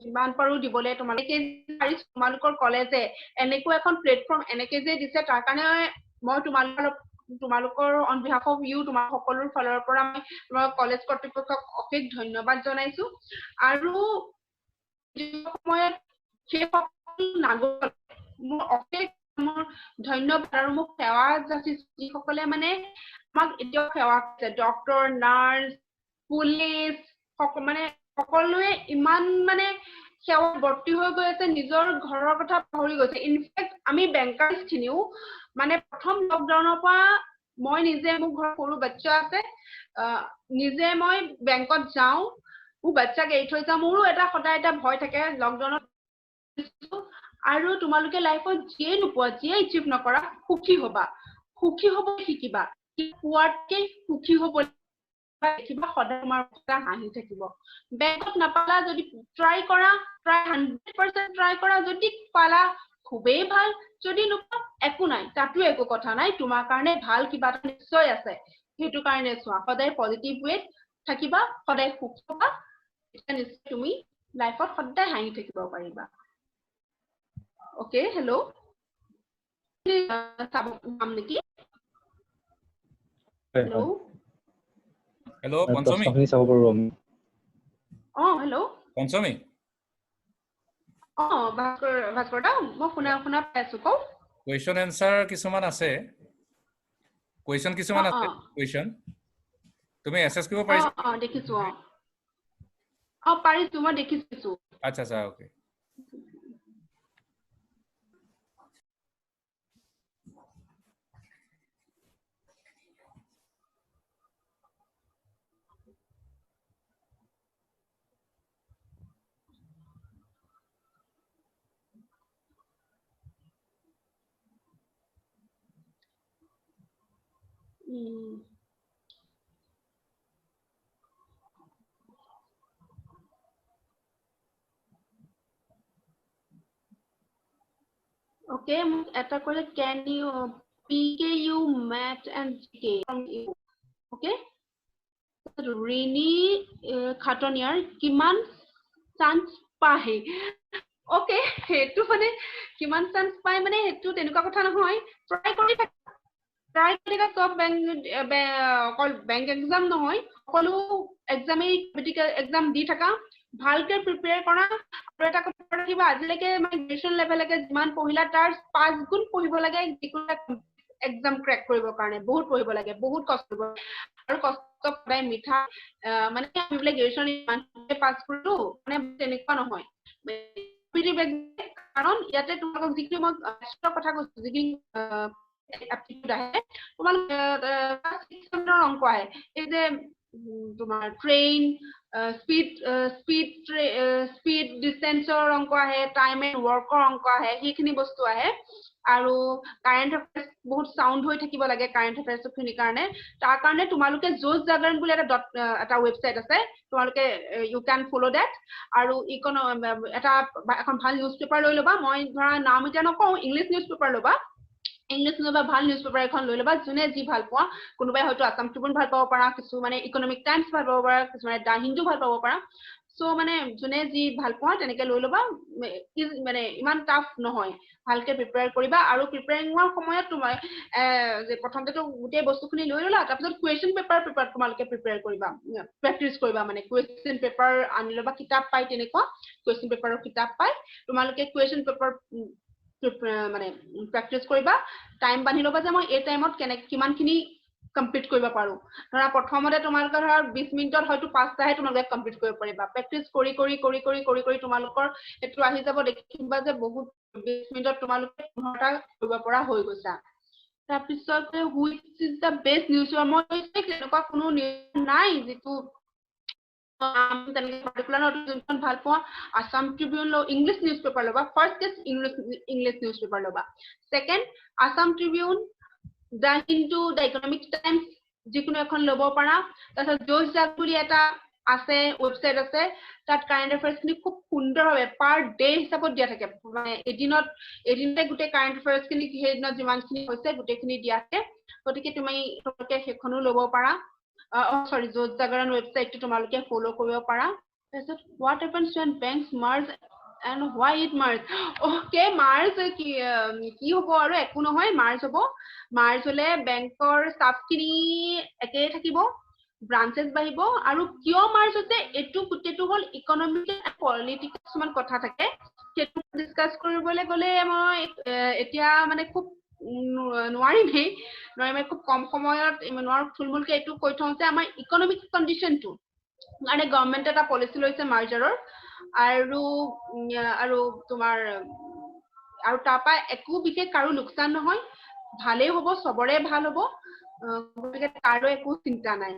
যিমান পাৰো দিবলৈ তোমালোকৰ কলেজে এনেকুৱা এখন প্লেটফৰ্ম এনেকে যে দিছে তাৰ কাৰণে মই তোমালোকৰ অন বিহাফ অফ ইউ তোমাৰ সকলোৰ ফালৰ পৰা মই তোমাৰ কলেজ কৰ্তৃপক্ষক অশেষ ধন্যবাদ জনাইছো আৰু সময়ত সেই সকলো নাগৰিক মোৰ অশেষ ধন্যবাদ আৰু মোক সেৱা যাচিছো যিসকলে মানে আমাক এতিয়াও সেৱা কৰিছে ডক্টৰ নাৰ্ছ পুলিচ মানে সকলোৱে ইমান মানে সেৱা বৰ্তি হৈ গৈ আছে নিজৰ ঘৰৰ কথা পাহৰি গৈছে ইনফেক্ট আমি বেংকাৰ্ছ খিনিও মানে প্ৰথম লকডাউনৰ পৰা মই নিজে মোৰ ঘৰ সৰু বাচ্চা আছে নিজে মই বেংকত যাওঁ মোৰ বাচ্চাক এৰি থৈ যাওঁ মোৰো এটা সদায় এটা ভয় থাকে লকডাউনত আৰু তোমালোকে লাইফত যিয়ে নোপোৱা যিয়ে এচিভ নকৰা সুখী হ'ব শিকিবা পোৱাতকে সুখী হ'ব দেখিবা সদায় তোমাৰ এটা হাঁহি থাকিব বেংকত নাপালা যদি ট্ৰাই কৰা প্ৰায় 100% ট্ৰাই কৰা যদি পালা খুবেই ভাল যদি নোপোৱা একো নাই তাতো একো কথা নাই তোমাৰ কাৰণে ভাল কিবা এটা নিশ্চয় আছে সেইটো কাৰণে চোৱা সদায় পজিটিভ ৱেত থাকিবা সদায় সুখ পাবা এটা নিশ্চয় তুমি লাইফত সদায় হাঁহি থাকিব পাৰিবা ওকে হেল্ল নাম নেকি হেল্ল হেল্ল' পঞ্চমী চাব পাৰো আমি হেল্ল পঞ্চমী ভাস্কৰ দা মই শুনা পাইছো কওক কোৱেশ্চন এনসাৰ কিছুমান আছে কোৱেশ্চন তুমি এসএস কৰিব পাৰিছা দেখিছো পাৰিছো মই দেখিছো আচ্ছা ওকে Okay, এটা করে can you PKU math and GK from you. Okay. Rini Khatoniar কিমান চান্স পায় okay হেতু মানে কিমান চান্স পায় মানে হেতু তেনেকুৱা কথা নহয় ট্ৰাই কৰি সব বেংক এক্সাম নহয় সকলো এক্সামে ক্ৰিটিক্যাল এক্সাম দি থাকা ভালকে প্ৰিপেয়াৰ কৰা আৰু এটা কথা ৰাখিবা আজিলৈকে মানে গ্ৰেজুৱেচন লেভেললৈকে যিমান পঢ়িলা তাৰ 5 গুণ পঢ়িব লাগে যিকোনো এক্সাম ক্ৰেক কৰিবৰ কাৰণে বহুত পঢ়িব লাগে বহুত কষ্ট কৰিব আৰু কষ্ট সদায় মিঠা মানে আমি বোলে গ্ৰেজুৱেচন ইমান পাছ কৰিলো মানে তেনেকুৱা নহয় কাৰণ ইয়াতে তোমাক যিখিনি মই কথা কৈছো যিখিনি aptitude আহে তোমালোক অংক আহে এই যে তোমাৰ ট্ৰেইন স্পীড ডিস্টেন্সৰ অংক আহে, টাইম এণ্ড ৱৰ্কৰ অংক আহে, সেইখিনি বস্তু আহে। আৰু কাৰেণ্ট এফেয়াৰ্ছ বহুত চাউণ্ড হৈ থাকিব লাগে কাৰেণ্ট এফেয়াৰ্ছখিনিৰ কাৰণে। তাৰ কাৰণে তোমালোকে জোজ জাগৰণ বুলি এটা ৱেবছাইট আছে, তোমালোকে ইউ কেন ফ'ল' ডেট। আৰু এখন ভাল নিউজ পেপাৰ লৈ ল'বা। মই ধৰা নাম এতিয়া নকওঁ, ইংলিছ নিউজ পেপাৰ ল'বা। ইংলিছ ল'বা, ভাল নিউজ পেপাৰ এখন লৈ ল'বা, যোনে যি ভাল পোৱা। কোনোবাই হয়তো আছাম ট্ৰিবিউন ভাল পাব পাৰা, কিছুমানে ইকনমিক টাইমছ ভাল পাব পাৰা, কিছুমানে দ্য হিন্দু ভাল পাব পাৰা। চ' মানে যোনে যি ভাল পোৱা তেনেকে লৈ ল'বা। মানে ইমান টাফ নহয়, ভালকে প্ৰিপেয়াৰ কৰিবা। আৰু প্ৰিপেয়াৰিঙৰ সময়ত তোমাৰ প্ৰথমতেতো গোটেই বস্তুখিনি লৈ ল'লা, তাৰপিছত কুৱেশ্যন পেপাৰ তোমালোকে প্ৰিপেয়াৰ কৰিবা, প্ৰেক্টিচ কৰিবা। মানে কুৱেশ্যন পেপাৰ আনি ল'বা, কিতাপ পাই তেনেকুৱা কুৱেশ্যন পেপাৰৰ কিতাপ পাই তোমালোকে কুৱেশ্যন পেপাৰ মানে প্ৰেক্টিচ কৰিবা। টাইম বান্ধি ল'বা যে মই এই টাইমত কিমানখিনি কমপ্লিট কৰিব পাৰো। ধৰা প্ৰথমতে তোমালোকে ধৰা 20 মিনিটত হয়তো 5টাহে তোমালোকে কমপ্লিট কৰিব পাৰিবা। প্ৰেক্টিচ কৰি তোমালোকৰ এইটো আহি যাব, দেখিবা যে বহুত 20 মিনিটত তোমালোকে 15টা কৰিব পৰা হৈ গৈছা। তাৰপিছত which is the best news paper, মই তেনেকুৱা কোনো নিউজ নাই যিটো যোনখন ভাল পোৱা। Assam Tribune English news paper ল'বা। First is English news paper ল'বা। Second Assam Tribune, the Hindu, the Economic Times, যিকোনো এখন ল'ব পাৰা। তাৰপিছত জোজ জাগ বুলি এটা আছে, ৱেবছাইট আছে, তাত কাৰেণ্ট এফেয়াৰ্ছখিনি খুব সুন্দৰভাৱে পাৰ ডে হিচাপত দিয়া থাকে। মানে এদিনতে গোটেই কাৰেণ্ট এফেয়াৰ্ছখিনি সেইদিনত যিমানখিনি হৈছে গোটেইখিনি দিয়া থাকে। গতিকে তোমালোকে সেইখনো ল'ব পাৰা। জোজ জাগৰণ ৱেবছাইটটো তোমালোকে ফ'ল' কৰিব পাৰা। তাৰপিছত what happens when banks merge and why it merge. Okay, merge কি হ'ব আৰু একো নহয়, মাৰ্জ হ'ব। মাৰ্জ হ'লে বেংকৰ ষ্টাফখিনি একেই থাকিব, ব্ৰাঞ্চেছ বাঢ়িব। আৰু কিয় মাৰ্জ হৈছে এইটো গোটেইটো হ'ল ইকনমিক এণ্ড পলিটিকেল কিছুমান কথা থাকে, সেইটো ডিছকাছ কৰিবলৈ গ'লে মই এতিয়া মানে খুব নোৱাৰিমেই, খুব কম সময়ত নোৱাৰো। থুলমূলকে এইটো কৈ থওঁ যে আমাৰ ইকনমিক কণ্ডিশ্যনটো কাৰণে গভৰ্ণমেণ্টে এটা পলিচি লৈছে মাৰ্জাৰৰ। আৰু তোমাৰ আৰু তাৰপৰা একো বিশেষ কাৰো লোকচান নহয়, ভালেই হ'ব, চবৰে ভাল হ'ব। গতিকে তাৰো একো চিন্তা নাই।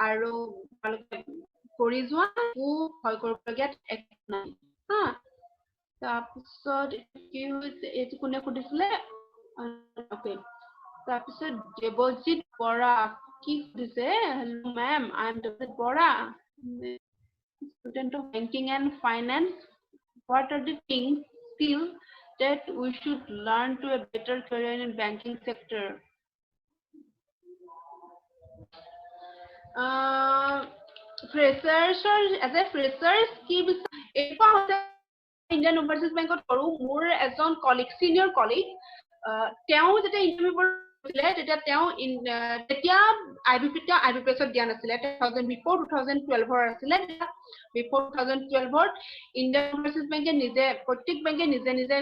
আৰু তোমালোকে কৰি যোৱা, একো ভয় কৰিবলগীয়া একো নাই হা। তাৰপিছত কি হৈছে, এইটো কোনে সুধিছিলে? তাৰপিছত দেৱজিৎ বৰা কি সুধিছে? Hello' ma'am, I am Debajit Bora, student of banking and finance. What are the things, skills that we should learn to a better career in banking sector? Freshers, as a freshers কি ইণ্ডিয়ান অভাৰচিজ বেংকত কৰোঁ। মোৰ এজন colleague, senior colleague, তেওঁ যেতিয়া interview কৰিছিলে তেতিয়া IBPS দিয়া নাছিলে। 2012 আছিলে। বিফৰ 2012 ইণ্ডিয়ান অভাৰচিজ বেংকে প্ৰত্যেক বেংকে নিজে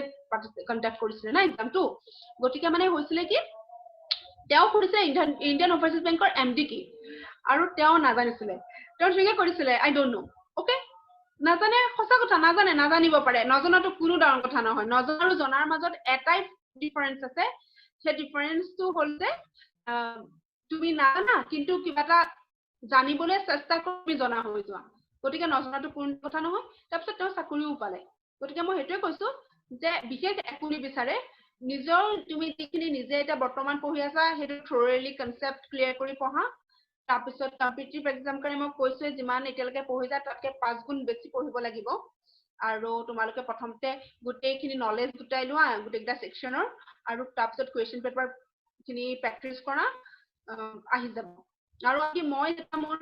কণ্ডাক্ট কৰিছিলে না এক্সামটো। গতিকে মানে হৈছিলে কি, তেওঁ সুধিছে ইণ্ডিয়ান অভাৰচিজ বেংকৰ MD কি, আৰু তেওঁ নাজানিছিলে। তেওঁ ঠিকে কৰিছিলে, আই ডোন্ট নো। অ'কে, নাজানে, সঁচা কথা, নাজানিব পাৰে। নজনাটো কোনো ডাঙৰ কথা নহয়। নজনা আৰু জনাৰ মাজত এটাই ডিফাৰেন্স আছে, সেই ডিফাৰেন্সটো হ'ল যে তুমি নাজানা কিন্তু কিবা এটা জানিবলৈ চেষ্টা কৰি জনা হৈ যোৱা। গতিকে নজনাটো কোনো কথা নহয়। তাৰপিছত তেওঁ চাকৰিও পালে। গতিকে মই সেইটোৱে কৈছো যে বিশেষ একো নিবিচাৰে, নিজৰ তুমি যিখিনি নিজে এতিয়া বৰ্তমান পঢ়ি আছা সেইটো থৰলি কনচেপ্ট ক্লিয়াৰ কৰি পঢ়া। তাৰপিছত কম্পিটিটিভ এক্সাম কাৰণে মই কৈছোৱে যিমান এতিয়ালৈকে পঢ়িছা তাতকে 5 গুণ বেছি পঢ়িব লাগিব। আৰু তোমালোকে প্ৰথমতে গোটেইখিনি নলেজ গোটাই লোৱা গোটেইকেইটা ছেকশ্যনৰ, আৰু তাৰপিছত কুৱেশ্যন পেপাৰ খিনি প্ৰেক্টিচ কৰা, আহি যাব। আৰু কি মই মোৰ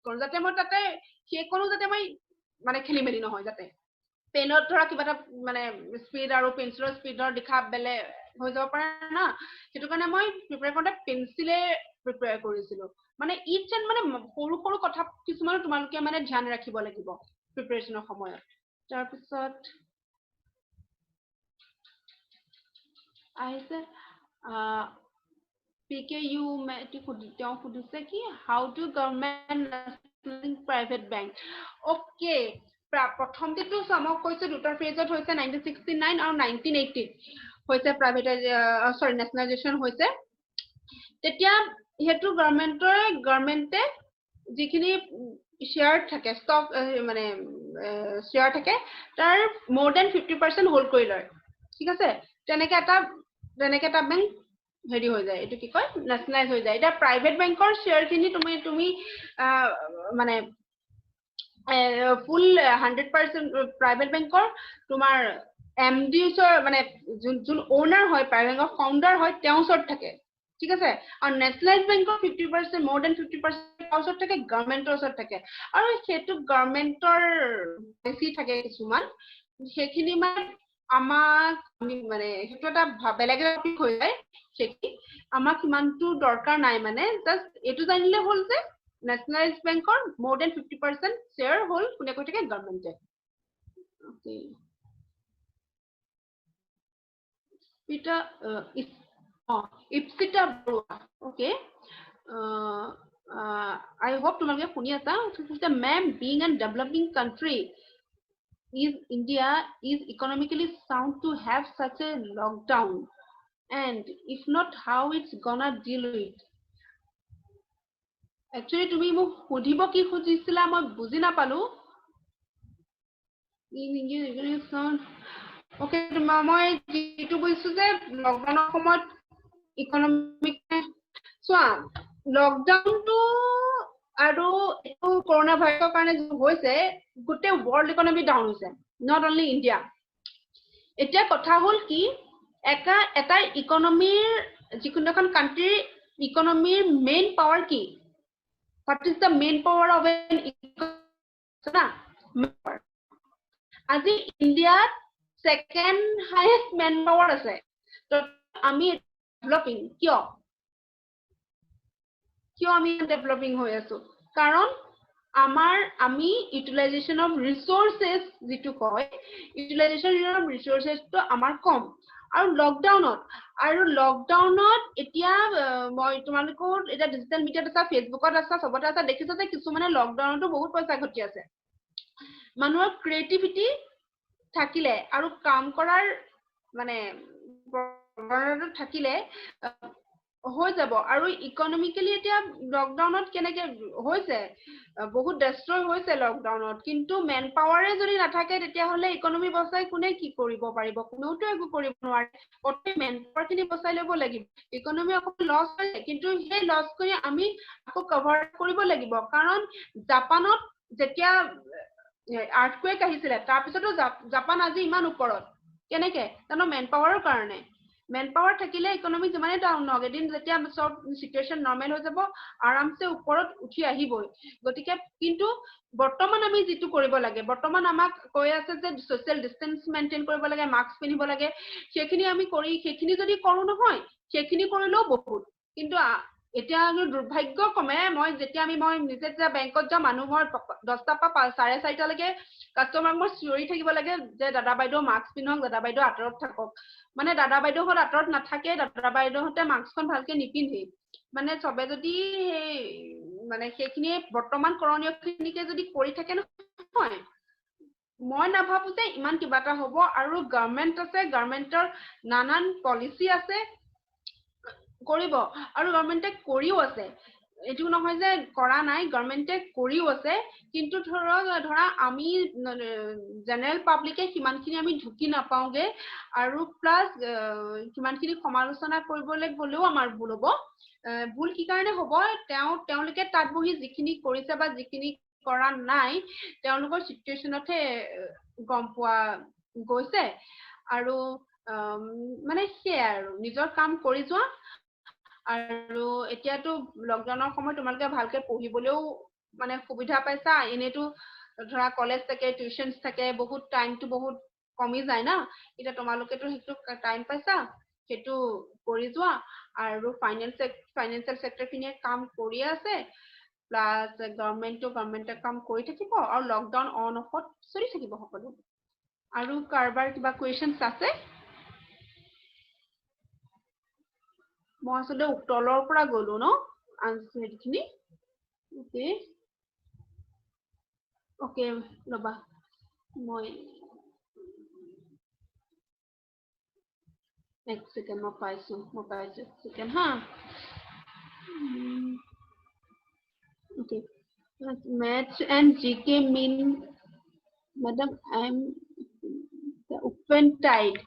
কৰোঁ যাতে মই তাতে সেইকণো যাতে মই মানে খেলি মেলি নহয়, যাতে পেনত ধৰা কিবা এটা মানে স্পীড আৰু পেঞ্চিলৰ স্পীডৰ লিখা বেলেগ হৈ যাব পাৰে না। সেইটো কাৰণে মই প্ৰিপেয়াৰ কৰোঁতে পেঞ্চিলে প্ৰিপেয়াৰ কৰিছিলোঁ। মানে ইটছ এণ্ড মানে সৰু সৰু কথা কিছুমানো তোমালোকে মানে ধ্যান ৰাখিব লাগিব প্ৰিপেৰেশ্যনৰ সময়ত। তাৰপিছত আহিছে PKU তেওঁ সুধিছে কি, how to government private bank. Okay, প্ৰথমতেতো মই কৈছোঁ দুটা ফেজত হৈছে, 1969 আৰু 1980 হৈছে নেশ্যনেলাইজেশ্যন হৈছে। তেতিয়া সেইটো গভৰ্ণমেণ্টে যিখিনি শ্বেয়াৰ থাকে ষ্টক মানে শ্বেয়াৰ থাকে তাৰ more than 50% হোল্ড কৰি লয় ঠিক আছে তেনেকে এটা বেংক হেৰি হৈ যায় এটো কি কয় নেশনালাইজ হৈ যায় এটা প্ৰাইভেট বেংকৰ শ্বেয়াৰ খিনি তুমি মানে ফুল 100% প্ৰাইভেট বেংকৰ তোমাৰ এমডি মানে যোন ওনাৰ হয় প্ৰাইভেট বেংকৰ ফাউণ্ডাৰ হয় তেওঁৰ ওচৰত থাকে ঠিক আছে আৰু নেশনালাইজ বেংকৰ 50% more than 50% ওচৰত থাকে গভৰ্ণমেন্টৰ ওচৰত থাকে আৰু সেইটো গভৰ্ণমেন্টৰ বেছি থাকে কিছুমান সেইখিনি মানে আমাক মানে সেইটো এটা বেলেগ টপিক হৈ যায় সেইখিনি আমাক ইমানটো দৰকাৰ নাই মানে জাষ্ট এইটো জানিলে হ'ল যে নেশনালাইজ বেংকৰ more than 50% শ্বেয়াৰ হ'ল কোনে কৈ থাকে গভৰ্ণমেন্টে okay এটা Ipsita Barua okay I hope তোমালোকে শুনি আছা ma'am being a developing country is India is economically sound to have such a lockdown and if not how it's gonna deal with actually তুমি মোক সুধিব কি খুজিছিলা মই বুজি নাপালো okay মই যেটো বুজিছো যে লকডাউনৰ সময়ত ইকনমিক চোৱা লকডাউনটো আৰু এটো কৰোনা ভাইৰাছৰ কাৰণে যে হৈছে গোটে ওয়াৰ্ল্ড ইকনমি ডাউন হৈছে নট অনলি ইন্ডিয়া এতিয়া কথা হল কি এটা ইকনমিৰ যিকোনো এখন কান্ট্ৰিৰ ইকনমিৰ মেইন পাৱাৰ কি what is the main power of an economy আজি ইন্ডিয়াত second highest manpower আছে তো আমি ডেভেলপিং কিয় আমি ডেভেলপিং হৈ আছো কাৰণ আমি ইউটিলাইজেশন অফ ৰিসোৰ্সেস যেটো কয় ইউটিলাইজেশন অফ ৰিসোৰ্সেস তো আমাৰ কম আৰু লকডাউনত এতিয়া মই তোমালোকৰ এটা ডিজিটাল মিডিয়াত আছে ফেসবুকত আছে সবতে আছে দেখিছো যে কিছুমানে লকডাউনতো বহুত পইচা ঘটি আছে মানুহৰ ক্ৰিয়েটিভিটি থাকিলে আৰু কাম কৰাৰ মানে প্ৰৱণতা থাকিলে হৈ যাব আৰু ইকনমিক্যালি এতিয়া লকডাউনত কেনেকে হৈছে বহুত ডেস্ট্ৰয় হৈছে লকডাউনত কিন্তু মেন পাৱাৰে যদি নাথাকে তেতিয়া হলে ইকনমি বচাই কোনে কি কৰিব পাৰিব কোনোটো একো কৰিব নোৱাৰে অতি মেন পাৱাৰখিনি বচাই লব লাগিব ইকনমি অকল লছ হয় কিন্তু সেই লছ কৰি আমি আকৌ কভাৰ কৰিব লাগিব কাৰণ জাপানত যেতিয়া আৰ্থকুৱেক আহিছিলে তাৰ পিছতো জাপান আজি ইমান ওপৰত কেনেকে জানো মেন পাৱাৰৰ কাৰণে মেন পাৱাৰ থাকিলে ইকনমি যিমানে ডাউন হওক এদিন যেতিয়া সব সিচুৱেশন নৰ্মেল হৈ যাব আৰামসে ওপৰত উঠি আহিবই গতিকে কিন্তু বৰ্তমান আমি যেটো কৰিব লাগে বৰ্তমান আমাক কৈ আছে যে সোশ্যাল ডিসটেন্স মেইনটেইন কৰিব লাগে মাস্ক পিন্ধিব লাগে সেইখিনি আমি কৰি সেইখিনি যদি কৰো নহয় সেইখিনি কৰিলেও বহুত কিন্তু এতিয়া দুৰ্ভাগ্য কমে মই যেতিয়া মই নিজে যে বেংকত যা মানুহৰ 10টা পৰা 4:30 লৈকে কাস্টমাৰ মই চিঞৰি থাকিব লাগে যে দাদা বাইদেউ মাস্ক পিন্ধক দাদা বাইদেউ আঁতৰত থাকক মানে দাদা বাইদেউহত আঁতৰত নাথাকে দাদা বাইদেউহতে মাস্কখন ভালকে নিপিন্ধে মানে সবে যদি মানে সেইখিনি বৰ্তমান কৰণীয়খিনিকে যদি কৰি থাকে নহয় মই নাভাবো যে ইমান কিবা এটা হ'ব আৰু গভৰ্ণমেন্ট আছে গভৰ্ণমেন্টৰ নানান পলিচি আছে কৰিব আৰু গভৰ্ণমেন্টে কৰিও আছে এটো নহয় যে কৰা নাই গভৰ্ণমেন্টে কৰিও আছে কিন্তু ধৰা আমি জেনাৰেল পাব্লিকে কিমানখিনি আমি ঢুকি নাপাওগে আৰু প্লাস কিমানখিনি সমালোচনা কৰিবলৈ গলেও আমাৰ ভুল হ'ব ভুল কি কাৰণে হ'ব তেওঁলোকে তাত বহি যিখিনি কৰিছে বা যিখিনি কৰা নাই তেওঁলোকৰ সিচুৱেশনতে গম পোৱা গৈছে আৰু মানে সেই আৰু নিজৰ কাম কৰি যোৱা আৰু এতিয়াতো লকডাউনৰ সময় তোমালোকে ভালকে পঢ়িবলৈও মানে সুবিধা পাইছা এনেটো ধৰা কলেজ থাকে টিউশনস থাকে বহুত টাইমটো বহুত কমি যায় না এটা তোমালোকেতো হেতু টাইম পাইছা হেতু কৰি যোৱা আৰু ফাইনান্সিয়েল সেক্টৰ খিনিয়ে কাম কৰি আছে প্লাস গভৰ্ণমেন্টে কাম কৰি থাকিব আৰু লকডাউন অন অফত চলি থাকিব সকলো আৰু কাৰবাৰ কিবা কোৱেশ্চনস আছে মই আসলে তলৰ পৰা গলো ন আনসাৰ খিনি ওকে লবা মই এক সেকেন্ড মই পাইছো সেকেন্ড হা okay Maths and GK mean, madam, I'm the open tide.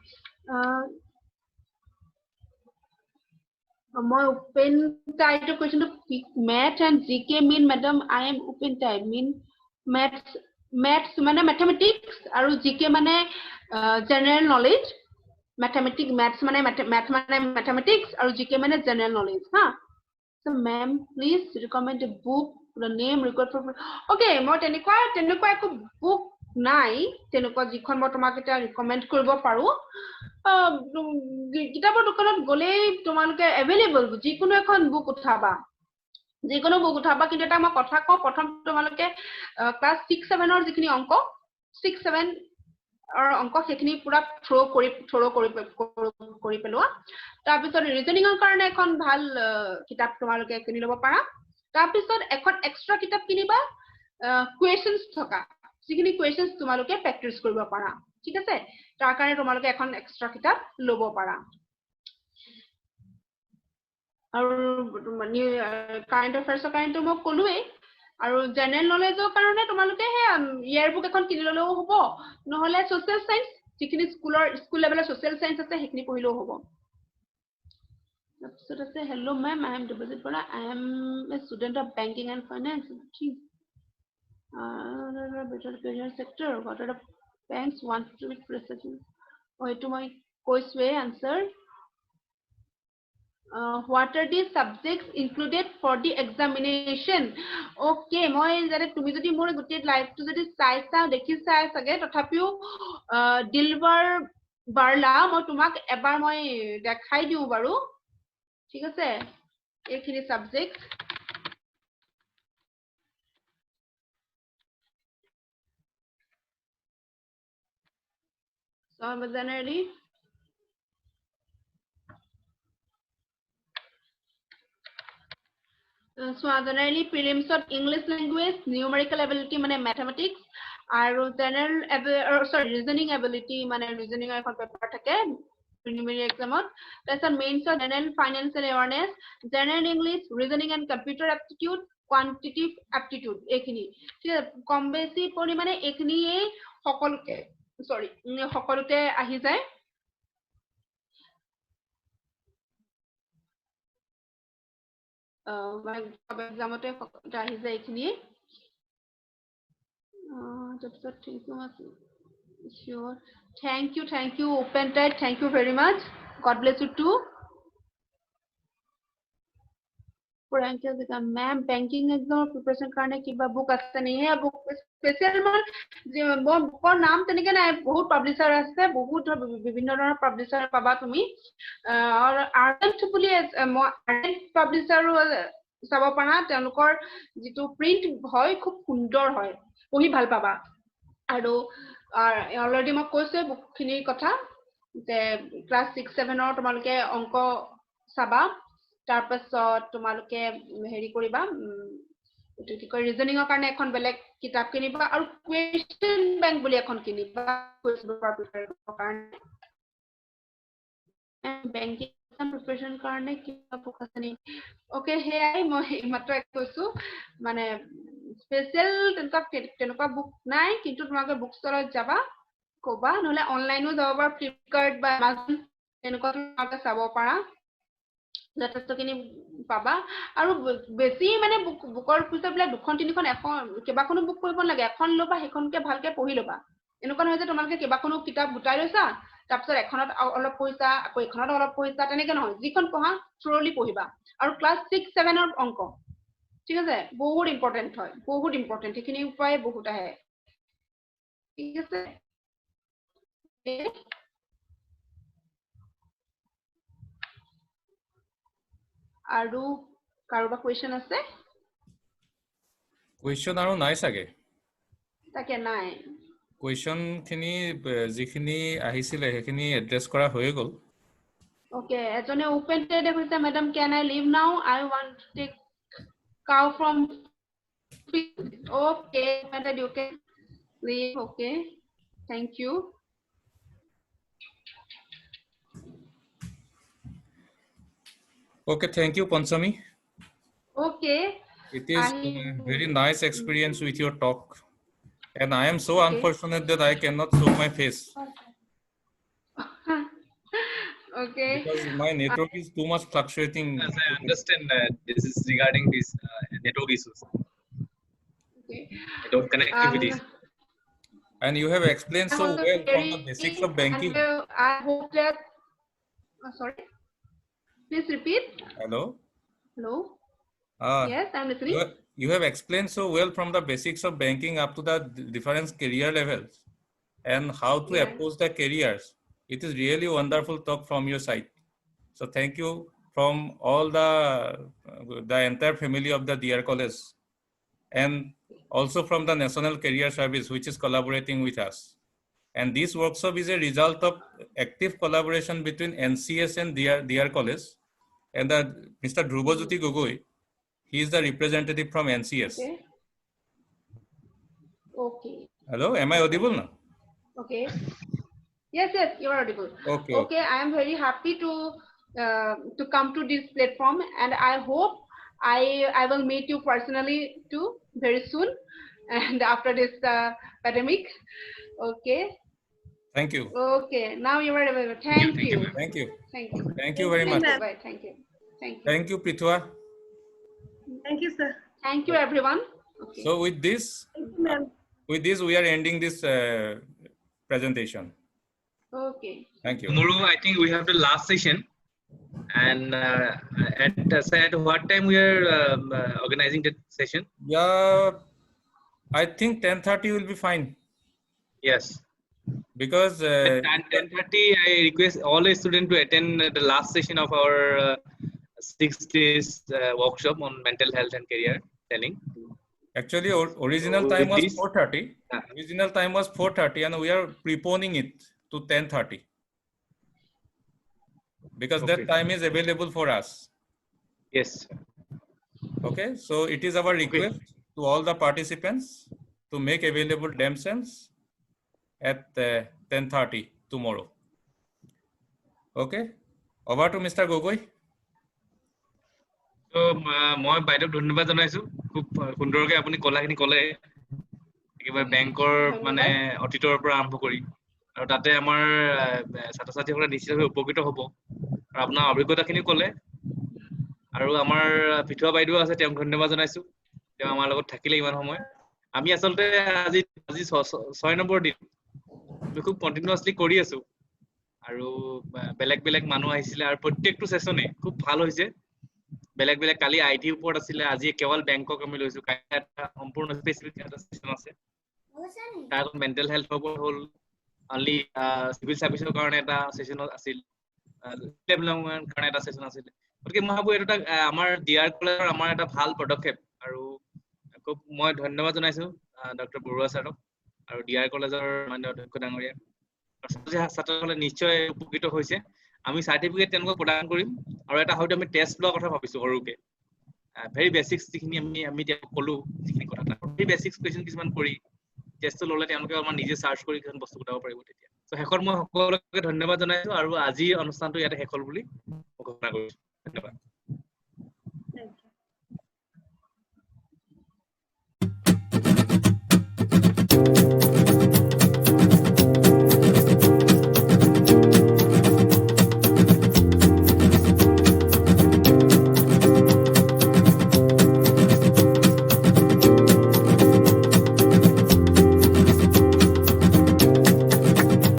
My open tide question to math and GK mean, madam, I am open tide mean maths mane mathematics aru GK mane general knowledge. Maths mane mathematics aru GK mane general knowledge. So ma'am, please recommend a book, the name record for. Okay, মই তেনেকুৱা একো book নাই তেনেকুৱা যিখন মই তোমাক এটা recommend কৰিব পাৰো। কিতাপৰ দোকানত গলেই তোমালোকে available যিকোনো এখন book উঠাবা কিন্তু এটা মই কথা কওঁ প্ৰথম তোমালোকে ক্লাছ 6-7 ৰ যিখিনি অংক 6-7 অংক সেইখিনি পুৰা থ্ৰো কৰি পেলোৱা তাৰপিছত ৰিজনিংৰ কাৰণে এখন ভাল কিতাপ তোমালোকে কিনি ল'ব পাৰা তাৰপিছত এখন এক্সট্ৰা কিতাপ কিনিবা কোৱেশ্চনছ থকা যিখিনি কোৱেশ্চনছ তোমালোকে প্ৰেক্টিছ কৰিব পাৰা ঠিক আছে তাৰ কাৰণে তোমালোকে এখন এক্সট্ৰা কিতাপ ল'ব পাৰা আৰু কাৰেণ্ট এফেয়াৰ্ছৰ কাৰণেতো মই ক'লোৱেই আৰু জেনেৰেল নলেজৰ কাৰণে তোমালোকে ইয়াৰ বুক এখন কিনি ল'লেও হ'ব নহলে সোশ্যাল সায়েন্স যিখিনি স্কুল লেভেলৰ সোশ্যাল সায়েন্স আছে সেইখিনি পঢ়িলেও হ'ব তাৰপিছত আছে হেল্ল' মেম আই এম ডিপজিট পৰা I am a student of banking and finance better career sector what are the banks want to be president এইটো মই কৈছোৱেই answer what are the subjects included for the examination okay মই জানে তুমি যদি মোৰ গুটি লাইভ টু যদি চাইছা দেখি চাই সগে তথাপিও দিলবৰ বাৰলা মই তোমাক এবাৰ মই দেখাই দিও বাৰু ঠিক আছে এইখিনি subject so generally so generally prelims of English language numerical ability মানে mathematics আৰু general reasoning ability মানে reasoning এখন পেপাৰ থাকে preliminary examত তাৰপিছত mains of general financial awareness general English reasoning and computer aptitude quantitative aptitude এইখিনি ঠিক আছে কম বেছি পৰিমাণে এইখিনিয়ে সকলোতে আহি যায় মানে এক্সামতে আহি যায় এইখিনি sure thank you open tide thank you very much god bless you too ma'am banking exam preparation karne kiba book ase nahi hai book special bookor naam tenike nai bahut publisher ase bahut bibhinno dhoronor publisher paba tumi aur ardent buli ardent publisher sabo pana telukor jitu print hoy khub sundor hoy pohi bhal paba aru already ma koise book khinir kotha je class 6-7 or tomaloke onko saba তাৰপাছত তোমালোকে হেৰি কৰিবা এটো কি কয় ৰিজনিংৰ কাৰণে এখন বেলেগ কিতাপ কিনিবা আৰু কোৱেশ্চন বেংক বুলি এখন কিনিবা কোৱেশ্চন পেপাৰ কাৰণে বেংকিং প্ৰিপাৰেচন কাৰণে কিবা ফোকাস আছে নেকি ওকে হেয়াই মই মাত্ৰ কৈছো মানে স্পেশাল তেনেকুৱা বুক নাই কিন্তু তোমালোকে বুক ষ্টলত যাবা কবা নহলে অনলাইনও যাব পাৰা ফ্লিপকাৰ্ট বা আমাজন তেনেকুৱা তোমালোকে চাব পাৰা যথেষ্টখিনি পাবা আৰু বেছি মানে বুকৰ পিছবিলাক দুখন তিনিখন এখন কেবাখনো বুক কৰিব লাগে এখন লবা সেইখনকে ভালকে পঢ়ি লবা এনেকুৱা নহয় যে তোমালোকে কেবাখনো কিতাপ গোটাই লৈছা তাৰপিছত এখনত অলপ পঢ়িছা আকৌ এখনত অলপ পঢ়িছা তেনেকে নহয় যিখন পঢ়া থৰলি পঢ়িবা আৰু ক্লাছ 6-7 ৰ অংক ঠিক আছে বহুত ইম্পৰ্টেন্ট হয় বহুত ইম্পৰ্টেন্ট সেইখিনি উপায় বহুত আহে ঠিক আছে আৰু কাৰোবা কোৱেশ্চন আছে কোৱেশ্চন আৰু নাই সাগে তাকে নাই কোৱেশ্চন খিনি যিখিনি আহিছিলে সেইখিনি এড্ৰেছ কৰা হৈ গল Okay, এজনে open ট্ৰেড কৈছে madam can I leave now I want to take cow from okay madam you can leave okay thank you okay thank you Panchami okay It is a very nice experience with your talk. And I am so unfortunate that I cannot show my face Okay. because my network is too much fluctuating. As I understand, this is regarding these network issues, Okay. network connectivities. And you have explained so I'm well from the very- basics of banking. and, I hope that. Sorry. Please repeat. Hello? Hello. Uh, Yes, I'm listening. you have explained so well from the basics of banking up to the different career levels and how to Yeah. approach the careers. It is really wonderful talk from your side. So thank you from all the entire family of the DR College and also from the National Career Service, which is collaborating with us. And this workshop is a result of active collaboration between NCS and DR College and Mr. Dhrubajyoti Gogoi. He is the representative from NCS. Okay. Okay. Hello, am I audible now? Okay. Yes, yes, you are audible. Okay. Okay, I am very happy to come to this platform, and I hope I will meet you personally too very soon, and after this pandemic. Okay. Thank you. Okay. Now you are available. Thank you. Thank you. Thank you. Thank you very much. Bye. Thank you. Thank you. Thank you, Prithwa. Thank you, sir. Thank you, everyone. Okay. So with this, Thank you, ma'am. we are ending this presentation. Okay. Thank you. Tomorrow, I think we have the last session. And at what time we are organizing that session? Yeah, I think 10:30 will be fine Yes. because At 10:30, I request all the students to attend the last session of our 6 days workshop on mental health and career training. actually original So time with was this- 4:30. Yeah. Original time was 4:30, and we are preponing it to 10:30 because that Okay. time is available for us. Yes. Okay, so it is our request to all the participants to make available themselves at 10:30 tomorrow. Okay, over to Mr. Gogoi. So মই বাইদেউক ধন্যবাদ জনাইছো খুব সুন্দৰকৈ আপুনি কলাখিনি ক'লে একেবাৰে বেংকৰ মানে অতীতৰ পৰা আৰম্ভ কৰি আৰু তাতে আমাৰ ছাত্ৰ ছাত্ৰীসকলে নিশ্চিতভাৱে উপকৃত হ'ব আৰু আপোনাৰ অভিজ্ঞতাখিনি ক'লে আৰু আমাৰ পিঠুৱা বাইদেউ আছে তেওঁক ধন্যবাদ জনাইছো তেওঁ আমাৰ লগত থাকিলে ইমান সময় আমি আচলতে আজি 6 নম্বৰ দিন আমি খুব কণ্টিনিউয়াছলি কৰি আছো আৰু বেলেগ বেলেগ মানুহ আহিছিলে আৰু প্ৰত্যেকটো সেশনে খুব ভাল হৈছে বেলেগ বেলেগ কালি আইটি ওপৰত আছিলে আজি কেৱল বেংকক আমি লৈছো কালি এটা সম্পূৰ্ণ স্পেচিফিক এটা সেশন আছে তাৰ মেন্টেল হেলথ ওপৰত হ'ল অনলি সিভিল সাৰ্ভিসৰ কাৰণে এটা সেশন আছিল ডেভেলপমেন্ট কাৰণে এটা সেশন আছিল গতিকে মই ভাবো এটা আমাৰ ডিআৰ কলেজৰ আমাৰ এটা ভাল পদক্ষেপ আৰু খুব মই ধন্যবাদ জনাইছো ডক্টৰ বৰুৱা ছাৰক আৰু ডিআৰ কলেজৰ মাননীয় অধ্যক্ষ ডাঙৰীয়া ছাত্ৰসকলে নিশ্চয় উপকৃত হৈছে আমি সাৰ্টিফিকেট তেওঁলোকক প্ৰদান কৰিম আৰু এটা হয়তো আমি টেষ্ট লোৱাৰ কথা ভাবিছো সৰুকে ভেৰি বেসিক্স যিখিনি আমি ক'লো যিখিনি কথা ভেৰি বেসিক্স কোৱেশ্চন কিছুমান কৰি টেষ্টটো ল'লে তেওঁলোকে আমাৰ নিজে সাৰ্চ কৰি কিছুমান বস্তু গোটাব পাৰিব তেতিয়া সো শেষত মই সকলোকে ধন্যবাদ জনাইছো আৰু আজি অনুষ্ঠানটো ইয়াতে শেষ হ'ল বুলি ঘোষণা কৰিছো ধন্যবাদ Thank you.